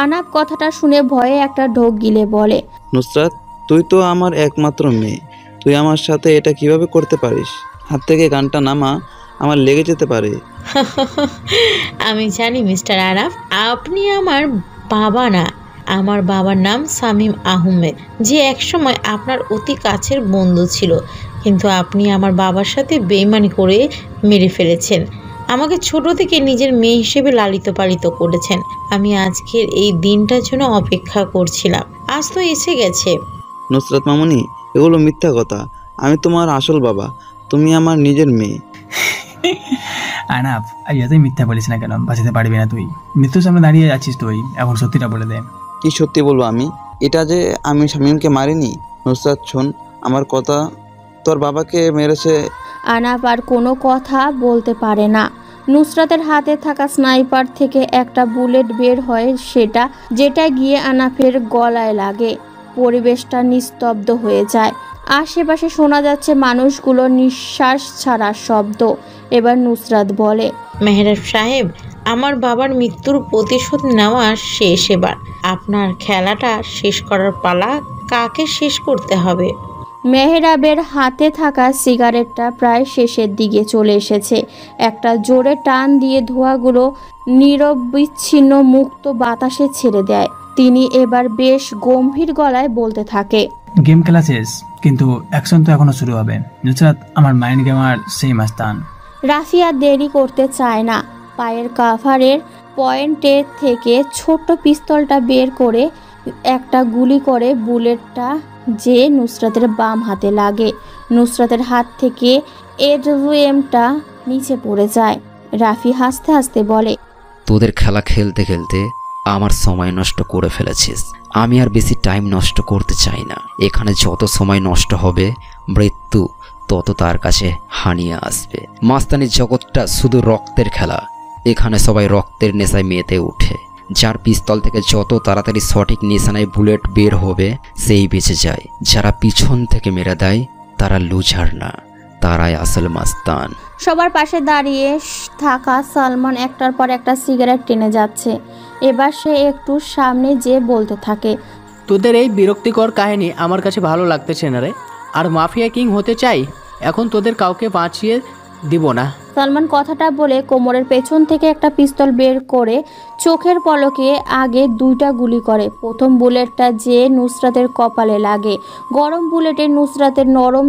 Anab কথাটা শুনে ভয়ে একটা ঢোক গিলে বলে, নুসরাত, তুই তো আমার একমাত্র মেয়ে, তুই আমার সাথে এটা কিভাবে করতে পারিস? হাত থেকে গানটা নামা, আমার লেগে যেতে পারে। আমি জানি মিস্টার আনাফ, আপনি আমার বাবা না। আমার বাবার নাম শামীম আহমেদ, যে একসময় আপনার অতি কাছের বন্ধু ছিল, কিন্তু আপনি আমার বাবার সাথে বেইমানি করে মেরে ফেলেছেন। আমাকে ছোট থেকে নিজের মেয়ে হিসেবে লালিত পালিত করেছেন। আমি আজকের এই দিনটার জন্য অপেক্ষা করছিলাম, আজ তো এসে গেছে। নুসরাত মামুনি, এগুলো মিথ্যা কথা। আমি তোমার আসল বাবা, তুমি আমার নিজের মেয়ে। আনাফ, আর যতই মিথ্যা বলিস না কেন, বাঁচাতে পারবি না তুই। মৃত্যুর সামনে দাঁড়িয়ে যাচ্ছিস তুই, এখন সত্যিটা বলে দে। কি সত্যি বলবো আমি? এটা যে আমি শামীমকে মারিনি। নুসরাত শোন আমার কথা, তোর বাবাকে মেরেছে। আনাফ আর কোনো কথা বলতে পারে না। নুসরাতের হাতে থাকা স্নাইপার থেকে একটা বুলেট বের হয়, যেটা গিয়ে আনাফের গলায় লাগে। পরিবেশটা নিস্তব্ধ হয়ে যায়। আশেপাশে শোনা যাচ্ছে মানুষগুলোর নিঃশ্বাস ছাড়ার শব্দ। এবার নুসরাত বলে, মেহরাব সাহেব, আমার বাবার মৃত্যুর প্রতিশোধ নেওয়া শেষ। এবার আপনার খেলাটা শেষ করার পালা। কাকে শেষ করতে হবে? মেহরাবের হাতে থাকা সিগারেটটা প্রায় শেষের দিকে চলে এসেছে। একটা জোরে টান দিয়ে ধোঁয়াগুলো নিরবিচ্ছিন্ন মুক্ত বাতাসে ছেড়ে দেয়। তিনি এবার বেশ গম্ভীর গলায় বলতে থাকে, গেম খেলা শেষ, কিন্তু অ্যাকশন তো এখনো শুরু হবে। নুসরাত আমার মাইন্ড গেমার সেই মাস্তান। রাফি আর দেরি করতে চায় না, পায়ের কাভারের পয়েন্টের থেকে ছোট্ট পিস্তলটা বের করে একটা গুলি করে বুলেটটা যে নুসরাতের বাম হাতে লাগে। নুসরাতের হাত থেকে এডভিএমটা নিচে পড়ে যায়। রাফি হাসতে হাসতে বলে, তোদের খেলা খেলতে খেলতে আমার সময় নষ্ট করে ফেলেছিস। আমি আর বেশি টাইম নষ্ট করতে চাই না। এখানে যত সময় নষ্ট হবে মৃত্যু তত তার কাছে হানিয়ে আসবে। মাস্তানির জগৎটা শুধু রক্তের খেলা। এখানে সবাই রক্তের নেশায় মেতে ওঠে। যার পিস্তল থেকে যত তাড়াতাড়ি সঠিক নিশানায় বুলেট বের হবে সেই বেঁচে যায়। যারা পিছন থেকে মেরে দেয় তারা লুজার না, তারাই আসল মাস্তান। সবার পাশে দাঁড়িয়ে থাকা সালমান একটার পর একটা সিগারেট টেনে যাচ্ছে। এবার সে একটু সামনে যেয়ে বলতে থাকে, তোদের এই বিরক্তিকর কাহিনী আমার কাছে ভালো লাগতেছে না রে। আর মাফিয়া কিং হতে চাই, এখন তোদের কাউকে বাঁচিয়ে দিব না। সালমান কথাটা বলে কোমরের পেছন থেকে একটা পিস্তল বের করে চোখের পলকে আগে 2টা গুলি করে। প্রথম বুলেটটা যে নুসরাতের কপালে লাগে। গরম বুলেটে নুসরাতের নরম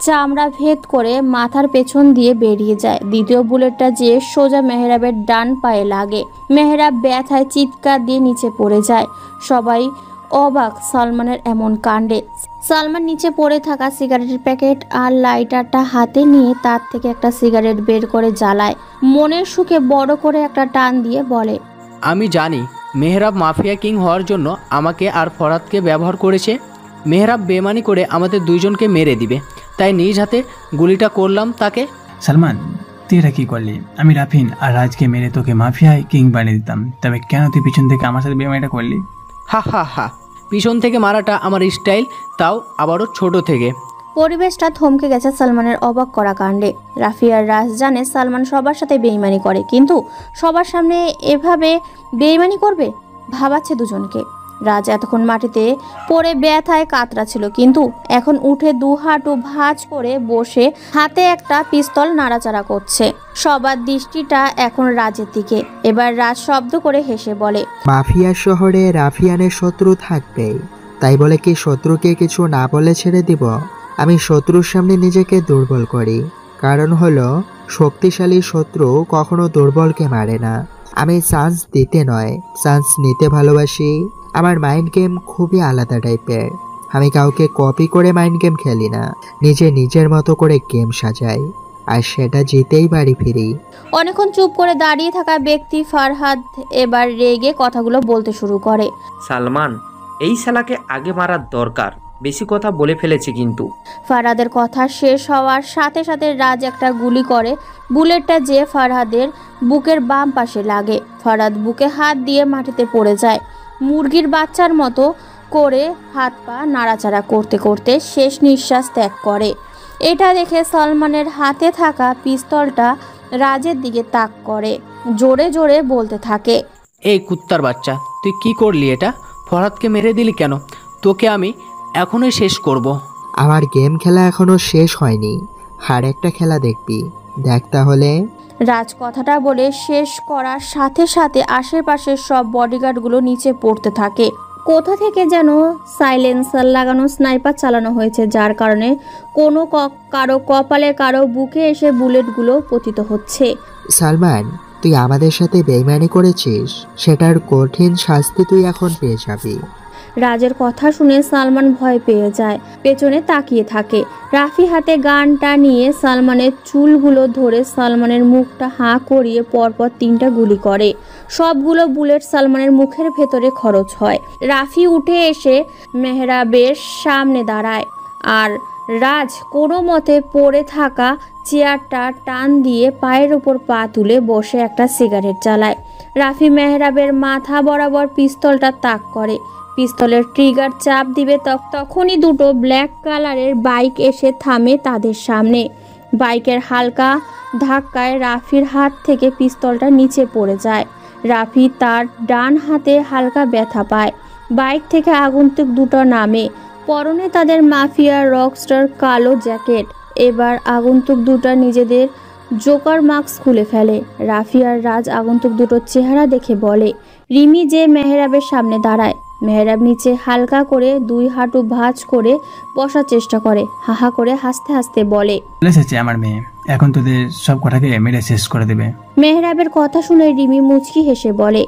চামড়া ভেদ করে মাথার পেছন দিয়ে বেরিয়ে যায়। দ্বিতীয় বুলেটটা যে সোজা মেহরাবের ডান পায়ে লাগে। মেহরাব ব্যথায় চিৎকার দিয়ে নিচে পড়ে যায়। সবাই অবাক সালমানের এমন কাণ্ডে। সালমান নিচে পড়ে থাকা সিগারেটের প্যাকেট আর লাইটারটা হাতে নিয়ে তার থেকে একটা সিগারেট বের করে জ্বালায়। মনের সুখে বড় করে একটা টান দিয়ে বলে, আমি জানি মেহরাব মাফিয়া কিং হওয়ার জন্য আমাকে আর ফরাদকে ব্যবহার করেছে। মেহরাব বেমানি করে আমাদের দুইজনকে মেরে দিবে, তাই নিজ হাতে গুলিটা করলাম তাকে। সালমান, তুই এটা কি করলি? আমি রাফিন আর রাজকে মেরে তোকে মাফিয়া কিং বানিয়ে দিতাম, তবে কেন তুই পিছন থেকে আমার সাথে বেমানিটা করলি? হা হা হা, পিছন থেকে মারাটা আমার স্টাইল, তাও আবারও ছোট থেকে। পরিবেশটা থমকে গেছে সালমানের অবাক করা কাণ্ডে। রাফি আর রাজ জানে সালমান সবার সাথে বেইমানি করে, কিন্তু সবার সামনে এভাবে বেইমানি করবে ভাবাচ্ছে দুজনকে। রাজ এতক্ষণ মাটিতে পড়ে ব্যথায় কাতরা ছিল, কিন্তু এখন উঠে 2 হাঁটু ভাঁজ করে বসে হাতে একটা পিস্তল নাড়াচাড়া করছে। সবার দৃষ্টিটা এখন রাজের দিকে। এবার রাজ শব্দ করে হেসে বলে, মাফিয়া শহরে রাফিয়ানের শত্রু থাকবেই, তাই বলে কি শত্রুকে কিছু না বলে ছেড়ে দিব? আমি শত্রুর সামনে নিজেকে দুর্বল করি, কারণ হলো শক্তিশালী শত্রু কখনো দুর্বলকে মারে না। আমি চান্স দিতে নয়, চান্স নিতে ভালোবাসি। আমার মাইন্ড গেম খুবই আলাদা টাইপের। আমি কাউকে কপি করে মাইন্ড গেম খেলি না, নিজের মতো করে গেম সাজাই, আর সেটা জিতেই বাড়ি ফিরি। অনেকক্ষণ চুপ করে দাঁড়িয়ে থাকা ব্যক্তি ফারহাদ এবার রেগে কথাগুলো বলতে শুরু করে, সালমান, এই শালাকে আগে মারার দরকার, বেশি কথা বলে ফেলেছে কিন্তু। ফারহাদের কথা শেষ হওয়ার সাথে সাথে রাজ একটা গুলি করে। বুলেটটা যে ফারহাদের বুকের বাম পাশে লাগে। ফারহাদ বুকে হাত দিয়ে মাটিতে পড়ে যায়। মুরগির বাচ্চার মতো করে হাত পা নাড়াচাড়া করতে করতে শেষ নিঃশ্বাস ত্যাগ করে। এটা দেখে সালমানের হাতে থাকা পিস্তলটা রাজের দিকে তাক করে, জোরে জোরে বলতে থাকে, এই কুত্তার বাচ্চা, তুই কি করলি? এটা ফরহাদকে মেরে দিলি কেন? তোকে আমি এখনই শেষ করব। আমার গেম খেলা এখনো শেষ হয়নি, আর একটা খেলা দেখবি, দেখ তাহলে। রাজ কথাটা বলে শেষ করার সাথে সাথে আশেপাশের সব বডিগার্ডগুলো নিচে পড়তে থাকে। কোথা থেকে যেন সাইলেন্সার লাগানো স্নাইপার চালানো হয়েছে, যার কারণে কোনো কারো কপালে কারো বুকে এসে বুলেটগুলো পতিত হচ্ছে। সালমান, তুই আমাদের সাথে বেইমানি করেছিস, সেটার কঠিন শাস্তি তুই এখন পেয়ে যাবি। রাজের কথা শুনে সালমান ভয় পেয়ে যায়, পেছনে তাকিয়ে থাকে। রাফি হাতে গানটা নিয়ে সালমানের চুলগুলো ধরে সালমানের মুখটা হাঁ করিয়ে পরপর 3টা গুলি করে। সবগুলো বুলেট সালমানের মুখের ভেতরে খরচ হয়। রাফি উঠে এসে মেহরাবের সামনে দাঁড়ায়, আর রাজ কোনো মতে পড়ে থাকা চেয়ারটা টান দিয়ে পায়ের উপর পা তুলে বসে একটা সিগারেট জ্বালায়। রাফি মেহরাবের মাথা বরাবর পিস্তলটা তাক করে। পিস্তলের ট্রিগার চাপ দিবে, তখনই 2টো ব্ল্যাক কালারের বাইক এসে থামে তাদের সামনে। বাইকের হালকা ধাক্কায় রাফির হাত থেকে পিস্তলটা নিচে পড়ে যায়। রাফি তার ডান হাতে হালকা ব্যথা পায়। বাইক থেকে আগন্তুক 2টো নামে, পরনে তাদের মাফিয়ার রকস্টার কালো জ্যাকেট। এবার আগন্তুক 2টা নিজেদের জোকার মাস্ক খুলে ফেলে। রাফি আর রাজ আগন্তুক 2টোর চেহারা দেখে বলে, রিমি যে মেহরাবের সামনে দাঁড়ায়, মেহরাব নিচে হালকা করে 2 হাঁটু ভাঁজ করে বসার চেষ্টা করে, হাহা করে হাসতে হাসতে বলে, এসেছে আমার মেয়ে, এখন তোদের সব কটাকে মেরে শেষ করে দেবে। মেহরাবের কথা শুনে রিমি মুচকি হেসে বলে,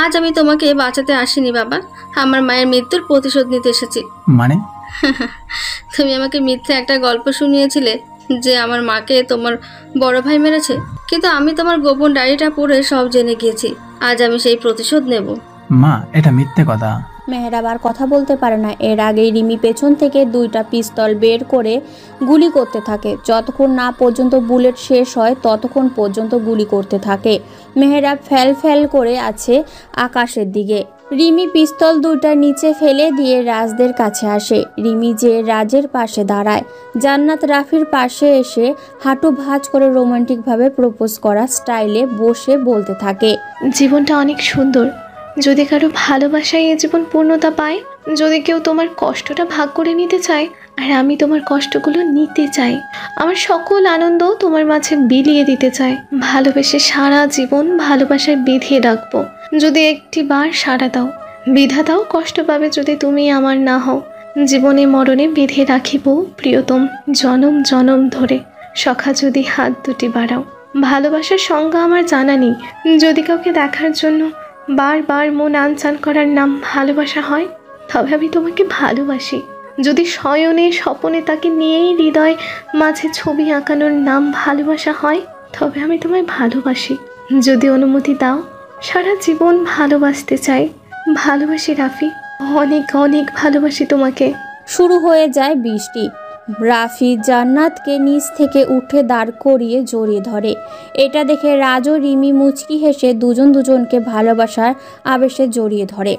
আজ আমি তোমাকে বাঁচাতে আসিনি বাবা, আমার মায়ের মৃত্যুর প্রতিশোধ নিতে এসেছি। মানে? তুমি আমাকে মিথ্যে একটা গল্প শুনিয়েছিলে যে আমার মাকে তোমার বড় ভাই মেরেছে, কিন্তু আমি তোমার গোপন ডায়েরিটা পড়ে সব জেনে গিয়েছি। আজ আমি সেই প্রতিশোধ নেব। মা, এটা মিথ্যে কথা। মেহরাব আর কথা বলতে পারে না। এর আগেই রিমি পেছন থেকে 2টা পিস্তল বের করে গুলি করতে থাকে। যতক্ষণ না পর্যন্ত বুলেট শেষ হয় ততক্ষণ পর্যন্ত গুলি করতে থাকে। মেহরাব ফ্যাল ফ্যাল করে আছে আকাশের দিকে। রিমি পিস্তল 2টা নিচে ফেলে দিয়ে রাজদের কাছে আসে। রিমি যে রাজের পাশে দাঁড়ায়। জান্নাত রাফির পাশে এসে হাঁটু ভাঁজ করে রোমান্টিকভাবে প্রপোজ করা স্টাইলে বসে বলতে থাকে, জীবনটা অনেক সুন্দর। যদি কারো ভালোবাসায় এ জীবন পূর্ণতা পায়, যদি কেউ তোমার কষ্টটা ভাগ করে নিতে চায় আর আমি তোমার কষ্টগুলো নিতে চাই, আমার সকল আনন্দ তোমার মাঝে বিলিয়ে দিতে চাই, ভালোবেসে সারা জীবন ভালোবাসায় বেঁধে রাখবো। যদি একটি বার সাড়া দাও, বিধা দাও, কষ্ট পাবে যদি তুমি আমার না হও। জীবনে মরণে বেঁধে রাখিব প্রিয়তম জনম জনম ধরে, সখা যদি হাত দুটি বাড়াও। ভালোবাসার সংজ্ঞা আমার জানা নেই। যদি কাউকে দেখার জন্য বারবার মন আনচান করার নাম ভালোবাসা হয়, তবে আমি তোমাকে ভালোবাসি। যদি শয়নে স্বপনে তাকে নিয়েই হৃদয় মাঝে ছবি আঁকানোর নাম ভালোবাসা হয়, তবে আমি তোমায় ভালোবাসি। যদি অনুমতি দাও, সারা জীবন ভালোবাসতে চাই। ভালোবাসি রাফি, অনেক অনেক ভালোবাসি তোমাকে। শুরু হয়ে যায় বৃষ্টি। রাফি জান্নাতকে নিচ থেকে উঠে দাঁড় করিয়ে জড়িয়ে ধরে। এটা দেখে রাজ ও রিমি মুচকি হেসে দুজনকে ভালোবাসার আবেশে জড়িয়ে ধরে।